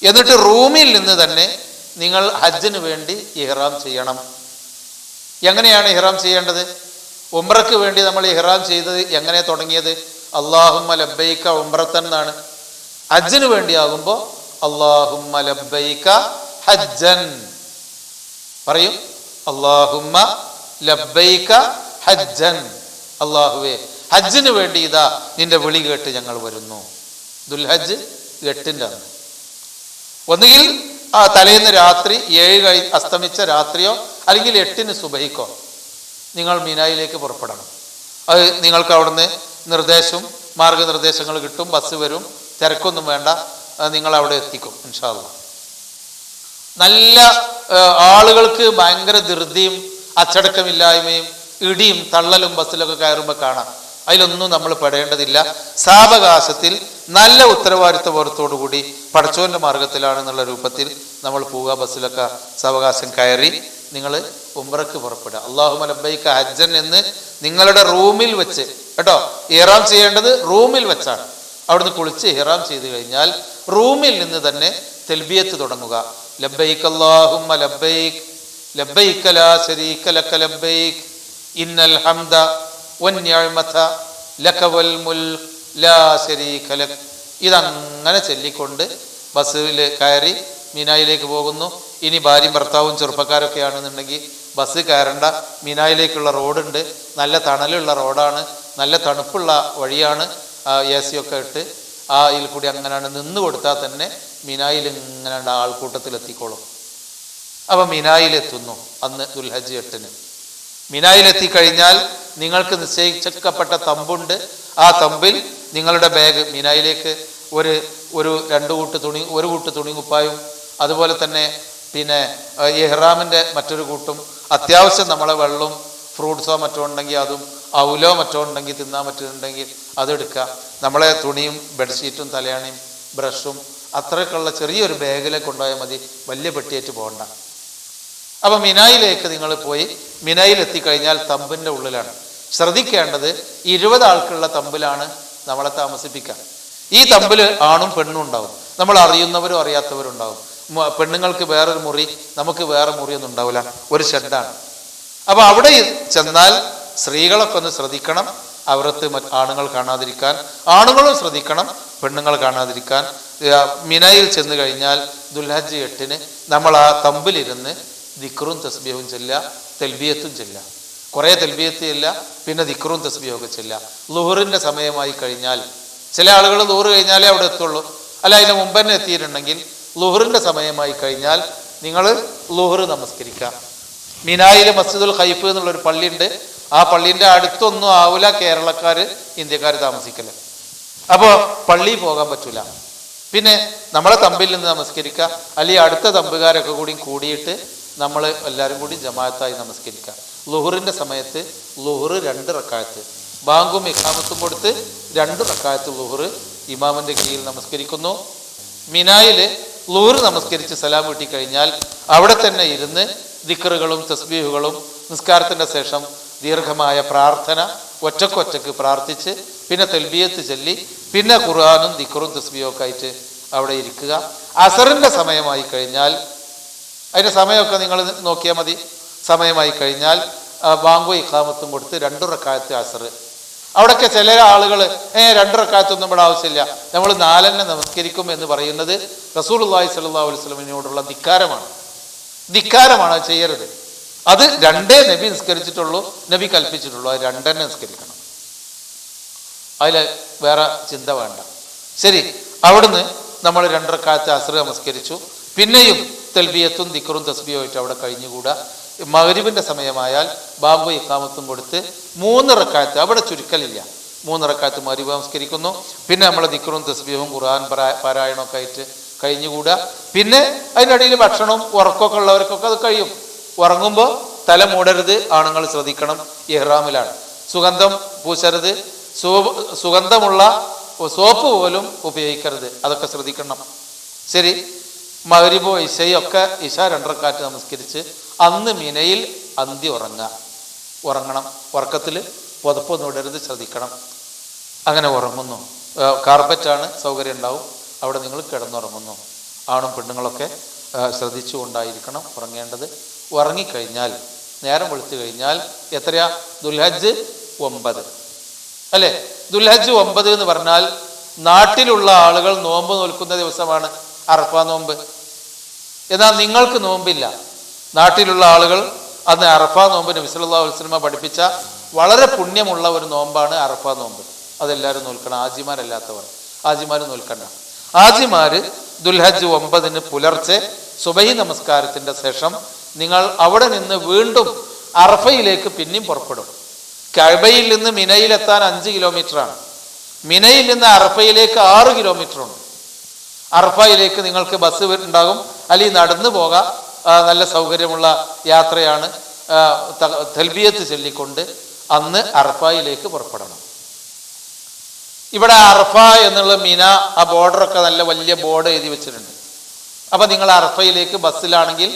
എന്നിട്ട് റൂമിൽ നിന്ന് തന്നെ നിങ്ങൾ ഹജ്ജിന് വേണ്ടി ഇഹ്റാം ചെയ്യണം. എങ്ങനെയാണ് ഇഹ്റാം ചെയ്യേണ്ടത്? ഉംറയ്ക്ക് വേണ്ടി നമ്മൾ ഇഹ്റാം ചെയ്തത് എങ്ങനെ തുടങ്ങിയത്? അല്ലാഹുമ്മ ലബ്ബൈക ഉംറത്തൻ എന്നാണ്. ഹജ്ജിന് വേണ്ടിയാകുമ്പോൾ അല്ലാഹുമ്മ ലബ്ബൈക ഹജ്ജൻ പറയും. അല്ലാഹുമ്മ ലബ്ബൈക ഹജ്ജൻ, അല്ലാഹുവേ ഹജ്ജിന് വേണ്ടി ഇതാ നിന്റെ വിളി കേട്ട് ഞങ്ങൾ വരുന്നു. ദുൽഹജ്ജ് 8-ന്റെ അന്ന് ഒന്നുകിൽ തലേന്ന് രാത്രി 7 അസ്തമിച്ച രാത്രിയോ അല്ലെങ്കിൽ 8-ന് സുബഹിക്കോ നിങ്ങൾ മിനായിലേക്ക് പുറപ്പെടണം. അത് നിങ്ങൾക്ക് അവിടുന്ന് മാർഗനിർദ്ദേശങ്ങൾ കിട്ടും. ബസ് വരും, തിരക്കൊന്നും വേണ്ട, നിങ്ങൾ അവിടെ എത്തിക്കും ഇൻഷാ അല്ലാഹ്. നല്ല ആളുകൾക്ക് ഭയങ്കര ധൃതിയും അച്ചടക്കമില്ലായ്മയും ഇടിയും തള്ളലും ബസ്സിലൊക്കെ കയറുമ്പോൾ കാണാം. അതിലൊന്നും നമ്മൾ പെടേണ്ടതില്ല. സാവകാശത്തിൽ നല്ല ഉത്തരവാദിത്വബോധത്തോടു കൂടി പടച്ചോന്റെ മാർഗത്തിലാണെന്നുള്ള രൂപത്തിൽ നമ്മൾ പോവുക. ബസ്സിലൊക്കെ സാവകാശം കയറി നിങ്ങൾ ഉംറക്ക് പുറപ്പെടുക. അല്ലാഹുമ്മ ലബ്ബൈക ഹജ്ജൻ എന്ന് നിങ്ങളുടെ റൂമിൽ വെച്ച് കേട്ടോ. ഇഹ്റാം ചെയ്യേണ്ടത് റൂമിൽ വെച്ചാണ്. അവിടുന്ന് കുളിച്ച് ഇഹ്റാം ചെയ്ത് കഴിഞ്ഞാൽ റൂമിൽ നിന്ന് തന്നെ തൽബിയത്ത് തുടങ്ങുക. ലബ്ബൈക അല്ലാഹുമ്മ ലബ്ബൈക ലബ്ബൈക ലാ ശരീക ലക ലബ്ബൈക ഇന്നൽ ഹംദ വന്നിഅമത ലക വൽ മുൽക് ലാ ശരീക ലക. ഇതങ്ങനെ ചൊല്ലിക്കൊണ്ട് ബസ്സിൽ കയറി മിനായിലേക്ക് പോകുന്നു. ഇനി ഭാര്യയും ഭർത്താവും ചെറുപ്പക്കാരൊക്കെ ആണെന്നുണ്ടെങ്കിൽ ബസ് കയറേണ്ട, മിനായിലേക്കുള്ള റോഡുണ്ട്. നല്ല തണലുള്ള റോഡാണ്, നല്ല തണുപ്പുള്ള വഴിയാണ്. AC ഒക്കെ ഇട്ട് ഇതിൽ കൂടി അങ്ങനെയാണ് നിന്ന് കൊടുത്താൽ തന്നെ മിനായിൽ ഇങ്ങനെ ആൾക്കൂട്ടത്തിൽ എത്തിക്കോളും. അപ്പം മിനായിലെത്തുന്നു അന്ന് ദുൽഹജ്ജ് 8-ന്. മിനായിലെത്തിക്കഴിഞ്ഞാൽ നിങ്ങൾക്ക് നിശ്ചയിക്കപ്പെട്ട തമ്പുണ്ട്. ആ തമ്പിൽ നിങ്ങളുടെ ബാഗ്, മിനായിലേക്ക് ഒരു 2 കൂട്ട് തുണി, 1 കൂട്ട് തുണി കുപ്പായും, അതുപോലെ തന്നെ പിന്നെ ഇഹ്റാമിൻ്റെ മറ്റൊരു കൂട്ടും, അത്യാവശ്യം നമ്മളെ വെള്ളവും ഫ്രൂട്ട്സോ മറ്റോ ഉണ്ടെങ്കിൽ അതും, ഔലോ മറ്റോ ഉണ്ടെങ്കിൽ തിന്നാൻ പറ്റുന്നുണ്ടെങ്കിൽ അതെടുക്കുക. നമ്മളെ തുണിയും ബെഡ്ഷീറ്റും തലയാണിയും ബ്രഷും അത്രയൊക്കെയുള്ള ചെറിയൊരു ബാഗിലേക്ക് കൊണ്ടുപോയാൽ മതി. വലിയ പെട്ടിയേറ്റ് പോകണ്ട. അപ്പം മിനായിലേക്ക് നിങ്ങൾ പോയി മിനായിലെത്തിക്കഴിഞ്ഞാൽ തമ്പിൻ്റെ ഉള്ളിലാണ്. ശ്രദ്ധിക്കേണ്ടത് 20 ആൾക്കുള്ള തമ്പിലാണ് നമ്മളെ താമസിപ്പിക്കുക. ഈ തമ്പിൽ ആണും പെണ്ണും ഉണ്ടാവും. നമ്മൾ അറിയുന്നവരും അറിയാത്തവരും ഉണ്ടാവും. പെണ്ണുങ്ങൾക്ക് വേറൊരു മുറി, നമുക്ക് വേറെ മുറിയൊന്നും ഉണ്ടാവില്ല, ഒരു ഷെഡാണ്. അപ്പൊ അവിടെ ചെന്നാൽ സ്ത്രീകളൊക്കെ ഒന്ന് ശ്രദ്ധിക്കണം, അവരത്ത് ആണുങ്ങൾ കാണാതിരിക്കാൻ. ആണുങ്ങളും ശ്രദ്ധിക്കണം, പെണ്ണുങ്ങൾ കാണാതിരിക്കാൻ. മിനായിൽ ചെന്ന് കഴിഞ്ഞാൽ ദുൽഹജ്ജ് 8-ന് നമ്മൾ ആ തമ്പിലിരുന്ന് ദിക്റും തസ്ബീഹും ചെല്ലുക, തെൽബിയത്തും ചെല്ലുക. കുറേ തെൽബിയത്ത് ചെല്ലുക, പിന്നെ ദിക്റും തസ്ബീഹും ഒക്കെ ചെല്ലുക. ളുഹറിന്റെ സമയമായി കഴിഞ്ഞാൽ, ചില ആളുകൾ ളുഹർ കഴിഞ്ഞാലേ അവിടെ എത്തുള്ളൂ, അല്ല അതിന് മുമ്പ് തന്നെ എത്തിയിട്ടുണ്ടെങ്കിൽ ളുഹറിന്റെ സമയമായി കഴിഞ്ഞാൽ നിങ്ങൾ ളുഹർ നമസ്കരിക്കുക. മിനായിലെ മസ്ജിദുൽ ഖൈഫ് എന്നുള്ളൊരു പള്ളിയുണ്ട്. ആ പള്ളീൻ്റെ അടുത്തൊന്നും ആവില്ല കേരളക്കാർ, ഇന്ത്യക്കാർ താമസിക്കല്. അപ്പോൾ പള്ളിയിൽ പോകാൻ പറ്റൂല. പിന്നെ നമ്മളെ തമ്പിൽ നിന്ന് നമസ്കരിക്കുക, അല്ലെങ്കിൽ അടുത്ത തമ്പുകാരൊക്കെ കൂടിയിട്ട് നമ്മൾ എല്ലാവരും കൂടി ജമാഅത്തായി നമസ്കരിക്കുക. ലുഹറിൻ്റെ സമയത്ത് ലുഹർ 2 റക്അത്ത്, ബാങ്കും ഇഖാമത്തും കൊടുത്ത് 2 റക്അത്ത് ലുഹർ ഇമാമിൻ്റെ കീഴിൽ നമസ്കരിക്കുന്നു. മിനായിൽ ലുഹർ നമസ്കരിച്ച് സലാം വീട്ടി കഴിഞ്ഞാൽ അവിടെ തന്നെ ഇരുന്ന് ദിക്റുകളും തസ്ബീഹുകളും നിസ്കാരത്തിൻ്റെ ശേഷം ദീർഘമായ പ്രാർത്ഥന ഒറ്റക്കൊറ്റക്ക് പ്രാർത്ഥിച്ച് പിന്നെ തൽബിയത്ത് ചൊല്ലി പിന്നെ ഖുർആനും ദിക്റും തസ്ബീഹും ഒക്കെ ആയിട്ട് അവിടെ ഇരിക്കുക. അസറിൻ്റെ സമയമായി കഴിഞ്ഞാൽ, അതിൻ്റെ സമയമൊക്കെ നിങ്ങൾ നോക്കിയാൽ മതി, സമയമായി കഴിഞ്ഞാൽ ബാങ്കും ഇഖാമത്തും കൊടുത്ത് 2 റക്അത്ത് അസർ. അവിടെയൊക്കെ ചില ആളുകൾ 2 റക്അത്തൊന്നും ഇവിടെ ആവശ്യമില്ല, നമ്മൾ 4 നമസ്കരിക്കും എന്ന് പറയുന്നത് റസൂലുള്ളാഹി സ്വല്ലല്ലാഹു അലൈഹി വസല്ലമയോടുള്ള ധിക്കാരമാണ്. ചെയ്യരുത്. അത് 2 നബി നിസ്കരിച്ചിട്ടുള്ളൂ, നബി കൽപ്പിച്ചിട്ടുള്ളൂ, അത് 2 നിസ്കരിക്കണം. അതിൽ വേറെ ചിന്ത വേണ്ട. ശരി, അവിടുന്ന് നമ്മൾ 2 റക്അത്ത് അസ്ർ നമസ്കരിച്ചു. പിന്നെയും തൽബിയത്തും ദിക്റും തസ്ബീഹും ആയിട്ട് അവിടെ കഴിഞ്ഞുകൂടാ. മഗ്രിബിന്റെ സമയമായാൽ ബാങ്ക് ഇഖാമത്തും കൊടുത്ത് 3 റക്അത്ത്, അവിടെ ചുരുക്കലില്ല, 3 റക്അത്ത് മഗ്രിബ് നമസ്കരിക്കുന്നു. പിന്നെ നമ്മൾ ദിക്റും തസ്ബീഹും ഖുർആൻ പാരായണമൊക്കെ ആയിട്ട് കഴിഞ്ഞുകൂടാ. പിന്നെ അതിനിടയിൽ ഭക്ഷണവും ഉറക്കമൊക്കെ ഉള്ളവർക്കൊക്കെ അത് കഴിയും. ഉറങ്ങുമ്പോൾ തല മൂടരുത്, ആണുങ്ങൾ ശ്രദ്ധിക്കണം, ഇഹ്റാമിലാണ്. സുഗന്ധം പൂശരുത്, സുഗന്ധമുള്ള സോപ്പ് പോലും ഉപയോഗിക്കരുത്, അതൊക്കെ ശ്രദ്ധിക്കണം. ശരി, മഗ്രിബോ ഇശയും ഒക്കെ ഇശ 2 റക്അത്ത് നമസ്കരിച്ച് അന്ന് മിനയിൽ അന്തി ഉറങ്ങണം. ഉറക്കത്തിൽ പുതപ്പൊന്നും ഇടരുത്, ശ്രദ്ധിക്കണം. അങ്ങനെ ഉറങ്ങുന്നു. കാർപ്പറ്റാണ്, സൗകര്യം ഉണ്ടാവും, അവിടെ നിങ്ങൾ കിടന്നുറങ്ങുന്നു. ആണും പെണ്ണുങ്ങളൊക്കെ ശ്രദ്ധിച്ചു കൊണ്ടായിരിക്കണം ഉറങ്ങേണ്ടത്. ഉറങ്ങിക്കഴിഞ്ഞാൽ നേരം വെളുത്തു കഴിഞ്ഞാൽ എത്രയാ? ദുൽഹജ്ജ് 9 അല്ലേ? ദുൽഹജ്ജ് 9 എന്ന് പറഞ്ഞാൽ നാട്ടിലുള്ള ആളുകൾ നോമ്പ് നോൽക്കുന്ന ദിവസമാണ് അറഫ നോമ്പ്. എന്നാൽ നിങ്ങൾക്ക് നോമ്പില്ല. നാട്ടിലുള്ള ആളുകൾ അന്ന് അറഫ നോമ്പ് നബി സല്ലല്ലാഹു അലൈഹി വസല്ലം പഠിപ്പിച്ച വളരെ പുണ്യമുള്ള ഒരു നോമ്പാണ് അറഫ നോമ്പ്. അതെല്ലാവരും നോൽക്കണം, ആജിമാരല്ലാത്തവർ. ആജിമാർ നോൽക്കണ്ട. ആജിമാർ ദുൽഹജ്ജ് 9 പുലർച്ചെ സുബഹി നമസ്കാരത്തിന്റെ ശേഷം നിങ്ങൾ അവിടെ നിന്ന് വീണ്ടും അറഫയിലേക്ക് പിന്നെയും പുറപ്പെടും. കഅബയിൽ നിന്ന് മിനയിലെത്താൻ 5 കിലോമീറ്ററാണ്. മിനയിൽ നിന്ന് അറഫയിലേക്ക് 6 കിലോമീറ്ററുണ്ട്. അറഫയിലേക്ക് നിങ്ങൾക്ക് ബസ് ഉണ്ടാകും, അല്ലെങ്കിൽ നടന്നു പോകാം. നല്ല സൗകര്യമുള്ള യാത്രയാണ്. തൽബിയത്ത് ചൊല്ലിക്കൊണ്ട് അന്ന് അറഫയിലേക്ക് പുറപ്പെടണം. ഇവിടെ അറഫ എന്നുള്ള മിന, ആ ബോർഡറൊക്കെ നല്ല വലിയ ബോർഡ് എഴുതി വെച്ചിട്ടുണ്ട്. അപ്പം നിങ്ങൾ അറഫയിലേക്ക് ബസ്സിലാണെങ്കിൽ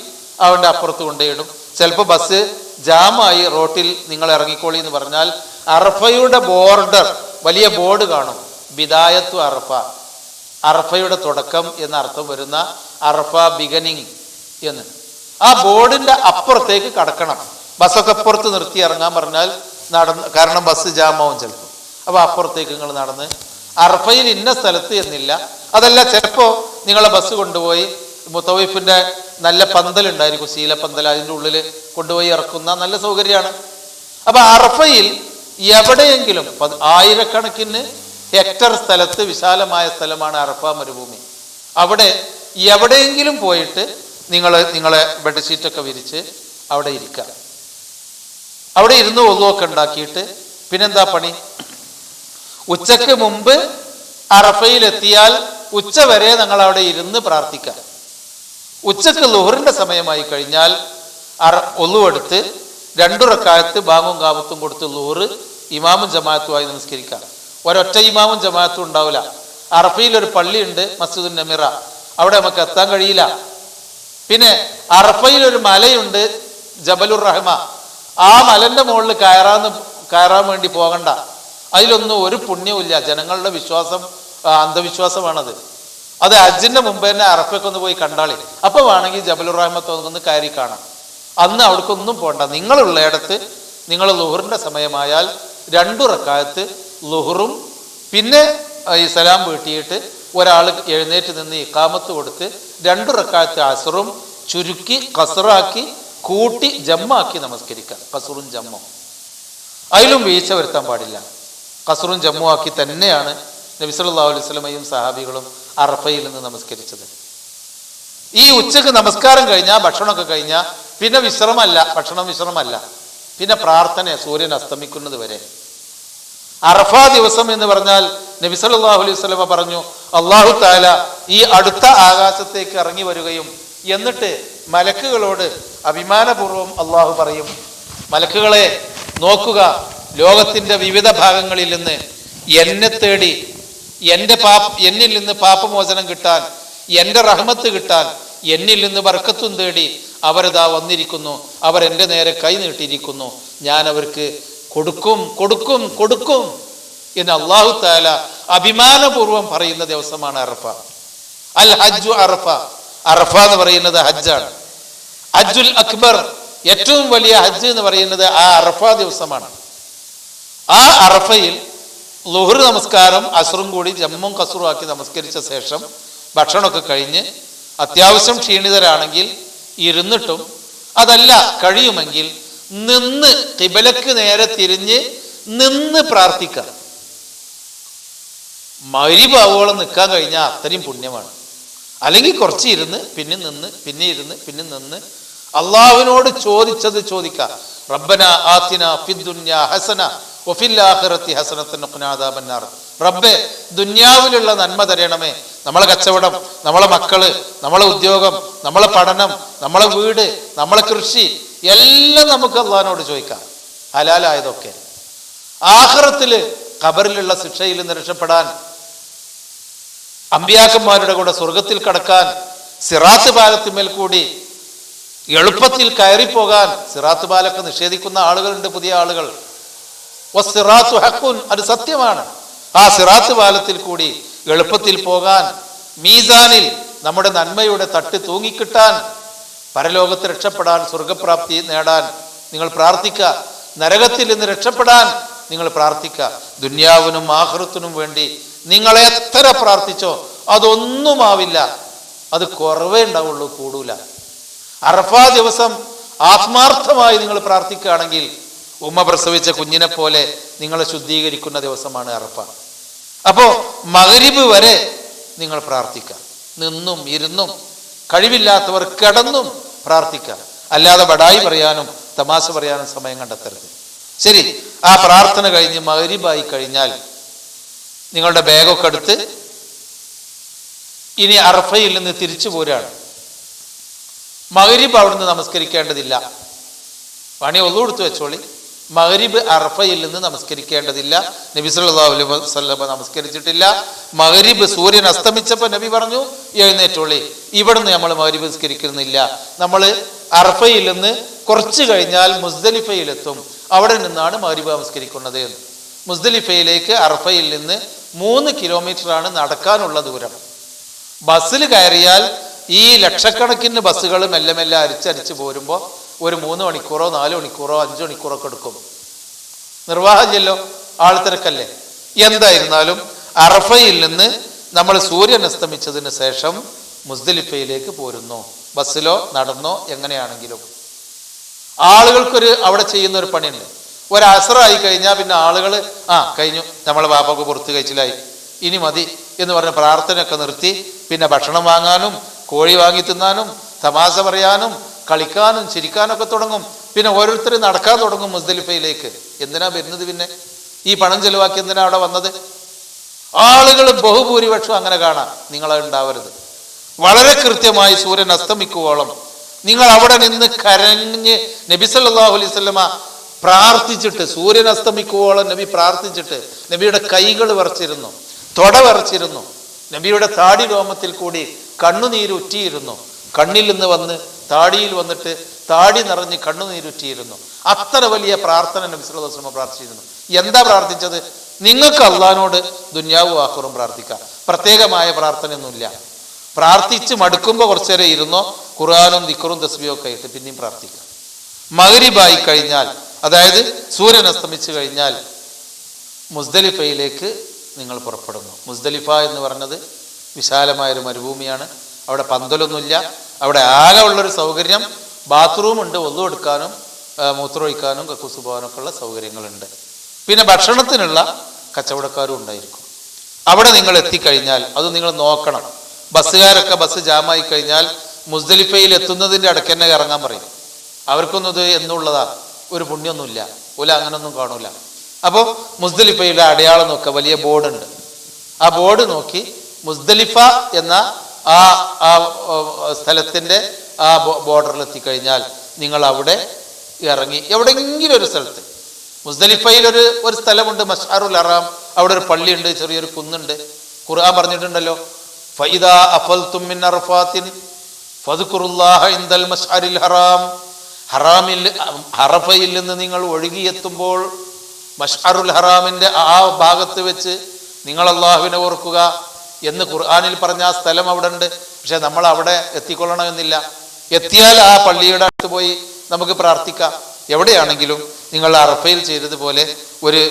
അവൻ്റെ അപ്പുറത്ത് കൊണ്ടുപോയിടും. ചിലപ്പോൾ ബസ് ജാമായി റോട്ടിൽ നിങ്ങൾ ഇറങ്ങിക്കോളി എന്ന് പറഞ്ഞാൽ അറഫയുടെ ബോർഡർ വലിയ ബോർഡ് കാണും, ബിദായത്തു അറഫ, അറഫയുടെ തുടക്കം എന്ന അർത്ഥം വരുന്ന അറഫ ബിഗനിങ് എന്ന്. ആ ബോർഡിന്റെ അപ്പുറത്തേക്ക് കടക്കണം. ബസ്സൊക്കെ അപ്പുറത്ത് നിർത്തി ഇറങ്ങാൻ പറഞ്ഞാൽ നടന്ന്, കാരണം ബസ് ജാമാവും ചിലപ്പോൾ. അപ്പോൾ അപ്പുറത്തേക്ക് നിങ്ങൾ നടന്ന് അറഫയിൽ ഇന്ന സ്ഥലത്ത് എന്നില്ല. അതല്ല, ചിലപ്പോൾ നിങ്ങളെ ബസ് കൊണ്ടുപോയി മുത്തവീഫിന്റെ നല്ല പന്തലുണ്ടായിരിക്കും, ശീലപ്പന്തൽ, അതിൻ്റെ ഉള്ളിൽ കൊണ്ടുപോയി ഇറക്കുന്ന നല്ല സൗകര്യമാണ്. അപ്പൊ അറഫയിൽ എവിടെയെങ്കിലും 1000കണക്കിന് ഹെക്ടർ സ്ഥലത്ത് വിശാലമായ സ്ഥലമാണ് അറഫ മരുഭൂമി. അവിടെ എവിടെയെങ്കിലും പോയിട്ട് നിങ്ങളെ ബെഡ്ഷീറ്റൊക്കെ വിരിച്ച് അവിടെ ഇരിക്കുക. അവിടെ ഇരുന്ന് ഒന്നുമൊക്കെ ഉണ്ടാക്കിയിട്ട് പിന്നെന്താ പണി? ഉച്ചക്ക് മുമ്പ് അറഫയിലെത്തിയാൽ ഉച്ച വരെ നിങ്ങൾ അവിടെ ഇരുന്ന് പ്രാർത്ഥിക്കുക. ഉച്ചക്ക് ളുഹറിന്റെ സമയമായി കഴിഞ്ഞാൽ ഒന്നുവെടുത്ത് 2 റക്അത്ത് ബാങ്കും കാമത്തും കൊടുത്ത് ളുഹർ ഇമാമും ജമാഅത്തുമായി നമസ്കരിക്കാം. ഒരൊറ്റ ഇമാമും ജമാഅത്തും ഉണ്ടാവില്ല. അറഫയിൽ ഒരു പള്ളിയുണ്ട്, മസ്ജിദുൻ നമിറ, അവിടെ നമുക്ക് എത്താൻ കഴിയില്ല. പിന്നെ അറഫയിൽ ഒരു മലയുണ്ട്, ജബലുർ റഹ്മ, ആ മലന്റെ മുകളിൽ കയറാൻ വേണ്ടി പോകണ്ട. അതിലൊന്നും ഒരു പുണ്യവുമില്ല. ജനങ്ങളുടെ വിശ്വാസം, അന്ധവിശ്വാസമാണത്. അത് ഹജ്ജിന്റെ മുമ്പ് തന്നെ അറഫയ്ക്കൊന്ന് പോയി കണ്ടാളി. അപ്പൊ വേണമെങ്കിൽ ജബലുർ റഹ്മത്ത് ഒന്ന് കയറി കാണാം. അന്ന് അവിടേക്കൊന്നും പോകണ്ട. നിങ്ങളുള്ളയിടത്ത് നിങ്ങൾ ളുഹറിന്റെ സമയമായാൽ 2 റക്അത്ത് ളുഹറും പിന്നെ ഈ സലാം വീട്ടിയിട്ട് ഒരാൾ എഴുന്നേറ്റ് നിന്ന് ഇഖാമത്ത് കൊടുത്ത് 2 റക്അത്ത് അസ്റും ചുരുക്കി ഖസ്റാക്കി കൂട്ടി ജമ്മാക്കി നമസ്കരിക്കുക. ഖസ്റും ജമ്മും, അതിലും വീഴ്ച വരുത്താൻ പാടില്ല. ഖസ്റും ജമ്മു ആക്കി തന്നെയാണ് നബി സല്ലല്ലാഹു അലൈഹി വസല്ലമയും സഹാബികളും അറഫയിൽ നിന്ന് നമസ്കരിച്ചത്. ഈ ഉച്ചക്ക് നമസ്കാരം കഴിഞ്ഞാൽ, ഭക്ഷണമൊക്കെ കഴിഞ്ഞാൽ പിന്നെ വിശ്രമമല്ല, പിന്നെ പ്രാർത്ഥന സൂര്യൻ അസ്തമിക്കുന്നത് വരെ. അറഫ ദിവസം എന്ന് പറഞ്ഞാൽ നബി സല്ലല്ലാഹു അലൈഹി വസല്ലമ പറഞ്ഞു, അല്ലാഹു തആല ഈ അടുത്ത ആകാശത്തേക്ക് ഇറങ്ങി വരികയും എന്നിട്ട് മലക്കുകളോട് അഭിമാനപൂർവ്വം അള്ളാഹു പറയും, മലക്കുകളെ നോക്കുക, ലോകത്തിന്റെ വിവിധ ഭാഗങ്ങളിൽ നിന്ന് എന്നെ തേടി എന്നിൽ നിന്ന് പാപമോചനം കിട്ടാൻ, എൻ്റെ റഹ്മത്ത് കിട്ടാൻ, എന്നിൽ നിന്ന് ബർക്കത്തും തേടി അവരതാ വന്നിരിക്കുന്നു. അവർ എൻ്റെ നേരെ കൈ നീട്ടിയിരിക്കുന്നു. ഞാൻ അവർക്ക് കൊടുക്കും കൊടുക്കും കൊടുക്കും എന്ന് അല്ലാഹു തആല അഭിമാനപൂർവ്വം പറയുന്ന ദിവസമാണ് അറഫ. അൽ ഹജ്ജു അറഫ. അറഫ എന്ന് പറയുന്നത് ഹജ്ജാണ്. ഹജ്ജുൽ അക്ബർ, ഏറ്റവും വലിയ ഹജ്ജ് എന്ന് പറയുന്നത് ആ അറഫ ദിവസമാണ്. ആ അറഫയിൽ ളുഹർ നമസ്കാരം അസ്റും കൂടി ജമ്മും കസ്റും ആക്കി നമസ്കരിച്ച ശേഷം ഭക്ഷണമൊക്കെ കഴിഞ്ഞ് അത്യാവശ്യം ക്ഷീണിതരാണെങ്കിൽ ഇരുന്നിട്ടും, അതല്ല കഴിയുമെങ്കിൽ നിന്ന് ഖിബലക്ക് നേരെ തിരിഞ്ഞ് നിന്ന് പ്രാർത്ഥിക്കാം. മഗ്‌രിബാവോളം നിൽക്കാൻ കഴിഞ്ഞാൽ അത്രയും പുണ്യമാണ്. അല്ലെങ്കിൽ കുറച്ച് ഇരുന്ന് പിന്നെ നിന്ന് പിന്നെ ഇരുന്ന് പിന്നെ നിന്ന് അള്ളാഹുവിനോട് ചോദിച്ചത് ചോദിക്കാം. റബ്ബന ആതിന ഫിദ്ദുനിയ ഹസന വഫിൽ ആഖിറതി ഹസനതൻ വഖിനാ അദാബന്നാർ. റബ്ബേ, ദുനിയാവിലുള്ള നന്മ തരണമേ. നമ്മളെ കച്ചവടം, നമ്മളെ മക്കള്, നമ്മളെ ഉദ്യോഗം, നമ്മളെ പഠനം, നമ്മളെ വീട്, നമ്മളെ കൃഷി എല്ലാം നമുക്ക് അള്ളാഹിനോട് ചോദിക്കാം, ഹലാലായതൊക്കെ. ആഖിറത്തില് ഖബറിലുള്ള ശിക്ഷയിൽ നിന്ന് രക്ഷപ്പെടാൻ, അമ്പിയാക്കന്മാരുടെ കൂടെ സ്വർഗത്തിൽ കടക്കാൻ, സിറാത്ത് പാലത്തിന്മേൽ കൂടി എളുപ്പത്തിൽ കയറിപ്പോകാൻ. സിറാത്ത് പാലൊക്കെ നിഷേധിക്കുന്ന ആളുകളുണ്ട്, പുതിയ ആളുകൾ. വസ്സിറാത്തു ഹഖുൻ, അത് സത്യമാണ്. ആ സിറാത്ത് പാലത്തിൽ കൂടി എളുപ്പത്തിൽ പോകാൻ, മീസാനിൽ നമ്മുടെ നന്മയുടെ തട്ട് തൂങ്ങിക്കിട്ടാൻ, പരലോകത്ത് രക്ഷപ്പെടാൻ, സ്വർഗപ്രാപ്തി നേടാൻ നിങ്ങൾ പ്രാർത്ഥിക്കുക. നരകത്തിൽ നിന്ന് രക്ഷപ്പെടാൻ നിങ്ങൾ പ്രാർത്ഥിക്കുക. ദുന്യാവിനും ആഖിറത്തിനും വേണ്ടി നിങ്ങൾ എത്ര പ്രാർത്ഥിച്ചോ അതൊന്നുമാവില്ല, അത് കുറവേ ഉണ്ടാവുള്ളൂ, കൂടൂല. അറഫ ദിവസം ആത്മാർത്ഥമായി നിങ്ങൾ പ്രാർത്ഥിക്കുകയാണെങ്കിൽ ഉമ്മ പ്രസവിച്ച കുഞ്ഞിനെ പോലെ നിങ്ങളെ ശുദ്ധീകരിക്കുന്ന ദിവസമാണ് അറഫ. അപ്പോ മഗ്‌രിബ് വരെ നിങ്ങൾ പ്രാർത്ഥിക്കുക. നിന്നും ഇരുന്നും, കഴിവില്ലാത്തവർ കിടന്നും പ്രാർത്ഥിക്കുക. അല്ലാതെ ബടായി പറയാനും തമാശ പറയാനും സമയം കണ്ടെത്തരുത്. ശരി, ആ പ്രാർത്ഥന കഴിഞ്ഞ് മഗ്‌രിബായി കഴിഞ്ഞാൽ നിങ്ങളുടെ ബാഗൊക്കെ എടുത്ത് ഇനി അറഫയിൽ നിന്ന് തിരിച്ചു പോരാണ്. മഗ്‌രിബ് അവിടുന്ന് നമസ്കരിക്കേണ്ടതില്ല. പണി ഒന്നു കൊടുത്തു വെച്ചോളി. മഗ്‌രിബ് അറഫയിൽ നിന്ന് നമസ്കരിക്കേണ്ടതില്ല. നബി സല്ലല്ലാഹു അലൈഹി വസല്ലം നമസ്കരിച്ചിട്ടില്ല. മഗ്‌രിബ് സൂര്യൻ അസ്തമിച്ചപ്പോൾ നബി പറഞ്ഞു, എഴുന്നേറ്റോളി, ഇവിടുന്ന് നമ്മൾ മഗ്‌രിബ് നമസ്കരിക്കുന്നില്ല. നമ്മൾ അറഫയിൽ നിന്ന് കുറച്ച് കഴിഞ്ഞാൽ മുസ്ദലിഫയിലെത്തും, അവിടെ നിന്നാണ് മഗ്‌രിബ് നമസ്കരിക്കുന്നത്. മുസ്ദലിഫയിലേക്ക് അറഫയിൽ നിന്ന് 3 കിലോമീറ്ററാണ് നടക്കാനുള്ള ദൂരം. ബസ്സിൽ കയറിയാൽ ഈ ലക്ഷക്കണക്കിന് ബസ്സുകൾ മെല്ലെ മെല്ലെ അരിച്ചരിച്ച് പോരുമ്പോൾ ഒരു 3 മണിക്കൂറോ 4 മണിക്കൂറോ 5 മണിക്കൂറോ ഒക്കെ എടുക്കും. നിർവാഹമില്ലല്ലോ, ആൾത്തിരക്കല്ലേ. എന്തായിരുന്നാലും അറഫയിൽ നിന്ന് നമ്മൾ സൂര്യൻ അസ്തമിച്ചതിന് ശേഷം മുസ്ദലിഫയിലേക്ക് പോരുന്നു, ബസ്സിലോ നടന്നോ എങ്ങനെയാണെങ്കിലും. ആളുകൾക്കൊരു അവിടെ ചെയ്യുന്ന ഒരു പണിയുണ്ട്. ഒരു അസറായി കഴിഞ്ഞാൽ പിന്നെ ആളുകൾ കഴിഞ്ഞു, നമ്മളെ ബാപ്പൊക്കെ പുറത്ത് കഴിച്ചിലായി, ഇനി മതി എന്ന് പറഞ്ഞ പ്രാർത്ഥനയൊക്കെ നിർത്തി പിന്നെ ഭക്ഷണം വാങ്ങാനും കോഴി വാങ്ങി തിന്നാനും തമാശ പറയാനും കളിക്കാനും ചിരിക്കാനൊക്കെ തുടങ്ങും. പിന്നെ ഓരോരുത്തർ നടക്കാൻ തുടങ്ങും മുസ്ദലിഫയിലേക്ക്. എന്തിനാ വരുന്നത്? പിന്നെ ഈ പണം ചെലവാക്കി എന്തിനാ അവിടെ വന്നത്? ആളുകൾ ബഹുഭൂരിപക്ഷം അങ്ങനെ കാണാം. നിങ്ങളത് ഉണ്ടാവരുത്. വളരെ കൃത്യമായി സൂര്യൻ അസ്തമിക്കുവോളം നിങ്ങൾ അവിടെ നിന്ന് കരഞ്ഞ് നബി സല്ലല്ലാഹു അലൈഹി വസല്ലമ പ്രാർത്ഥിച്ചിട്ട്, സൂര്യൻ അസ്തമിക്കുവോളം നബി പ്രാർത്ഥിച്ചിട്ട് നബിയുടെ കൈകൾ വിറച്ചിരുന്നു, തൊട വിറച്ചിരുന്നു, നബിയുടെ താടി രോമത്തിൽ കൂടി കണ്ണുനീരുറ്റിയിരുന്നു, കണ്ണിൽ നിന്ന് വന്ന് താടിയിൽ വന്നിട്ട് താടി നിറഞ്ഞ് കണ്ണുനീരുറ്റിയിരുന്നു. അത്ര വലിയ പ്രാർത്ഥന നബി സല്ലല്ലാഹു അലൈഹി വസല്ലം പ്രാർത്ഥിച്ചിരുന്നു. എന്താ പ്രാർത്ഥിച്ചത്? നിങ്ങൾക്ക് അള്ളാഹിനോട് ദുനിയാവും ആഖിറവും പ്രാർത്ഥിക്കാം. പ്രത്യേകമായ പ്രാർത്ഥനയൊന്നുമില്ല. പ്രാർത്ഥിച്ച് മടുക്കുമ്പോൾ കുറച്ചു നേരം ഇരുന്നോ, ഖുർആനും ദിക്റും തസ്ബീഹും ഒക്കെ ആയിട്ട് പിന്നെയും പ്രാർത്ഥിക്കാം. മഗ്‌രിബായി കഴിഞ്ഞാൽ, അതായത് സൂര്യൻ അസ്തമിച്ചു കഴിഞ്ഞാൽ മുസ്ദലിഫയിലേക്ക് നിങ്ങൾ പുറപ്പെടുന്നു. മുസ്ദലിഫ എന്ന് പറഞ്ഞത് വിശാലമായൊരു മരുഭൂമിയാണ്. അവിടെ പന്തലൊന്നുമില്ല. അവിടെ ആകെ ഉള്ളൊരു സൗകര്യം ബാത്റൂം ഉണ്ട്, ഒന്നു എടുക്കാനും മൂത്രമൊഴിക്കാനും കക്കൂസ് പോകാനൊക്കെ ഉള്ള സൗകര്യങ്ങളുണ്ട്. പിന്നെ ഭക്ഷണത്തിനുള്ള കച്ചവടക്കാരും ഉണ്ടായിരിക്കും. അവിടെ നിങ്ങൾ എത്തിക്കഴിഞ്ഞാൽ അത് നിങ്ങൾ നോക്കണം. ബസ്സുകാരൊക്കെ ബസ് ജാമായി കഴിഞ്ഞാൽ മുസ്ദലിഫയിൽ എത്തുന്നതിൻ്റെ ഇടയ്ക്ക് തന്നെ ഇറങ്ങാൻ പറയും. അവർക്കൊന്നും ഇത് എന്നുള്ളതാ, ഒരു പുണ്യൊന്നുമില്ല, ഓല അങ്ങനൊന്നും കാണൂല. അപ്പോൾ മുസ്ദലിഫയുടെ അടയാളം നോക്കുക, വലിയ ബോർഡുണ്ട്. ആ ബോർഡ് നോക്കി മുസ്ദലിഫ എന്ന ആ സ്ഥലത്തിൻ്റെ ആ ബോർഡറിൽ എത്തിക്കഴിഞ്ഞാൽ നിങ്ങൾ അവിടെ ഇറങ്ങി എവിടെയെങ്കിലും ഒരു സ്ഥലത്ത്. മുസ്ദലിഫയിൽ ഒരു സ്ഥലമുണ്ട്, മശ്അറുൽ ഹറാം. അവിടെ ഒരു പള്ളിയുണ്ട്, ചെറിയൊരു കുന്നുണ്ട്. ഖുർആൻ പറഞ്ഞിട്ടുണ്ടല്ലോ, ഫഇദാ അഫൽതും മിൻ അർഫാത്തിൻ ഫദ്കുറുല്ലാഹ ഇൻദൽ മശ്അരിൽ ഹറാം. അറഫയിൽ നിന്ന് നിങ്ങൾ ഒഴുകിയെത്തുമ്പോൾ മശ്അറുൽ ഹറാമിന്റെ ആ ഭാഗത്ത് വെച്ച് നിങ്ങൾ അള്ളാഹുവിനെ ഓർക്കുക എന്ന് ഖുർആനിൽ പറഞ്ഞ ആ സ്ഥലം അവിടെ ഉണ്ട്. പക്ഷെ നമ്മൾ അവിടെ എത്തിക്കൊള്ളണമെന്നില്ല. എത്തിയാൽ ആ പള്ളിയുടെ അടുത്ത് പോയി നമുക്ക് പ്രാർത്ഥിക്കാം. എവിടെയാണെങ്കിലും നിങ്ങൾ അറഫയിൽ ചെയ്തതുപോലെ ഒരു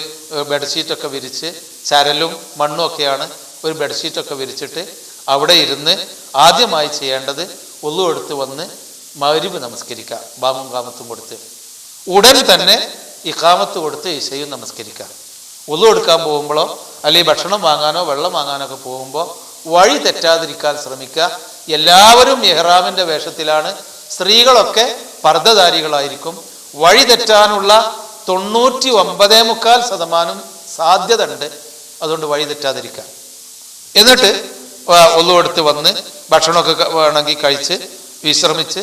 ബെഡ്ഷീറ്റൊക്കെ വിരിച്ച്, ചരലും മണ്ണും ഒക്കെയാണ്, ഒരു ബെഡ്ഷീറ്റൊക്കെ വിരിച്ചിട്ട് അവിടെ ഇരുന്ന് ആദ്യമായി ചെയ്യേണ്ടത് ഒളു എടുത്ത് വന്ന് മഗ്രിബ് നമസ്കരിക്കുക, ബാങ്ങും കാമത്തും കൊടുത്ത്. ഉടൻ തന്നെ ഇഖാമത്ത് കൊടുത്ത് ഇശയും നമസ്കരിക്കുക. ഒളു എടുക്കാൻ പോകുമ്പോഴോ അല്ലെങ്കിൽ ഭക്ഷണം വാങ്ങാനോ വെള്ളം വാങ്ങാനോ ഒക്കെ പോകുമ്പോൾ വഴി തെറ്റാതിരിക്കാൻ ശ്രമിക്കുക. എല്ലാവരും ഇഹ്റാമിന്റെ വേഷത്തിലാണ്, സ്ത്രീകളൊക്കെ പർദ്ദധാരികളായിരിക്കും. വഴി തെറ്റാനുള്ള 99.4% സാധ്യത ഉണ്ട്. അതുകൊണ്ട് വഴി തെറ്റാതിരിക്കുക. എന്നിട്ട് ഒളു എടുത്ത് വന്ന് ഭക്ഷണമൊക്കെ വേണമെങ്കിൽ കഴിച്ച് വിശ്രമിച്ച്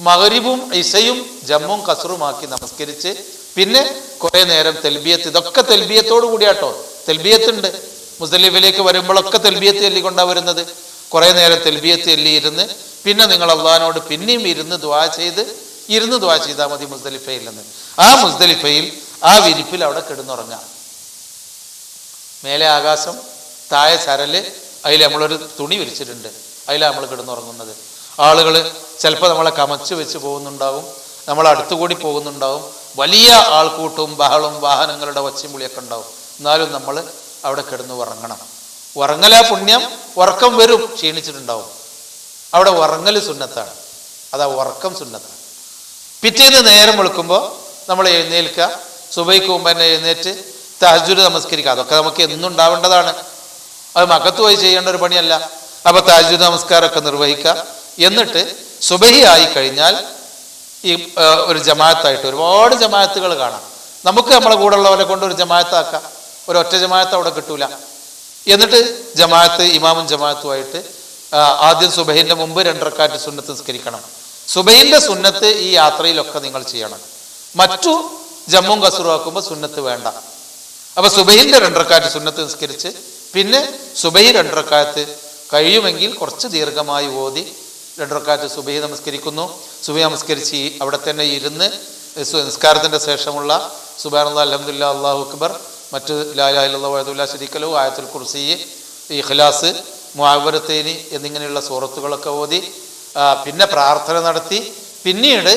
മഗ്രിബും ഇശയും ജമ്മും കസറുമാക്കി നമസ്കരിച്ച് പിന്നെ കുറെ നേരം തെൽബിയത്ത്, ഇതൊക്കെ തെൽബിയത്തോടു കൂടിയാട്ടോ. തെൽബിയത്തുണ്ട്, മുസ്ദലിഫിലേക്ക് വരുമ്പോഴൊക്കെ തെൽബിയത്ത് ചൊല്ലിക്കൊണ്ടാണ് വരുന്നത്. കുറെ നേരം തെൽബിയത്ത് ചൊല്ലി ഇരുന്ന് പിന്നെ നിങ്ങൾ അള്ളാഹിനോട് പിന്നെയും ഇരുന്ന് ദുആ ചെയ്താൽ മതി മുസ്ദലിഫയിൽ നിന്ന്. ആ മുസ്ദലിഫയിൽ ആ വിരിപ്പിൽ അവിടെ കിടന്നുറങ്ങാം. മേലെ ആകാശം, താഴെ ചരല്, അതിൽ നമ്മളൊരു തുണി വിരിച്ചിട്ടുണ്ട്, അതിലാണ് നമ്മൾ കിടന്നുറങ്ങുന്നത്. ആളുകൾ ചിലപ്പോൾ നമ്മളെ കമച്ചു വെച്ച് പോകുന്നുണ്ടാവും, നമ്മളെ അടുത്തുകൂടി പോകുന്നുണ്ടാവും. വലിയ ആൾക്കൂട്ടവും ബഹളവും വാഹനങ്ങളുടെ ഒച്ചയും വിളിയൊക്കെ ഉണ്ടാവും. എന്നാലും നമ്മൾ അവിടെ കിടന്ന് ഉറങ്ങണം. ഉറങ്ങലാ പുണ്യം. ഉറക്കം വരും, ക്ഷീണിച്ചിട്ടുണ്ടാവും. അവിടെ ഉറങ്ങൽ സുന്നത്താണ്, അതാ ഉറക്കം സുന്നത്താണ്. പിറ്റേന്ന് നേരം വെളുക്കുമ്പോൾ നമ്മൾ എഴുന്നേൽക്കുക, സുബൈക്ക് മുമ്പ് തന്നെ എഴുന്നേറ്റ് തഹജ്ജുദ് നമസ്കരിക്കുക. അതൊക്കെ നമുക്ക് എന്നും ഉണ്ടാവേണ്ടതാണ്, അത് മക്കത്ത് പോയി ചെയ്യേണ്ട ഒരു പണിയല്ല. അപ്പൊ തഹജ്ജുദ് നമസ്കാരമൊക്കെ നിർവഹിക്കുക. എന്നിട്ട് സുബഹി ആയി കഴിഞ്ഞാൽ ഈ ഒരു ജമാഅത്തായിട്ട് ഒരുപാട് ജമാഅത്തുകൾ കാണാം. നമുക്ക് നമ്മളെ കൂടെ ഉള്ളവരെ കൊണ്ട് ഒരു ജമാഅത്താക്കാം. ഒരൊറ്റ ജമാഅത്ത് അവിടെ കിട്ടൂല. എന്നിട്ട് ജമാഅത്ത്, ഇമാമും ജമാഅത്തുമായിട്ട് ആദ്യം സുബഹിന്റെ മുമ്പ് 2 റക്അത്ത് സുന്നത്ത് നിസ്കരിക്കണം. സുബഹിന്റെ സുന്നത്ത് ഈ യാത്രയിലൊക്കെ നിങ്ങൾ ചെയ്യണം. മറ്റു ജമ്മും കസറും ആക്കുമ്പോൾ സുന്നത്ത് വേണ്ട. അപ്പൊ സുബഹിന്റെ 2 റക്അത്ത് സുന്നത്ത് നിസ്കരിച്ച് പിന്നെ സുബഹി 2 റക്അത്ത് കഴിയുമെങ്കിൽ കുറച്ച് ദീർഘമായി ഓതി 2 റക്അത്ത് സുബഹി നമസ്കരിക്കുന്നു. സുബഹി നമസ്കരിച്ച് അവിടെ തന്നെ ഇരുന്ന് നിസ്കാരത്തിന്റെ ശേഷമുള്ള സുബ്ഹാനല്ലാഹ്, അൽഹംദുലില്ലാഹ്, അല്ലാഹു അക്ബർ, മറ്റു ലാ ഇലാഹ ഇല്ലല്ലാഹു വഹ്ദഹു ലാ ശരീക ലഹു, ആയത്തുൽ കുർസി, ഇഖ്ലാസ്, മുഅവ്വറത്തൈനി എന്നിങ്ങനെയുള്ള സൂറത്തുകളൊക്കെ ഓതി പിന്നെ പ്രാർത്ഥന നടത്തി പിന്നീട്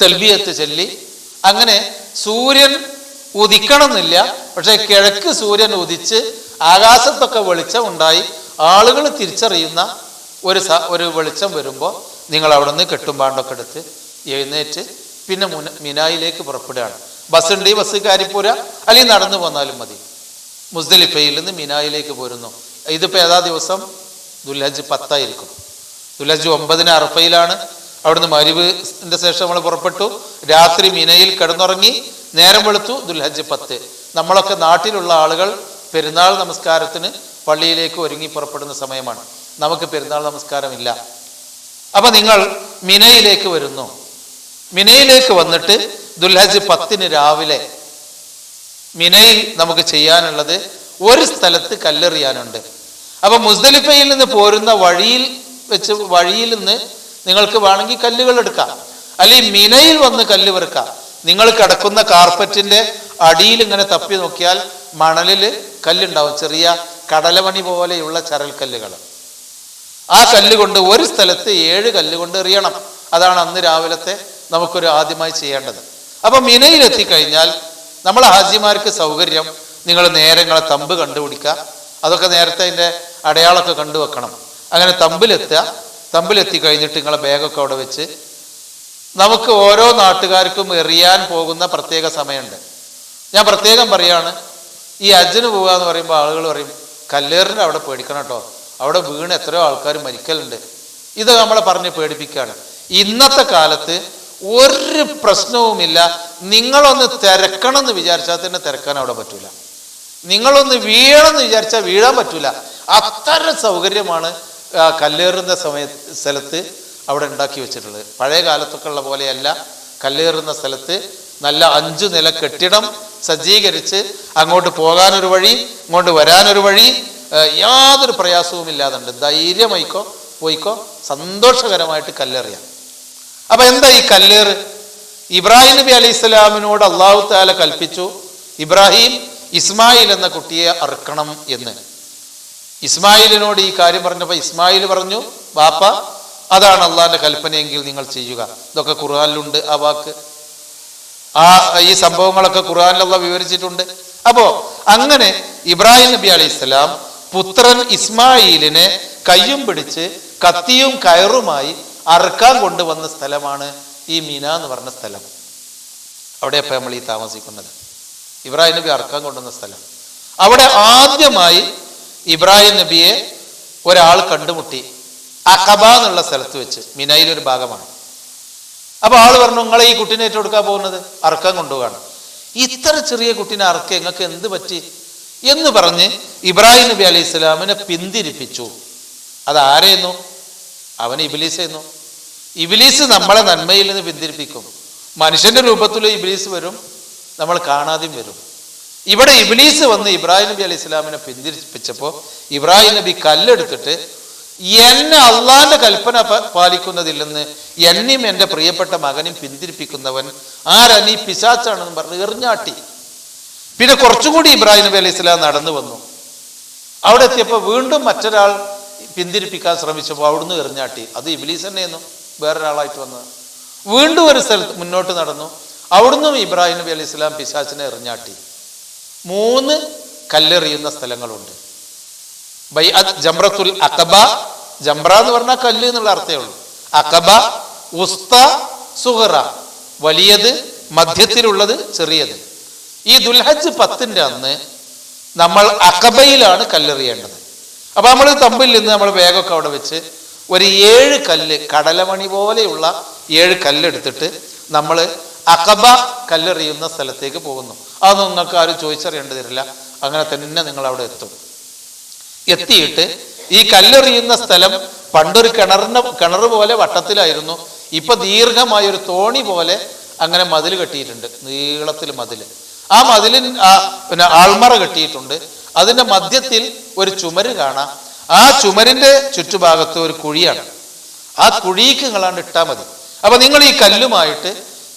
തൽബിയത്ത് ചൊല്ലി. അങ്ങനെ സൂര്യൻ ഉദിക്കണം എന്നില്ല, പക്ഷെ കിഴക്ക് സൂര്യൻ ഉദിച്ച് ആകാശത്തൊക്കെ വെളിച്ചം ഉണ്ടായി ആളുകൾ തിരിച്ചറിയുന്ന ഒരു വെളിച്ചം വരുമ്പോൾ നിങ്ങൾ അവിടെ നിന്ന് കെട്ടുംപാണ്ടൊക്കെ എടുത്ത് എഴുന്നേറ്റ് പിന്നെ മിനായിലേക്ക് പുറപ്പെടുകയാണ്. ബസ് ഉണ്ട്, ബസ് കയറിപ്പോരാ, അല്ലെങ്കിൽ നടന്നു പോന്നാലും മതി. മുസ്ദലിഫയിൽ നിന്ന് മിനായിലേക്ക് പോരുന്നു. ഇതിപ്പോൾ ഏതാ ദിവസം? ദുൽഹജ്ജ് 10 ആയിരിക്കും. ദുൽഹജ്ജ് 9 അറഫയിലാണ്. അവിടുന്ന് മഗ്രിബിന്റെ ശേഷം നമ്മൾ പുറപ്പെട്ടു. രാത്രി മിനയിൽ കിടന്നുറങ്ങി, നേരം വെളുത്തു ദുൽഹജ്ജ് 10. നമ്മളൊക്കെ നാട്ടിലുള്ള ആളുകൾ പെരുന്നാൾ നമസ്കാരത്തിന് പള്ളിയിലേക്ക് ഒരുങ്ങി പുറപ്പെടുന്ന സമയമാണ്. നമുക്ക് പെരുന്നാൾ നമസ്കാരമില്ല. അപ്പൊ നിങ്ങൾ മിനയിലേക്ക് വരുന്നു. മിനയിലേക്ക് വന്നിട്ട് ദുൽഹജ്ജ് 10 രാവിലെ മിനയിൽ നമുക്ക് ചെയ്യാനുള്ളത് ഒരു സ്ഥലത്ത് കല്ലെറിയാനുണ്ട്. അപ്പൊ മുസ്ദലിഫയിൽ നിന്ന് പോരുന്ന വഴിയിൽ നിന്ന് നിങ്ങൾക്ക് വേണമെങ്കിൽ കല്ലുകൾ എടുക്കാം, അല്ലെങ്കിൽ മിനയിൽ വന്ന് കല്ല് വെറുക്കാം. നിങ്ങൾ കിടക്കുന്ന കാർപ്പറ്റിന്റെ അടിയിൽ ഇങ്ങനെ തപ്പി നോക്കിയാൽ മണലില് കല്ലുണ്ടാവും, ചെറിയ കടലമണി പോലെയുള്ള ചരൽക്കല്ലുകൾ. ആ കല്ലുകൊണ്ട് ഒരു സ്ഥലത്ത് 7 കല്ലുകൊണ്ട് എറിയണം. അതാണ് അന്ന് രാവിലത്തെ നമുക്കൊരു ആദ്യമായി ചെയ്യേണ്ടത്. അപ്പൊ മിനയിലെത്തിക്കഴിഞ്ഞാൽ നമ്മൾ ഹാജിമാർക്ക് സൗകര്യം, നിങ്ങൾ നേരങ്ങളെ തമ്പ് കണ്ടുപിടിക്കുക. അതൊക്കെ നേരത്തെ അതിൻ്റെ അടയാളമൊക്കെ കണ്ടുവെക്കണം. അങ്ങനെ തമ്പിലെത്തി കഴിഞ്ഞിട്ട് നിങ്ങളെ ബാഗൊക്കെ അവിടെ വെച്ച്, നമുക്ക് ഓരോ നാട്ടുകാർക്കും എറിയാൻ പോകുന്ന പ്രത്യേക സമയമുണ്ട്. ഞാൻ പ്രത്യേകം പറയാണ്, ഈ ഹജ്ജിന് പോവുക എന്ന് പറയുമ്പോൾ ആളുകൾ പറയും കല്ലേറിൻ്റെ അവിടെ പേടിക്കണം കേട്ടോ, അവിടെ വീണ് എത്രയോ ആൾക്കാർ മരിക്കലുണ്ട്. ഇത് നമ്മളെ പറഞ്ഞ് പേടിപ്പിക്കുകയാണ്. ഇന്നത്തെ കാലത്ത് ഒരു പ്രശ്നവുമില്ല. നിങ്ങളൊന്ന് തിരക്കണം എന്ന് വിചാരിച്ചാൽ തന്നെ തിരക്കാൻ അവിടെ പറ്റൂല. നിങ്ങളൊന്ന് വീഴണമെന്ന് വിചാരിച്ചാൽ വീഴാൻ പറ്റൂല. അത്തരം സൗകര്യമാണ് കല്ലേറുന്ന സ്ഥലത്ത് അവിടെ ഉണ്ടാക്കി വെച്ചിട്ടുള്ളത്. പഴയ കാലത്തൊക്കെ ഉള്ള പോലെയല്ല. കല്ലേറുന്ന സ്ഥലത്ത് നല്ല 5 നില കെട്ടിടം സജ്ജീകരിച്ച് അങ്ങോട്ട് പോകാനൊരു വഴി, ഇങ്ങോട്ട് വരാനൊരു വഴി, യാതൊരു പ്രയാസവും ഇല്ലാതുണ്ട്. ധൈര്യമായിക്കോ പോയിക്കോ, സന്തോഷകരമായിട്ട് കല്ലെറിയാം. അപ്പൊ എന്താ ഈ കല്ലേറ്? ഇബ്രാഹിം നബി അലൈഹി സ്വലാമിനോട് അള്ളാഹു തആല കൽപ്പിച്ചു, ഇബ്രാഹിം ഇസ്മായിൽ എന്ന കുട്ടിയെ അറുക്കണം എന്ന്. ഇസ്മായിലിനോട് ഈ കാര്യം പറഞ്ഞപ്പോൾ ഇസ്മായിൽ പറഞ്ഞു, ബാപ്പ അതാണ് അള്ളാഹിന്റെ കൽപ്പനയെങ്കിൽ നിങ്ങൾ ചെയ്യുക. ഇതൊക്കെ ഖുർആനിലുണ്ട്, ആ വാക്ക്, ഈ സംഭവങ്ങളൊക്കെ ഖുർആനിൽ അള്ളാഹ് വിവരിച്ചിട്ടുണ്ട്. അപ്പോ അങ്ങനെ ഇബ്രാഹിം നബി അലൈഹി സ്വലാം പുത്രൻ ഇസ്മായിലിനെ കയ്യും പിടിച്ച് കത്തിയും കയറുമായി അറുക്കാൻ കൊണ്ടുവന്ന സ്ഥലമാണ് ഈ മീന എന്ന് പറഞ്ഞ സ്ഥലം. അവിടെയപ്പോൾ നമ്മൾ ഈ താമസിക്കുന്നത്. ഇബ്രാഹിം നബി അറുക്കാൻ കൊണ്ടുവന്ന സ്ഥലം. അവിടെ ആദ്യമായി ഇബ്രാഹിം നബിയെ ഒരാൾ കണ്ടുമുട്ടി അഖബ എന്നുള്ള സ്ഥലത്ത് വെച്ച്. മിനയിലൊരു ഭാഗമാണ്. അപ്പൊ ആള് പറഞ്ഞു, നിങ്ങളെ ഈ കുട്ടീനെ ഏറ്റെടുക്കാൻ പോകുന്നത് അറുക്കാൻ കൊണ്ടുപോകാണ്. ഇത്ര ചെറിയ കുട്ടീനെ അറുക്ക നിങ്ങൾക്ക് എന്ത് പറ്റി എന്ന് പറഞ്ഞ് ഇബ്രാഹിം നബി അലൈഹി സ്വലാമിനെ പിന്തിരിപ്പിച്ചു. അതാരെയെന്നു? അവന് ഇബ്ലീസെന്നു. ഇബ്ലീസ് നമ്മളെ നന്മയിൽ നിന്ന് പിന്തിരിപ്പിക്കും. മനുഷ്യന്റെ രൂപത്തിലും ഇബ്ലീസ് വരും, നമ്മൾ കാണാതെയും വരും. ഇവിടെ ഇബ്ലീസ് വന്ന് ഇബ്രാഹിം നബി അലൈഹി സ്വലാമിനെ പിന്തിരിപ്പിച്ചപ്പോൾ ഇബ്രാഹിം നബി കല്ലെടുത്തിട്ട്, എന്നെ അള്ളാന്റെ കൽപ്പന പാലിക്കുന്നതില്ലെന്ന് എന്നെയും എൻ്റെ പ്രിയപ്പെട്ട മകനെയും പിന്തിരിപ്പിക്കുന്നവൻ ആരനീ പിശാച്ചാണെന്ന് പറഞ്ഞ് എറിഞ്ഞാട്ടി. പിന്നെ കുറച്ചുകൂടി ഇബ്രാഹിം നബി അലൈഹി സ്വലാം നടന്നു വന്നു. അവിടെ എത്തിയപ്പോൾ വീണ്ടും മറ്റൊരാൾ പിന്തിരിപ്പിക്കാൻ ശ്രമിച്ചപ്പോൾ അവിടുന്ന് എറിഞ്ഞാട്ടി. അത് ഇബ്ലീസ് തന്നെയെന്നു, വേറൊരാളായിട്ട് വന്നത്. വീണ്ടും ഒരു സ്ഥലത്ത് മുന്നോട്ട് നടന്നു, അവിടുന്ന് ഇബ്രാഹിം നബി അലൈഹി സ്വലാം പിശാച്ചിനെ എറിഞ്ഞാട്ടി. 3 കല്ലെറിയുന്ന സ്ഥലങ്ങളുണ്ട്. ജംറത്തുൽ അഖബ, ജംറ എന്ന് പറഞ്ഞാൽ കല്ല് എന്നുള്ള അർത്ഥമേ ഉള്ളൂ. അഖബ, ഉസ്ത, സുഹറ, വലിയത്, മധ്യത്തിലുള്ളത്, ചെറിയത്. ഈ ദുൽഹജ്ജ് 10 അന്ന് നമ്മൾ അഖബയിലാണ് കല്ലെറിയേണ്ടത്. അപ്പൊ നമ്മൾ തമ്പിൽ നിന്ന് നമ്മൾ ബാഗൊക്കെ അവിടെ വെച്ച് ഒരു 7 കല്ല്, കടലമണി പോലെയുള്ള 7 കല്ലെടുത്തിട്ട് നമ്മൾ അഖബ കല്ലെറിയുന്ന സ്ഥലത്തേക്ക് പോകുന്നു. അതൊന്നും നിങ്ങൾക്ക് ആരും ചോദിച്ചറിയേണ്ടതില്ല. അങ്ങനെ തന്നെ നിങ്ങൾ അവിടെ എത്തും. എത്തിയിട്ട് ഈ കല്ലെറിയുന്ന സ്ഥലം പണ്ടൊരു കിണർ പോലെ വട്ടത്തിലായിരുന്നു. ഇപ്പൊ ദീർഘമായൊരു തോണി പോലെ അങ്ങനെ മതിൽ കെട്ടിയിട്ടുണ്ട്, നീളത്തിൽ മതിൽ. ആ മതിലിന് പിന്നെ ആൾമറ കെട്ടിയിട്ടുണ്ട്. അതിന്റെ മധ്യത്തിൽ ഒരു ചുമര് കാണാം. ആ ചുമരിന്റെ ചുറ്റുഭാഗത്ത് ഒരു കുഴിയാണ്. ആ കുഴിക്ക് നിങ്ങളാണ്ട് ഇട്ടാൽ മതി. അപ്പൊ നിങ്ങൾ ഈ കല്ലുമായിട്ട്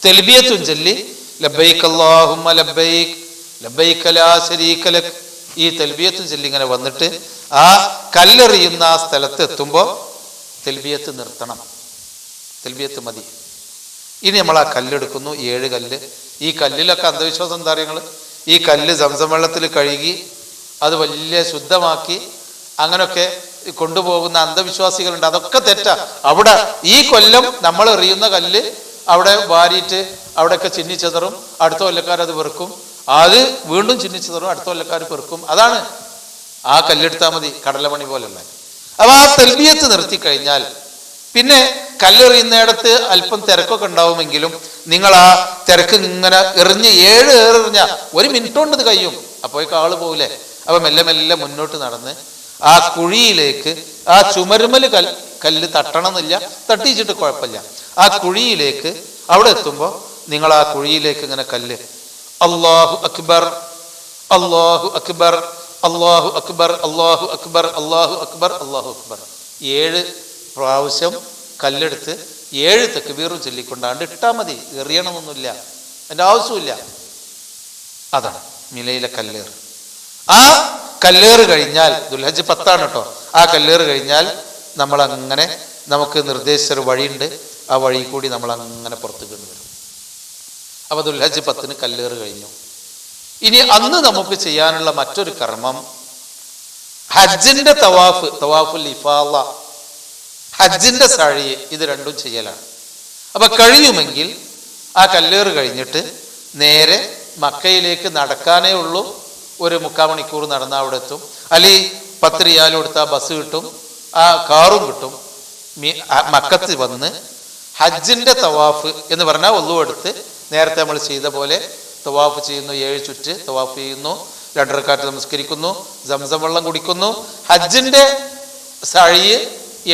തൽബിയത്തുൻ ചൊല്ലി ലബ്ബൈക അല്ലാഹുമ്മ ലബ്ബൈക് ലബ്ബൈക ലാ ശരീക ലക്, ഈ തൽബിയത്തുൻ ചൊല്ലി ഇങ്ങനെ വന്നിട്ട് ആ കല്ലെറിയുന്ന ആ സ്ഥലത്ത് എത്തുമ്പോൾ തൽബിയത്ത് നിർത്തണം. തൽബിയത്ത് മതി. ഇനി നമ്മൾ ആ കല്ലെടുക്കുന്നു, 7 കല്ല്. ഈ കല്ലിലൊക്കെ അന്ധവിശ്വാസം എന്താ അറിയങ്ങൾ? ഈ കല്ല് സംസം വെള്ളത്തിൽ കഴുകി അത് വലിയ ശുദ്ധമാക്കി അങ്ങനെയൊക്കെ കൊണ്ടുപോകുന്ന അന്ധവിശ്വാസികളുണ്ട്. അതൊക്കെ തെറ്റാ. അവിടെ ഈ കൊല്ലം നമ്മൾ എറിയുന്ന കല്ല് അവിടെ വാരിയിട്ട് അവിടെയൊക്കെ ചിന്നിച്ചെതറും, അടുത്ത കൊല്ലക്കാർ അത് വെറുക്കും, അത് വീണ്ടും ചിന്നിച്ചെതറും, അടുത്ത കൊല്ലക്കാർ പെറുക്കും. അതാണ്. ആ കല്ലെടുത്താൽ മതി, കടലമണി പോലെയുള്ള. അപ്പൊ ആ തൽബിയത്ത് നിർത്തി കഴിഞ്ഞാൽ പിന്നെ കല്ലെറിയുന്നിടത്ത് അല്പം തിരക്കൊക്കെ ഉണ്ടാവുമെങ്കിലും നിങ്ങൾ ആ തിരക്ക് ഇങ്ങനെ എറിഞ്ഞ് 7 എറിഞ്ഞ 1 മിനിറ്റ് കൊണ്ട് ഇത് കഴിയും. അപ്പോഴേക്ക് ആള് പോകില്ലേ? അപ്പൊ മെല്ലെ മെല്ലെ മുന്നോട്ട് നടന്ന് ആ കുഴിയിലേക്ക്, ആ ചുമരുമല് കല്ല് തട്ടണമെന്നില്ല, തട്ടിച്ചിട്ട് കുഴപ്പമില്ല. ആ കുഴിയിലേക്ക് അവിടെ എത്തുമ്പോൾ നിങ്ങൾ ആ കുഴിയിലേക്ക് ഇങ്ങനെ കല്ല് അല്ലാഹു അക്ബർ അല്ലാഹു അക്ബർ അല്ലാഹു അക്ബർ അല്ലാഹു അക്ബർ അല്ലാഹു അക്ബർ അല്ലാഹു അക്ബർ 7 പ്രാവശ്യം കല്ലെടുത്ത് 7 തക്ബീറും ചൊല്ലിക്കൊണ്ടാണ്ട് ഇട്ടാൽ മതി. എറിയണമെന്നൊന്നുമില്ല, അതിൻ്റെ ആവശ്യമില്ല. അതാണ് മിനയിലെ കല്ലേറ്. ആ കല്ലേറ് കഴിഞ്ഞാൽ ദുൽഹജ്ജ് 10 കേട്ടോ. ആ കല്ലേറ് കഴിഞ്ഞാൽ നമ്മൾ അങ്ങനെ, നമുക്ക് നിർദ്ദേശിച്ചൊരു വഴിയുണ്ട്, ആ വഴി കൂടി നമ്മൾ അങ്ങനെ പുറത്തേക്ക് വരും. അപ്പൊ ദുൽഹജ്ജ് 10 കല്ലേറ് കഴിഞ്ഞു. ഇനി അന്ന് നമുക്ക് ചെയ്യാനുള്ള മറ്റൊരു കർമ്മം ഹജ്ജിന്റെ തവാഫ്, തവാഫുൽ ഇഫാള, ഹജ്ജിന്റെ സഅയ്, ഇത് രണ്ടും ചെയ്യലാണ്. അപ്പൊ കഴിയുമെങ്കിൽ ആ കല്ലേറ് കഴിഞ്ഞിട്ട് നേരെ മക്കയിലേക്ക് നടക്കാനേ ഉള്ളൂ. ഒരു 3/4 മണിക്കൂർ നടന്നാൽ അവിടെ എത്തും. അല്ലെങ്കിൽ 10 റിയാൽ കൊടുത്താൽ ബസ് കിട്ടും, ആ കാറും കിട്ടും. മക്കത്ത് വന്ന് ഹജ്ജിന്റെ തവാഫ് എന്ന് പറഞ്ഞാൽ ഒന്നു എടുത്ത് നേരത്തെ നമ്മൾ ചെയ്ത പോലെ തവാഫ് ചെയ്യുന്നു. 7 ചുറ്റ് തവാഫ് ചെയ്യുന്നു, 2 റക്അത്ത് നമസ്കരിക്കുന്നു, സംസം വെള്ളം കുടിക്കുന്നു. ഹജ്ജിന്റെ സഅയ്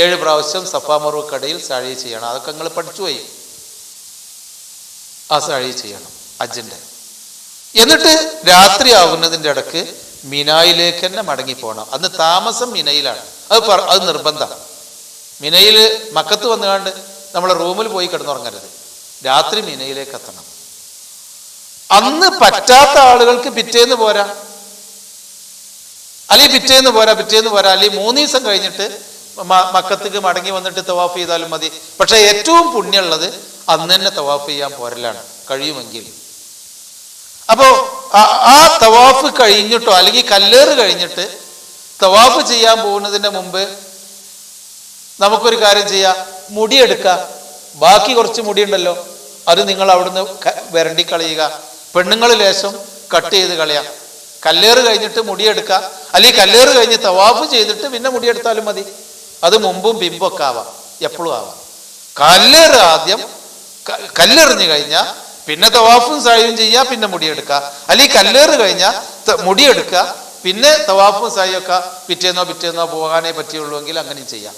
7 പ്രാവശ്യം സഫാ മറുവക്കടയിൽ സഅയ് ചെയ്യണം. അതൊക്കെ നിങ്ങൾ പഠിച്ചു പോയി. ആ സഴി ചെയ്യണം ഹജ്ജിന്റെ. എന്നിട്ട് രാത്രി ആകുന്നതിൻ്റെ ഇടക്ക് മിനായിലേക്ക് തന്നെ മടങ്ങി പോകണം. അന്ന് താമസം മിനയിലാണ്. അത് നിർബന്ധം. മിനയിൽ മക്കത്ത് വന്നുകൊണ്ട് നമ്മളെ റൂമിൽ പോയി കിടന്നുറങ്ങരുത്. രാത്രി മിനയിലേക്ക് എത്തണം. അന്ന് പറ്റാത്ത ആളുകൾക്ക് പിറ്റേന്ന് പോരാ, അല്ലെങ്കിൽ പിറ്റേന്ന് പോരാ, അല്ലെങ്കിൽ 3 ദിവസം കഴിഞ്ഞിട്ട് മക്കത്തേക്ക് മടങ്ങി വന്നിട്ട് തവാഫ് ചെയ്താലും മതി. പക്ഷെ ഏറ്റവും പുണ്യമുള്ളത് അന്ന് തന്നെ തവാഫ് ചെയ്യാൻ പോരലാണ്, കഴിയുമെങ്കിൽ. അപ്പോ ആ തവാഫ് കഴിഞ്ഞിട്ടോ അല്ലെങ്കിൽ കല്ലേറ് കഴിഞ്ഞിട്ട് തവാഫ് ചെയ്യാൻ പോകുന്നതിന്റെ മുമ്പ് നമുക്കൊരു കാര്യം ചെയ്യാം, മുടിയെടുക്കാം. ബാക്കി കുറച്ച് മുടിയുണ്ടല്ലോ, അത് നിങ്ങൾ അവിടുന്ന് വരണ്ടി കളയുക. പെണ്ണുങ്ങൾ ലേശം കട്ട് ചെയ്ത് കളയാം. കല്ലേറ് കഴിഞ്ഞിട്ട് മുടിയെടുക്കുക, അല്ലെങ്കിൽ കല്ലേറ് കഴിഞ്ഞ് തവാഫ് ചെയ്തിട്ട് പിന്നെ മുടിയെടുത്താലും മതി. അത് മുമ്പും പിമ്പും ഒക്കെ ആവാം, എപ്പോഴും ആവാം. കല്ലേറ് ആദ്യം കല്ലെറിഞ്ഞു കഴിഞ്ഞാൽ പിന്നെ തവാഫും സായും ചെയ്യുക, പിന്നെ മുടിയെടുക്കുക. അല്ലെങ്കിൽ കല്ലേറ് കഴിഞ്ഞാൽ മുടിയെടുക്കുക, പിന്നെ തവാഫും സായും ഒക്കെ പിറ്റേന്നോ പോകാനേ പറ്റിയുള്ളൂവെങ്കിൽ അങ്ങനെയും ചെയ്യാം.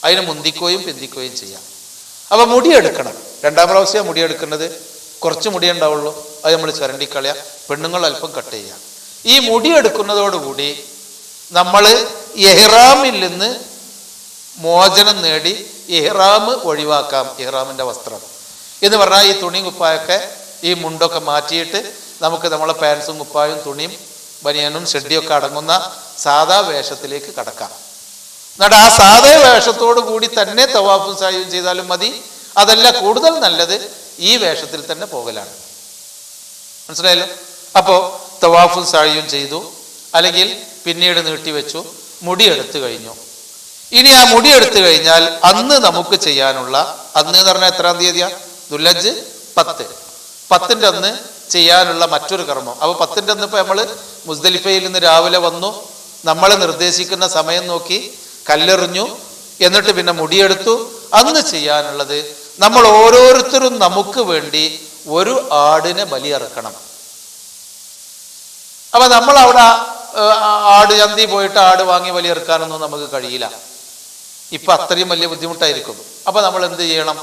അതിന് മുന്തിക്കുകയും പിന്തിക്കുകയും ചെയ്യാം. അപ്പൊ മുടിയെടുക്കണം. 2ാം പ്രാവശ്യം മുടിയെടുക്കുന്നത്. കുറച്ച് മുടിയേ ഉണ്ടാവുള്ളൂ, അത് നമ്മൾ ചുരണ്ടിക്കളയാ. പെണ്ണുങ്ങൾ അല്പം കട്ട് ചെയ്യുക. ഈ മുടിയെടുക്കുന്നതോടുകൂടി നമ്മൾ ഇഹ്റാമിൽ നിന്ന് മോചനം നേടി ഇഹ്റാം ഒഴിവാക്കാം. ഇഹ്റാമിന്റെ വസ്ത്രം എന്ന് പറഞ്ഞാൽ ഈ തുണി കുപ്പായൊക്കെ ഈ മുണ്ടൊക്കെ മാറ്റിയിട്ട് നമുക്ക് നമ്മളെ പാൻസും കുപ്പായും തുണിയും ബനിയനും ഷെഡിയൊക്കെ അടങ്ങുന്ന സാധാ വേഷത്തിലേക്ക് കടക്കാം. എന്നിട്ട് ആ സാധാ വേഷത്തോടു കൂടി തന്നെ തവാഫും സായും ചെയ്താലും മതി. അതല്ല, കൂടുതൽ നല്ലത് ഈ വേഷത്തിൽ തന്നെ പോകലാണ്. മനസ്സിലായല്ലോ? അപ്പോ തവാഫും സായും ചെയ്തു, അല്ലെങ്കിൽ പിന്നീട് നീട്ടിവെച്ചു, മുടിയെടുത്തു കഴിഞ്ഞു. ഇനി ആ മുടിയെടുത്തു കഴിഞ്ഞാൽ അന്ന് നമുക്ക് ചെയ്യാനുള്ള, അന്ന് എന്ന് പറഞ്ഞാൽ എത്രാം തീയതിയാ? ദുൽഹജ്ജ് 10. 10ന്റെ അന്ന് ചെയ്യാനുള്ള മറ്റൊരു കർമ്മം. അപ്പൊ 10ന്റെ അന്ന് ഇപ്പൊ നമ്മള് മുസ്ദലിഫയിൽ നിന്ന് രാവിലെ വന്നു, നമ്മൾ നിർദ്ദേശിക്കുന്ന സമയം നോക്കി കല്ലെറിഞ്ഞു, എന്നിട്ട് പിന്നെ മുടിയെടുത്തു. അന്ന് ചെയ്യാനുള്ളത്, നമ്മൾ ഓരോരുത്തരും നമുക്ക് വേണ്ടി ഒരു ആടിനെ ബലിയറുക്കണം. അപ്പൊ നമ്മൾ അവിടെ ആട് ചന്തി പോയിട്ട് ആട് വാങ്ങി ബലിയറുക്കാനൊന്നും നമുക്ക് കഴിയില്ല. ഇപ്പൊ അത്രയും വലിയ ബുദ്ധിമുട്ടായിരിക്കും. അപ്പൊ നമ്മൾ എന്ത് ചെയ്യണം?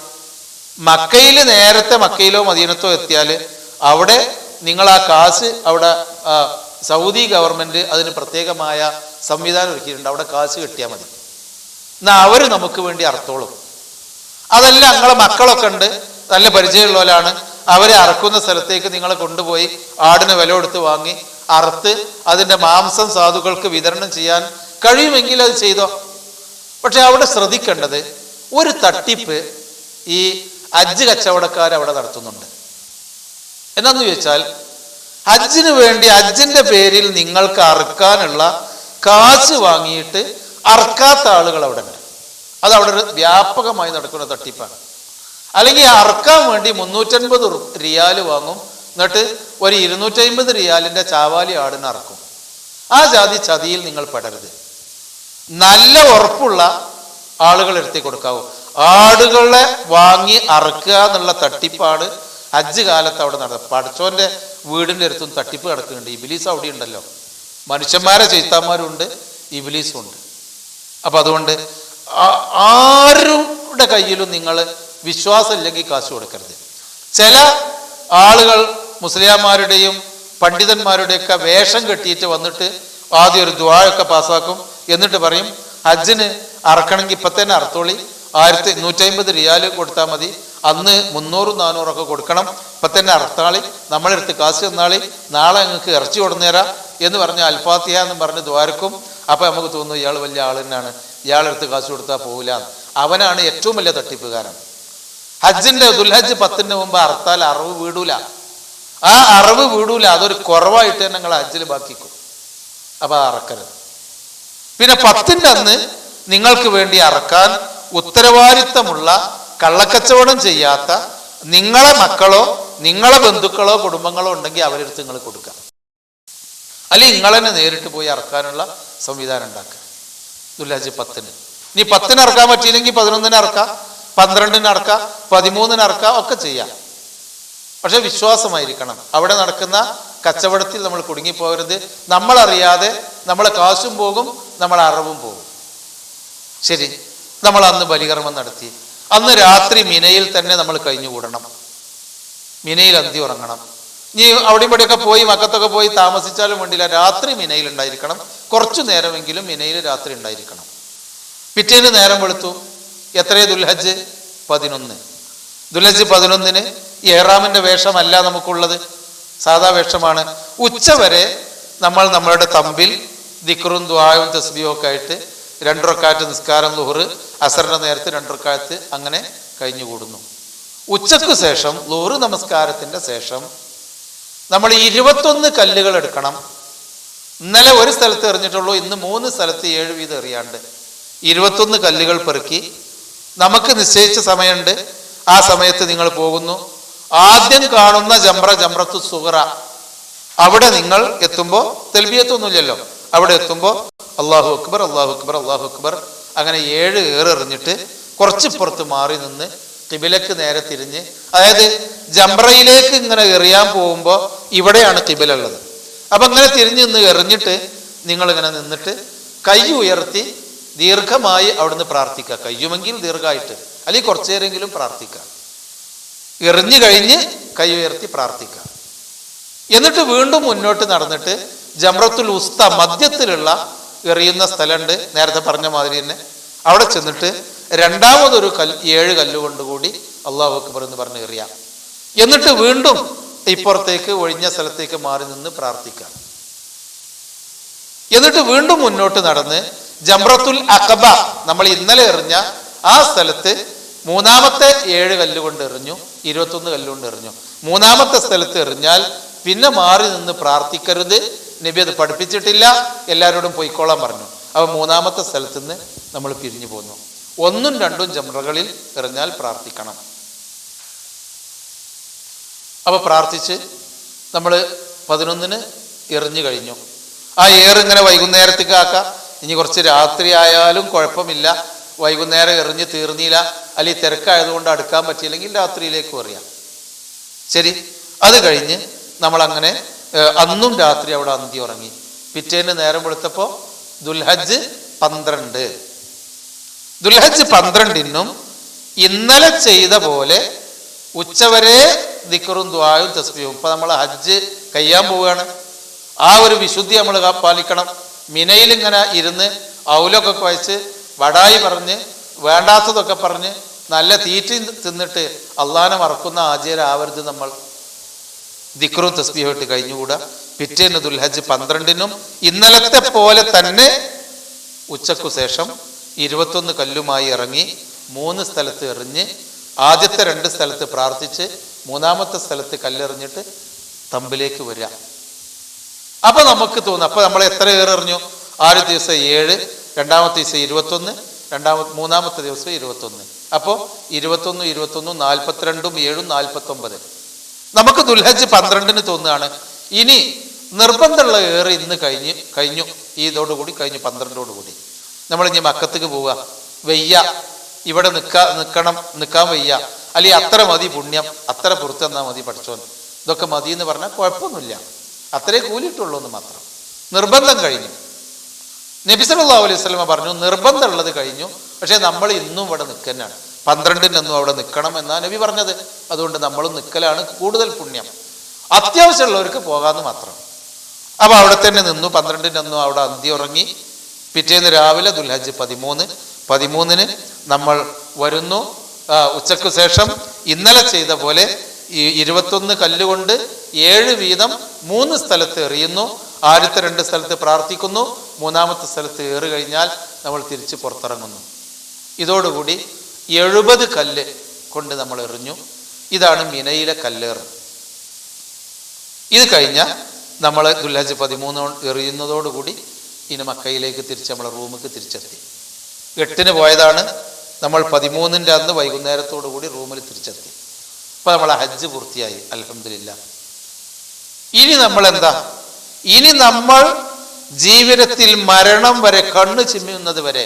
നേരത്തെ മക്കയിലോ മദീനത്തോ എത്തിയാൽ അവിടെ നിങ്ങൾ ആ കാശ്, അവിടെ സൗദി ഗവൺമെന്റ് അതിന് പ്രത്യേകമായ സംവിധാനം ഒരുക്കിയിട്ടുണ്ട്. അവിടെ കാശ് കിട്ടിയാൽ മതി. എന്നാ അവര് നമുക്ക് വേണ്ടി അറുത്തോളും. അതല്ല, നിങ്ങളെ മക്കളൊക്കെ ഉണ്ട്, നല്ല പരിചയമുള്ളവരാണ്, അവരെ അറക്കുന്ന സ്ഥലത്തേക്ക് നിങ്ങളെ കൊണ്ടുപോയി ആടിന് വില കൊടുത്ത് വാങ്ങി അറുത്ത് അതിന്റെ മാംസം സാധുക്കൾക്ക് വിതരണം ചെയ്യാൻ കഴിയുമെങ്കിൽ അത് ചെയ്തോ. പക്ഷെ അവിടെ ശ്രദ്ധിക്കേണ്ടത്, ഒരു തട്ടിപ്പ് ഈ ഹജ്ജ് കച്ചവടക്കാർ അവിടെ നടത്തുന്നുണ്ട്. എന്നാന്ന് ചോദിച്ചാൽ, ഹജ്ജിന് വേണ്ടി ഹജ്ജിന്റെ പേരിൽ നിങ്ങൾക്ക് അറുക്കാനുള്ള കാശ് വാങ്ങിയിട്ട് അറക്കാത്ത ആളുകൾ അവിടെ ഉണ്ട്. അത് അവിടെ ഒരു വ്യാപകമായി നടക്കുന്ന തട്ടിപ്പാണ്. അല്ലെങ്കിൽ അറക്കാൻ വേണ്ടി 350 റിയാല് വാങ്ങും, എന്നിട്ട് ഒരു 250 റിയാലിന്റെ ചാവാലി ആടിനെ അറക്കും. ആ ജാതി ചതിയിൽ നിങ്ങൾ പെടരുത്. നല്ല ഉറപ്പുള്ള ആളുകൾ എടുത്തി കൊടുക്കാവൂ. ആടുകളെ വാങ്ങി അറക്കുക എന്നുള്ള തട്ടിപ്പാണ് ഹജ്ജ് കാലത്ത് അവിടെ നടന്നത്. പടച്ചോന്റെ വീടിന്റെ അടുത്തും തട്ടിപ്പ് കിടക്കുന്നുണ്ട്. ഇബിലീസ് അവിടെ ഉണ്ടല്ലോ. മനുഷ്യന്മാരെ ചെയ്ത്താന്മാരുണ്ട്, ഇബിലീസും ഉണ്ട്. അപ്പൊ അതുകൊണ്ട് ആരുടെ കയ്യിലും നിങ്ങൾ വിശ്വാസം ഇല്ലെങ്കിൽ കാശ് കൊടുക്കരുത്. ചില ആളുകൾ മുസ്ലിംമാരുടെയും പണ്ഡിതന്മാരുടെയൊക്കെ വേഷം കെട്ടിയിട്ട് വന്നിട്ട് ആദ്യം ഒരു ദുആയൊക്കെ പാസ്സാക്കും. എന്നിട്ട് പറയും, ഹജ്ജിന് അറക്കണമെങ്കിൽ ഇപ്പൊ തന്നെ അറുത്തോളി, 1150 റിയാല് കൊടുത്താൽ മതി, അന്ന് 300-400 ഒക്കെ കൊടുക്കണം, ഇപ്പൊ തന്നെ അറുത്താളി, നമ്മളെടുത്ത് കാശ് തന്നാളി, നാളെ നിങ്ങൾക്ക് ഇറച്ചി കൊടുന്നേരാ എന്ന് പറഞ്ഞ അൽഫാത്തിഹ എന്ന് പറഞ്ഞ് ദ്വാരക്കും. അപ്പൊ നമുക്ക് തോന്നുന്നു ഇയാൾ വലിയ ആൾ തന്നെയാണ്, ഇയാളെടുത്ത് കാശ് കൊടുത്താൽ പോകില്ല. അവനാണ് ഏറ്റവും വലിയ തട്ടിപ്പുകാരൻ. ഹജ്ജിന്റെ ദുൽഹജ്ജ് 10ന് മുമ്പ് അറുത്താൽ അറിവ് വീടൂല. ആ അറിവ് വീടൂല, അതൊരു കുറവായിട്ട് തന്നെ നിങ്ങൾ ഹജ്ജിൽ ബാക്കിക്കും. അപ്പൊ അറക്കരുത്. പിന്നെ 10ന്റെ അന്ന് നിങ്ങൾക്ക് വേണ്ടി അറക്കാൻ ഉത്തരവാദിത്തമുള്ള, കള്ളക്കച്ചവടം ചെയ്യാത്ത നിങ്ങളെ മക്കളോ നിങ്ങളെ ബന്ധുക്കളോ കുടുംബങ്ങളോ ഉണ്ടെങ്കിൽ അവരെടുത്ത് നിങ്ങൾ കൊടുക്കുക. അല്ലെങ്കിൽ നിങ്ങൾ തന്നെ നേരിട്ട് പോയി അറക്കാനുള്ള സംവിധാനം ഉണ്ടാക്കുക. ദുൽഹജ്ജ് 10ന്. ഇനി 10ന് അറക്കാൻ പറ്റിയില്ലെങ്കിൽ 11ന് അറക്കാം, 12ന് അറക്കാം, 13ന് അറക്കാം, ഒക്കെ ചെയ്യാം. പക്ഷെ വിശ്വാസമായിരിക്കണം. അവിടെ നടക്കുന്ന കച്ചവടത്തിൽ നമ്മൾ കുടുങ്ങിപ്പോകരുത്. നമ്മളറിയാതെ നമ്മളെ കാശും പോകും, നമ്മളെ അറിവും പോകും. ശരി, നമ്മൾ അന്ന് ബലികർമ്മം നടത്തി. അന്ന് രാത്രി മിനയിൽ തന്നെ നമ്മൾ കഴിഞ്ഞുകൂടണം. മിനയിൽ അന്തി ഉറങ്ങണം. ഇനി അവിടെയും ഇവിടെയൊക്കെ പോയി മക്കത്തൊക്കെ പോയി താമസിച്ചാലും വേണ്ടില്ല, രാത്രി മിനയിൽ ഉണ്ടായിരിക്കണം. കുറച്ചു നേരമെങ്കിലും മിനയിൽ രാത്രി ഉണ്ടായിരിക്കണം. പിറ്റേന്ന് നേരം വെളുത്തു. എത്രയേ ദുൽഹജ്ജ് 11. ദുൽഹജ്ജ് 11 ഈ ഇഹ്റാമിന്റെ വേഷമല്ല നമുക്കുള്ളത്, സാധാ വേഷമാണ്. ഉച്ചവരെ നമ്മൾ നമ്മളുടെ തമ്പിൽ ദിക്റും ദുആയും തസ്ബീഹും ഒക്കെ ആയിട്ട് 2 റക്അത്ത് നിസ്കാരം, ളുഹർ അസറിന്റെ നേരത്ത് 2 റക്അത്ത് അങ്ങനെ കഴിഞ്ഞുകൂടുന്നു. ഉച്ചയ്ക്ക് ശേഷം ളുഹർ നമസ്കാരത്തിന്റെ ശേഷം നമ്മൾ 21 കല്ലുകൾ എടുക്കണം. ഇന്നലെ ഒരു സ്ഥലത്ത് എറിഞ്ഞിട്ടുള്ളൂ, ഇന്ന് 3 സ്ഥലത്ത് 7 വീതം എറിയാണ്ട് 21 കല്ലുകൾ പെറുക്കി നമുക്ക് നിശ്ചയിച്ച സമയമുണ്ട്. ആ സമയത്ത് നിങ്ങൾ പോകുന്നു. ആദ്യം കാണുന്ന ജംറത്തു സുഗ്റ, അവിടെ നിങ്ങൾ എത്തുമ്പോൾ തൽബിയത്തൊന്നുമില്ലല്ലോ, അവിടെ എത്തുമ്പോൾ അല്ലാഹു അക്ബർ അല്ലാഹു അക്ബർ അല്ലാഹു അക്ബർ അങ്ങനെ 7 എറിഞ്ഞിട്ട് കുറച്ച് പുറത്ത് മാറി നിന്ന് ഖിബിലക്ക് നേരെ തിരിഞ്ഞ്, അതായത് ജംറയിലേക്ക് ഇങ്ങനെ എറിയാൻ പോകുമ്പോൾ ഇവിടെയാണ് ഖിബില ഉള്ളത്. അപ്പൊ ഇങ്ങനെ തിരിഞ്ഞ് നിന്ന് എറിഞ്ഞിട്ട് നിങ്ങൾ ഇങ്ങനെ നിന്നിട്ട് കൈ ഉയർത്തി ദീർഘമായി അവിടുന്ന് പ്രാർത്ഥിക്കുക. കഴിയുമെങ്കിൽ ദീർഘമായിട്ട്, അല്ലെങ്കിൽ കുറച്ചു നേരമെങ്കിലും പ്രാർത്ഥിക്കുക. എറിഞ്ഞു കഴിഞ്ഞ് കൈ ഉയർത്തി പ്രാർത്ഥിക്കുക. എന്നിട്ട് വീണ്ടും മുന്നോട്ട് നടന്നിട്ട് ജംറത്തുൽ ഉസ്ത മധ്യത്തിലുള്ള എറിയുന്ന സ്ഥലമുണ്ട്, നേരത്തെ പറഞ്ഞ മാതിരി തന്നെ. അവിടെ ചെന്നിട്ട് രണ്ടാമതൊരു 7 കല്ലുകൊണ്ട് കൂടി അല്ലാഹു അക്ബർ എന്ന് പറഞ്ഞ് എറിയാം. എന്നിട്ട് വീണ്ടും ഇപ്പുറത്തേക്ക് ഒഴിഞ്ഞ സ്ഥലത്തേക്ക് മാറി നിന്ന് പ്രാർത്ഥിക്കാം. എന്നിട്ട് വീണ്ടും മുന്നോട്ട് നടന്ന് ജംറത്തുൽ അഖബ നമ്മൾ ഇന്നലെ എറിഞ്ഞ ആ സ്ഥലത്ത് മൂന്നാമത്തെ 7 കല്ലുകൊണ്ട് എറിഞ്ഞു, 21 കല്ലുകൊണ്ട് എറിഞ്ഞു. മൂന്നാമത്തെ സ്ഥലത്ത് എറിഞ്ഞാൽ പിന്നെ മാറി നിന്ന് പ്രാർത്ഥിക്കരുത്, നബി അത് പഠിപ്പിച്ചിട്ടില്ല, എല്ലാവരോടും പൊയ്ക്കോളാൻ പറഞ്ഞു. അപ്പൊ മൂന്നാമത്തെ സ്ഥലത്ത് നിന്ന് നമ്മൾ പിരിഞ്ഞു പോന്നു. 1ഉം 2ഉം ജംറകളിൽ എറിഞ്ഞാൽ പ്രാർത്ഥിക്കണം. അപ്പൊ പ്രാർത്ഥിച്ച് നമ്മൾ 11 എറിഞ്ഞു കഴിഞ്ഞു. ആ ഇങ്ങനെ വൈകുന്നേരത്തേക്ക് ആക്കാം. ഇനി കുറച്ച് രാത്രി ആയാലും കുഴപ്പമില്ല, വൈകുന്നേരം എറിഞ്ഞ് തീർന്നില്ല, അല്ലെങ്കിൽ തിരക്കായതുകൊണ്ട് അടുക്കാൻ പറ്റിയില്ലെങ്കിൽ രാത്രിയിലേക്ക് എറിയാം. ശരി, അത് കഴിഞ്ഞ് നമ്മൾ അങ്ങനെ അന്നും രാത്രി അവിടെ അന്തി ഉറങ്ങി. പിറ്റേന്ന് നേരം വെളുത്തപ്പോൾ ദുൽഹജ്ജ് 12. ദുൽഹജ്ജ് 12നും ഇന്നലെ ചെയ്ത പോലെ ഉച്ചവരെ ദിക്റും ദുആയും തസ്ബീഹും. ഇപ്പൊ നമ്മൾ ഹജ്ജ് കഴിയാൻ പോവുകയാണ്. ആ ഒരു വിശുദ്ധി നമ്മൾ പാലിക്കണം. മിനയിൽ ഇങ്ങനെ ഇരുന്ന് ഔലൊക്കെ കുഴച്ച് വടായി പറഞ്ഞ് വേണ്ടാത്തതൊക്കെ പറഞ്ഞ് നല്ല തീറ്റി തിന്നിട്ട് അള്ളാനെ മറക്കുന്ന ആചാരാവരുത് നമ്മൾ. ദിക്റും തസ്ബീഹുമായിട്ട് കഴിഞ്ഞുകൂടാ. പിറ്റേന്ന് ദുൽഹജ്ജ് 12നും ഇന്നലത്തെ പോലെ തന്നെ ഉച്ചക്കു ശേഷം 21 കല്ലുമായി ഇറങ്ങി 3 സ്ഥലത്ത് എറിഞ്ഞ് ആദ്യത്തെ 2 സ്ഥലത്ത് പ്രാർത്ഥിച്ച് മൂന്നാമത്തെ സ്ഥലത്ത് കല്ലെറിഞ്ഞിട്ട് തമ്പിലേക്ക് വരിക. അപ്പൊ നമുക്ക് തോന്നും, അപ്പൊ നമ്മൾ എത്ര എറിഞ്ഞു? ആദ്യ ദിവസം 7, രണ്ടാമത്തെ ദിവസം 21, മൂന്നാമത്തെ ദിവസം 21. അപ്പോൾ 21, 42, 7, 49. നമുക്ക് ദുൽഹജ്ജ് 12ന് തോന്നുകയാണ് ഇനി നിർബന്ധമുള്ള ഏറ് ഇന്ന് കഴിഞ്ഞു. ഈ ഇതോടുകൂടി കഴിഞ്ഞു. 12ഓടുകൂടി നമ്മൾ ഇനി മക്കത്തേക്ക് പോവുക. വയ്യ, ഇവിടെ നിൽക്കാൻ വയ്യ, അല്ലെങ്കിൽ അത്ര മതി പുണ്യം, അത്ര പുറത്തു തന്നാൽ മതി പഠിച്ചോൻ, ഇതൊക്കെ മതി എന്ന് പറഞ്ഞാൽ കുഴപ്പമൊന്നുമില്ല, അത്രേ കൂലിയിട്ടുള്ളൂ എന്ന് മാത്രം. നിർബന്ധം കഴിഞ്ഞു. നബി സല്ലല്ലാഹു അലൈഹി വസല്ലം പറഞ്ഞു നിർബന്ധമുള്ളത് കഴിഞ്ഞു, പക്ഷെ നമ്മൾ ഇന്നും ഇവിടെ നിൽക്കാനാണ്. 12-നൊന്നും അവിടെ നിൽക്കണം എന്നാണ് നബി പറഞ്ഞത്. അതുകൊണ്ട് നമ്മളും നിൽക്കലാണ് കൂടുതൽ പുണ്യം. അത്യാവശ്യമുള്ളവർക്ക് പോകാമെന്ന് മാത്രം. അപ്പൊ അവിടെ തന്നെ നിന്നു. 12-നൊന്നും അവിടെ അന്തി ഉറങ്ങി. പിറ്റേന്ന് രാവിലെ ദുൽഹജ്ജ് 13-ന് നമ്മൾ വരുന്നു. ഉച്ചയ്ക്ക് ശേഷം ഇന്നലെ ചെയ്ത പോലെ 21 കല്ലുകൊണ്ട് 7 വീതം 3 സ്ഥലത്ത് എറിയുന്നു. ആദ്യത്തെ 2 സ്ഥലത്ത് പ്രാർത്ഥിക്കുന്നു, മൂന്നാമത്തെ സ്ഥലത്ത് ഏറ് കഴിഞ്ഞാൽ നമ്മൾ തിരിച്ച് പുറത്തിറങ്ങുന്നു. ഇതോടുകൂടി 70 കല്ല് കൊണ്ട് നമ്മൾ എറിഞ്ഞു. ഇതാണ് മിനയിലെ കല്ലേറ്. ഇത് കഴിഞ്ഞാൽ നമ്മൾ ദുൽഹജ്ജ് 13 എറിയുന്നതോടുകൂടി ഇനി മക്കയിലേക്ക് തിരിച്ച് നമ്മളെ റൂമിലേക്ക് തിരിച്ചെത്തി. 8-ന് പോയതാണ്, നമ്മൾ 13-ന്റെ അന്ന് വൈകുന്നേരത്തോടു കൂടി റൂമിൽ തിരിച്ചെത്തി. അപ്പൊ നമ്മളെ ഹജ്ജ് പൂർത്തിയായി, അൽഹംദുലില്ലാഹ്. ഇനി നമ്മൾ എന്താ? ഇനി നമ്മൾ ജീവിതത്തിൽ മരണം വരെ, കണ്ണു ചിമ്മുന്നത് വരെ,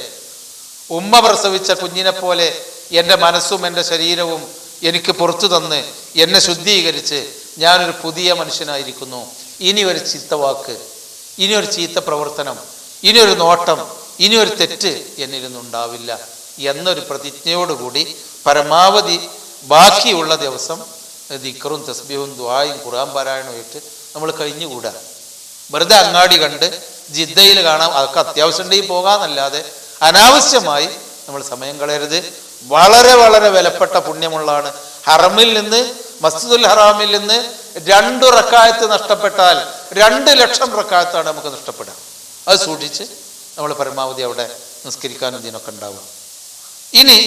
ഉമ്മ പ്രസവിച്ച കുഞ്ഞിനെ പോലെ എൻ്റെ മനസ്സും എൻ്റെ ശരീരവും എനിക്ക് പുറത്തു തന്ന് എന്നെ ശുദ്ധീകരിച്ച് ഞാനൊരു പുതിയ മനുഷ്യനായിരിക്കുന്നു. ഇനി ഒരു ചീത്ത വാക്ക്, ഇനി ഒരു ചീത്ത പ്രവർത്തനം, ഇനി ഒരു നോട്ടം, ഇനി ഒരു തെറ്റ് എന്നിലൊന്നും ഉണ്ടാവില്ല എന്നൊരു പ്രതിജ്ഞയോടുകൂടി പരമാവധി ബാക്കിയുള്ള ദിവസം ദിക്റും തസ്ബീഹും ദുആയും ഖുർആൻ പാരായണമായിട്ട് നമ്മൾ കഴിഞ്ഞുകൂടാ. വെറുതെ അങ്ങാടി കണ്ട് ജിദ്ദയിൽ കാണാം, അതൊക്കെ അത്യാവശ്യം ഉണ്ടെങ്കിൽ പോകാമെന്നല്ലാതെ അനാവശ്യമായി നമ്മൾ സമയം കളയരുത്. വളരെ വളരെ വിലപ്പെട്ട പുണ്യമുള്ളതാണ്. ഹറമിൽ നിന്ന്, മസ്ജിദുൽ ഹറാമിൽ നിന്ന് 2 റക്അത്ത് നഷ്ടപ്പെട്ടാൽ 2 ലക്ഷം റക്അത്താണ് നമുക്ക് നഷ്ടപ്പെടുക. അത് സൂക്ഷിച്ച് നമ്മൾ പരമാവധി അവിടെ നിസ്കരിക്കാനും ഇതിനൊക്കെ ഉണ്ടാവുക. ഇനി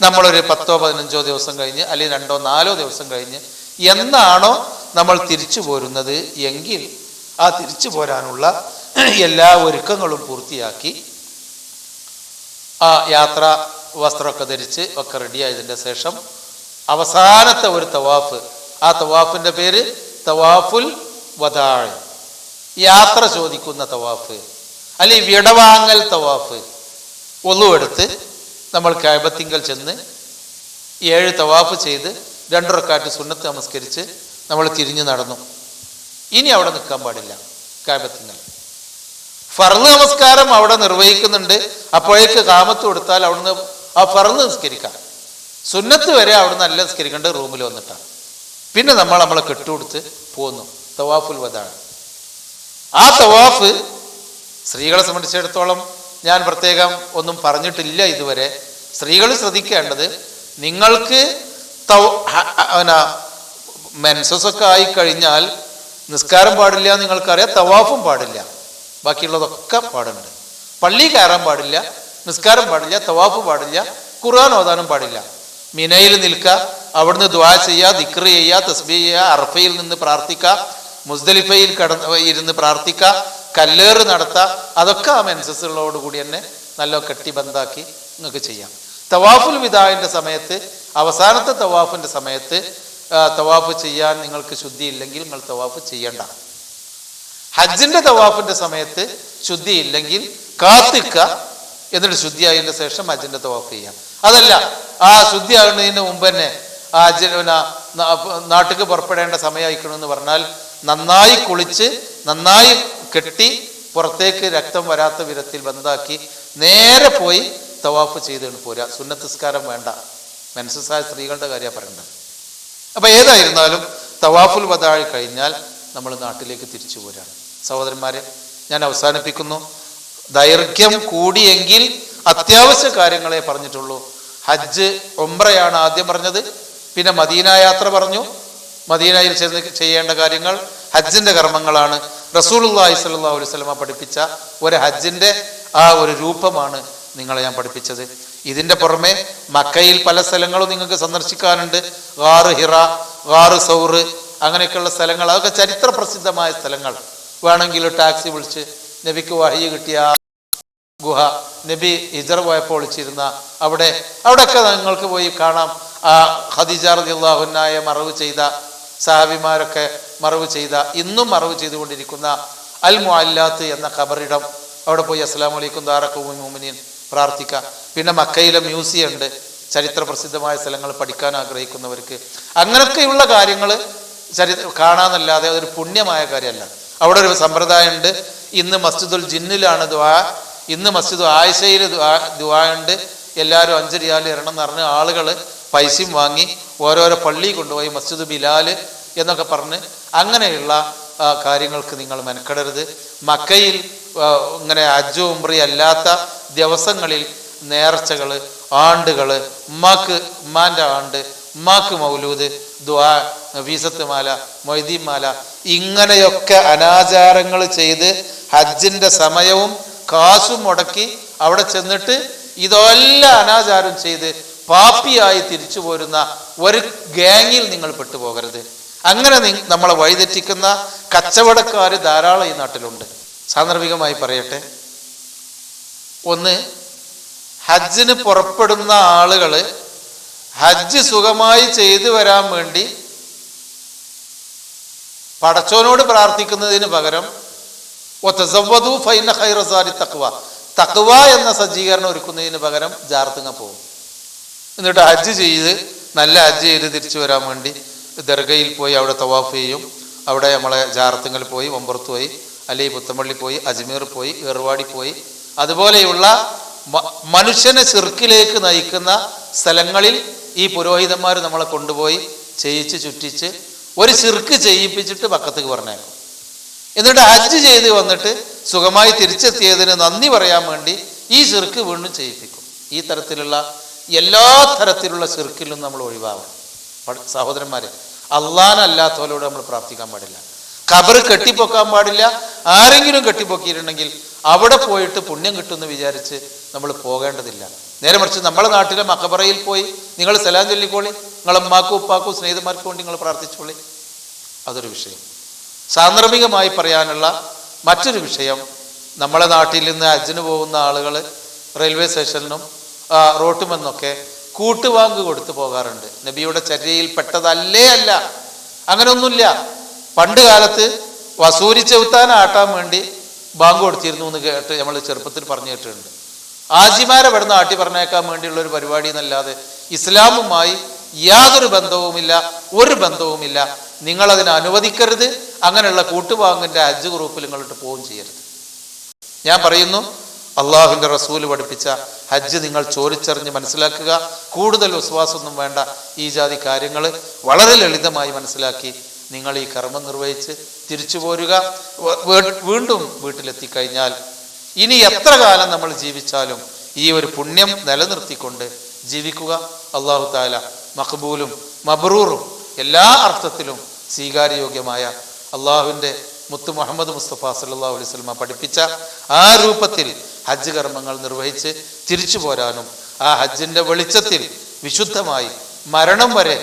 നമ്മളൊരു 10-15 ദിവസം കഴിഞ്ഞ് അല്ലെങ്കിൽ 2-4 ദിവസം കഴിഞ്ഞ് എന്നാണോ നമ്മൾ തിരിച്ചു പോരുന്നത് എങ്കിൽ ആ തിരിച്ചു പോരാനുള്ള എല്ലാ ഒരുക്കങ്ങളും പൂർത്തിയാക്കി ആ യാത്രാ വസ്ത്രമൊക്കെ ധരിച്ച് ഒക്കെ റെഡിയായതിൻ്റെ ശേഷം അവസാനത്തെ ഒരു തവാഫ്, ആ തവാഫിൻ്റെ പേര് തവാഫുൽ വദാഅ്, യാത്ര ചോദിക്കുന്ന തവാഫ് അല്ലെങ്കിൽ വിടവാങ്ങൽ തവാഫ്. ഒളു എടുത്ത് നമ്മൾ കഅബത്തിങ്കൽ ചെന്ന് 7 തവാഫ് ചെയ്ത് 2 റക്അത്ത് സുന്നത്ത് നമസ്കരിച്ച് നമ്മൾ തിരിഞ്ഞു നടന്നു. ഇനി അവിടെ നിൽക്കാൻ പാടില്ല. കഅബത്തിങ്കൽ ഫർള് നമസ്കാരം അവിടെ നിർവഹിക്കുന്നുണ്ട്. അപ്പോഴേക്ക് കാമത്ത് കൊടുത്താൽ അവിടുന്ന് ആ ഫർള് നിസ്കരിക്കാം. സുന്നത്ത് വരെ അവിടുന്ന് നല്ല നിസ്കരിക്കേണ്ട റൂമിൽ വന്നിട്ടാണ്. പിന്നെ നമ്മളെ കെട്ടുകൊടുത്ത് പോന്നു. തവാഫുൽ വദാഅ്. ആ തവാഫ് സ്ത്രീകളെ സംബന്ധിച്ചിടത്തോളം ഞാൻ പ്രത്യേകം ഒന്നും പറഞ്ഞിട്ടില്ല ഇതുവരെ. സ്ത്രീകൾ ശ്രദ്ധിക്കേണ്ടത്, നിങ്ങൾക്ക് മെൻസസൊക്കെ ആയിക്കഴിഞ്ഞാൽ നിസ്കാരം പാടില്ല, നിങ്ങൾക്കറിയാം. തവാഫും പാടില്ല, ബാക്കിയുള്ളതൊക്കെ പാടുണ്ട്. പള്ളി കയറാൻ പാടില്ല, നിസ്കാരം പാടില്ല, തവാഫ് പാടില്ല, ഖുർആൻ ഓതാനും പാടില്ല. മിനയിൽ നിൽക്കുക, അവിടുന്ന് ദുആ ചെയ്യുക, ദിക്ർ ചെയ്യുക, തസ്ബീഹ് ചെയ്യുക, അറഫയിൽ നിന്ന് പ്രാർത്ഥിക്കുക, മുസ്ദലിഫയിൽ ഇരുന്ന് പ്രാർത്ഥിക്കുക, കല്ലേറ് നടത്തുക. അതൊക്കെ ആ മെൻസസുകളോടുകൂടി തന്നെ നല്ല കെട്ടിബന്ധാക്കി നിങ്ങൾക്ക് ചെയ്യാം. തവാഫുൽ വിദാഇന്റെ സമയത്ത്, അവസാനത്തെ തവാഫിന്റെ സമയത്ത് തവാഫ് ചെയ്യാൻ നിങ്ങൾക്ക് ശുദ്ധി ഇല്ലെങ്കിൽ നിങ്ങൾ തവാഫ് ചെയ്യണ്ട. ഹജ്ജിന്റെ തവാഫിന്റെ സമയത്ത് ശുദ്ധി ഇല്ലെങ്കിൽ കാത്തിക്കുക, എന്നിട്ട് ശുദ്ധിയായതിന്റെ ശേഷം ഹജ്ജിന്റെ തവാഫ് ചെയ്യാം. അതല്ല, ആ ശുദ്ധി ആകുന്നതിന് മുമ്പ് തന്നെ ആ നാട്ടിലേക്ക് പുറപ്പെടേണ്ട സമയമായിക്കണമെന്ന് പറഞ്ഞാൽ നന്നായി കുളിച്ച് നന്നായി കെട്ടി പുറത്തേക്ക് രക്തം വരാത്ത വിധത്തിൽ ബന്ധാക്കി നേരെ പോയി തവാഫ് ചെയ്തുകൊണ്ട് പോരാ. സുന്നത്ത് നിസ്കാരം വേണ്ട. മെൻസസായ സ്ത്രീകളുടെ കാര്യം പറയണ്ട. അപ്പൊ ഏതായിരുന്നാലും തവാഫുൽ വദാഅ് കഴിഞ്ഞാൽ നമ്മൾ നാട്ടിലേക്ക് തിരിച്ചു പോരാണ്. സഹോദരന്മാരെ, ഞാൻ അവസാനിപ്പിക്കുന്നു. ദൈർഘ്യം കൂടിയെങ്കിൽ അത്യാവശ്യ കാര്യങ്ങളെ പറഞ്ഞിട്ടുള്ളൂ. ഹജ്ജ് ഉംറയാണ് ആദ്യം പറഞ്ഞത്, പിന്നെ മദീന യാത്ര പറഞ്ഞു. മദീനയിൽ ചെന്ന് ചെയ്യേണ്ട കാര്യങ്ങൾ ഹജ്ജിന്റെ കർമ്മങ്ങളാണ്. റസൂലുള്ളാഹി സ്വല്ലല്ലാഹു അലൈഹി വസല്ലമ പഠിപ്പിച്ച ഒരു ഹജ്ജിന്റെ ആ ഒരു രൂപമാണ് നിങ്ങളെ ഞാൻ പഠിപ്പിച്ചത്. ഇതിന്റെ പുറമെ മക്കയിൽ പല സ്ഥലങ്ങളും നിങ്ങൾക്ക് സന്ദർശിക്കാനുണ്ട്. ഗാറ് ഹിറ, ഗാറ് സൗറ്, അങ്ങനെയൊക്കെയുള്ള സ്ഥലങ്ങൾ, അതൊക്കെ ചരിത്ര പ്രസിദ്ധമായ സ്ഥലങ്ങൾ. വേണമെങ്കിൽ ടാക്സി വിളിച്ച് നബിക്ക് വഹി കിട്ടിയ ഗുഹ, നബി ഹിജ്റ പോയപ്പോൾ വിളിച്ചിരുന്ന അവിടെയൊക്കെ നിങ്ങൾക്ക് പോയി കാണാം. ആ ഖദീജ റളിയല്ലാഹു അൻഹയെ മറവ് ചെയ്ത സഹാബിമാരൊക്കെ മറവ് ചെയ്ത, ഇന്നും മറവ് ചെയ്തുകൊണ്ടിരിക്കുന്ന അൽ മുഅല്ലാത്ത് എന്ന ഖബറിടം, അവിടെ പോയി അസ്സലാമു അലൈക്കും ദാറഖൗമിൽ മുഅ്മിനീൻ പ്രാർത്ഥിക്കാം. പിന്നെ മക്കയിലെ മ്യൂസിയം ഉണ്ട്, ചരിത്ര പ്രസിദ്ധമായ സ്ഥലങ്ങൾ പഠിക്കാൻ ആഗ്രഹിക്കുന്നവർക്ക്. അങ്ങനെയൊക്കെയുള്ള കാര്യങ്ങൾ കാണാനല്ലാതെ അതൊരു പുണ്യമായ കാര്യമല്ല. അവിടെ ഒരു സമ്പ്രദായം ഉണ്ട്. ഇന്ന് മസ്ജിദുൽ ജിന്നിലാണ് ദുആ, ഇന്ന് മസ്ജിദ് ആയിഷയിൽ ദുആ ഉണ്ട്. എല്ലാവരും 5 റിയാൽ ഇറണം എന്ന് പറഞ്ഞ് ആളുകൾ പൈസയും വാങ്ങി ഓരോരോ പള്ളി കൊണ്ടുപോയി മസ്ജിദ് ബിലാൽ എന്നൊക്കെ പറഞ്ഞ് അങ്ങനെയുള്ള കാര്യങ്ങൾക്ക് നിങ്ങൾ മെനക്കെടരുത്. മക്കയിൽ ഇങ്ങനെ ഹജ്ജ് ഉംറ അല്ലാത്ത ദിവസങ്ങളിൽ നേർച്ചകൾ, ആണ്ടുകൾ, ഉമ്മാൻ്റെ ആണ്ട്, ഉമ്മാക്ക് മൗലൂദ്, ദുആ, നഫീസത്ത് മാല, മൊയ്തീൻ മാല, ഇങ്ങനെയൊക്കെ അനാചാരങ്ങൾ ചെയ്ത് ഹജ്ജിന്റെ സമയവും കാശും മുടക്കി അവിടെ ചെന്നിട്ട് ഇതെല്ലാം അനാചാരം ചെയ്ത് പാപ്പിയായി തിരിച്ചു പോരുന്ന ഒരു ഗാങ്ങിൽ നിങ്ങൾ പെട്ടുപോകരുത്. അങ്ങനെ നമ്മളെ വഴിതെറ്റിക്കുന്ന കച്ചവടക്കാർ ധാരാളം ഈ നാട്ടിലുണ്ട്. സാന്ദർഭികമായി പറയട്ടെ, ഒന്ന്, ഹജ്ജിന് പുറപ്പെടുന്ന ആളുകൾ ഹജ്ജ് സുഖമായി ചെയ്തു വരാൻ വേണ്ടി പടച്ചോനോട് പ്രാർത്ഥിക്കുന്നതിന് പകരം തഖ്വ എന്ന സജ്ജീകരണം ഒരുക്കുന്നതിന് പകരം ജാർത്തുങ്ങ പോകും. എന്നിട്ട് ഹജ്ജ് ചെയ്ത് നല്ല ഹജ്ജ് ചെയ്ത് തിരിച്ചു വരാൻ വേണ്ടി ദർഗയിൽ പോയി അവിടെ തവാഫ് ചെയ്യും. അവിടെ നമ്മളെ ജാർത്തുങ്ങൽ പോയി, ഒമ്പുറത്ത് പോയി, അല്ലെങ്കിൽ പുത്തമ്പള്ളി പോയി, അജ്മീർ പോയി, ഏർവാടി പോയി, അതുപോലെയുള്ള മനുഷ്യനെ ശിർക്കിലേക്ക് നയിക്കുന്ന സ്ഥലങ്ങളിൽ ഈ പുരോഹിതന്മാർ നമ്മളെ കൊണ്ടുപോയി ചെയ്യിച്ച് ചുറ്റിച്ച് ഒരു ശിർക്ക് ചെയ്യിപ്പിച്ചിട്ട് പക്കത്തേക്ക് പറഞ്ഞേക്കും. എന്നിട്ട് ഹജ്ജ് ചെയ്ത് വന്നിട്ട് സുഖമായി തിരിച്ചെത്തിയതിന് നന്ദി പറയാൻ വേണ്ടി ഈ ശിർക്ക് വീണ്ടും ചെയ്യിപ്പിക്കും. ഈ തരത്തിലുള്ള എല്ലാ തരത്തിലുള്ള ശിർക്കിലും നമ്മൾ ഒഴിവാകണം സഹോദരന്മാരെ. അല്ലാത്തവരോട് നമ്മൾ പ്രാർത്ഥിക്കാൻ പാടില്ല. ഖബർ കെട്ടിപ്പൊക്കാൻ പാടില്ല. ആരെങ്കിലും കെട്ടിപ്പൊക്കിയിട്ടുണ്ടെങ്കിൽ അവിടെ പോയിട്ട് പുണ്യം കിട്ടുമെന്ന് വിചാരിച്ച് നമ്മൾ പോകേണ്ടതില്ല. നേരെ മറിച്ച് നമ്മളെ നാട്ടിലെ മഖബറയിൽ പോയി നിങ്ങൾ സലാം ചൊല്ലിക്കോളി, നിങ്ങളെ ഉമ്മാക്കും ഉപ്പാക്കും സ്നേഹിതന്മാർക്കും വേണ്ടി നിങ്ങൾ പ്രാർത്ഥിച്ചോളി. അതൊരു വിഷയം. സാന്ദർഭികമായി പറയാനുള്ള മറ്റൊരു വിഷയം, നമ്മളെ നാട്ടിൽ നിന്ന് ഹജ്ജിന് പോകുന്ന ആളുകൾ റെയിൽവേ സ്റ്റേഷനിലും റോട്ടുമെന്നൊക്കെ കൂട്ടുവാങ്ക് കൊടുത്തു പോകാറുണ്ട്. നബിയുടെ ചര്യയിൽ പെട്ടതല്ലേ അല്ല, അങ്ങനെയൊന്നുമില്ല. പണ്ട് കാലത്ത് വസൂരി ചെവുത്താൻ ആട്ടാൻ വേണ്ടി ബാങ്ക് കൊടുത്തിരുന്നു എന്ന് കേട്ട് നമ്മൾ ചെറുപ്പത്തിൽ പറഞ്ഞു കേട്ടിട്ടുണ്ട്. ആജിമാരെ ഇവിടുന്ന് ആട്ടി പറഞ്ഞേക്കാൻ വേണ്ടിയുള്ള ഒരു പരിപാടി എന്നല്ലാതെ ഇസ്ലാമുമായി യാതൊരു ബന്ധവുമില്ല, ഒരു ബന്ധവുമില്ല. നിങ്ങളതിനെ അനുവദിക്കരുത്. അങ്ങനെയുള്ള കൂട്ടുവാങ്ങിൻ്റെ ഹജ്ജ് ഗ്രൂപ്പിൽ നിങ്ങളിട്ട് പോവുകയും ചെയ്യരുത്. ഞാൻ പറയുന്നു, അള്ളാഹുവിൻ്റെ റസൂല് പഠിപ്പിച്ച ഹജ്ജ് നിങ്ങൾ ചോദിച്ചറിഞ്ഞ് മനസ്സിലാക്കുക. കൂടുതൽ വിശ്വാസമൊന്നും വേണ്ട. ഈ ജാതി കാര്യങ്ങൾ വളരെ ലളിതമായി മനസ്സിലാക്കി നിങ്ങൾ ഈ കർമ്മം നിർവഹിച്ച് തിരിച്ചു പോരുക. വീണ്ടും വീട്ടിലെത്തിക്കഴിഞ്ഞാൽ ഇനി എത്ര കാലം നമ്മൾ ജീവിച്ചാലും ഈ ഒരു പുണ്യം നിലനിർത്തിക്കൊണ്ട് ജീവിക്കുക. അള്ളാഹു താല മഖബൂലും മബ്റൂറും എല്ലാ അർത്ഥത്തിലും സ്വീകാര്യയോഗ്യമായ അള്ളാഹുവിൻ്റെ മുത്ത് മുഹമ്മദ് മുസ്തഫ സല്ലല്ലാഹു അലൈഹി വസല്ലം പഠിപ്പിച്ച ആ രൂപത്തിൽ ഹജ്ജ് കർമ്മങ്ങൾ നിർവഹിച്ച് തിരിച്ചു പോരാനും ആ ഹജ്ജിൻ്റെ വെളിച്ചത്തിൽ വിശുദ്ധമായി മരണം വരെ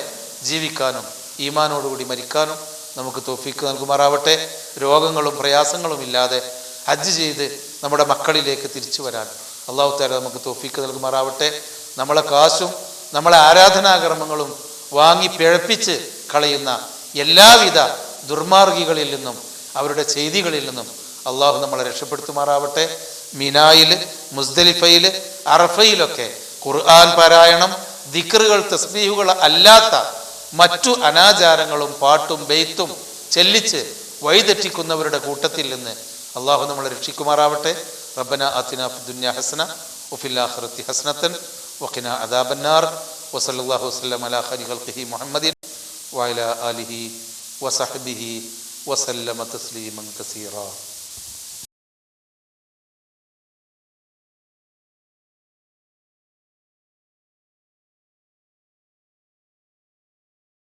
ജീവിക്കാനും ഈമാനോടുകൂടി മരിക്കാനും നമുക്ക് തൗഫീക്ക് നൽകുമാറാവട്ടെ. രോഗങ്ങളും പ്രയാസങ്ങളും ഇല്ലാതെ ഹജ്ജ് ചെയ്ത് നമ്മുടെ മക്കളിലേക്ക് തിരിച്ചു വരാൻ അള്ളാഹു തആല നമുക്ക് തൗഫീക്ക് നൽകുമാറാവട്ടെ. നമ്മളെ കാശും നമ്മളെ ആരാധനാകർമ്മങ്ങളും വാങ്ങി പിഴപ്പിച്ച് കളയുന്ന എല്ലാവിധ ദുർമാർഗികളിൽ നിന്നും അവരുടെ ചെയ്തികളിൽ നിന്നും അള്ളാഹു നമ്മളെ രക്ഷപ്പെടുത്തുമാറാവട്ടെ. മിനായിൽ, മുസ്ദലിഫയിൽ, അറഫയിലൊക്കെ ഖുർആൻ പാരായണം, ദിക്റുകൾ, തസ്ബീഹുകൾ അല്ലാത്ത മറ്റു അനാചാരങ്ങളും പാട്ടും ബെയ്ത്തും ചെല്ലിച്ച് വഴിതെറ്റിക്കുന്നവരുടെ കൂട്ടത്തിൽ നിന്ന് അള്ളാഹു നമ്മളെ രക്ഷിക്കുമാറാവട്ടെ. റബ്ബന ആതിനാ ഫിദ്ദുനിയ ഹസന വഫിൽ ആഖിറതി ഹസനതൻ വഖിനാ അദാബന്നാർ. വസല്ലല്ലാഹു വസല്ലം അലാ ഖൈരി ഖൽഖിഹി മുഹമ്മദിൻ വഅലാ ആലിഹി വസഹ്ബിഹി വസല്ലമ തസ്ലീമൻ കസീറാ.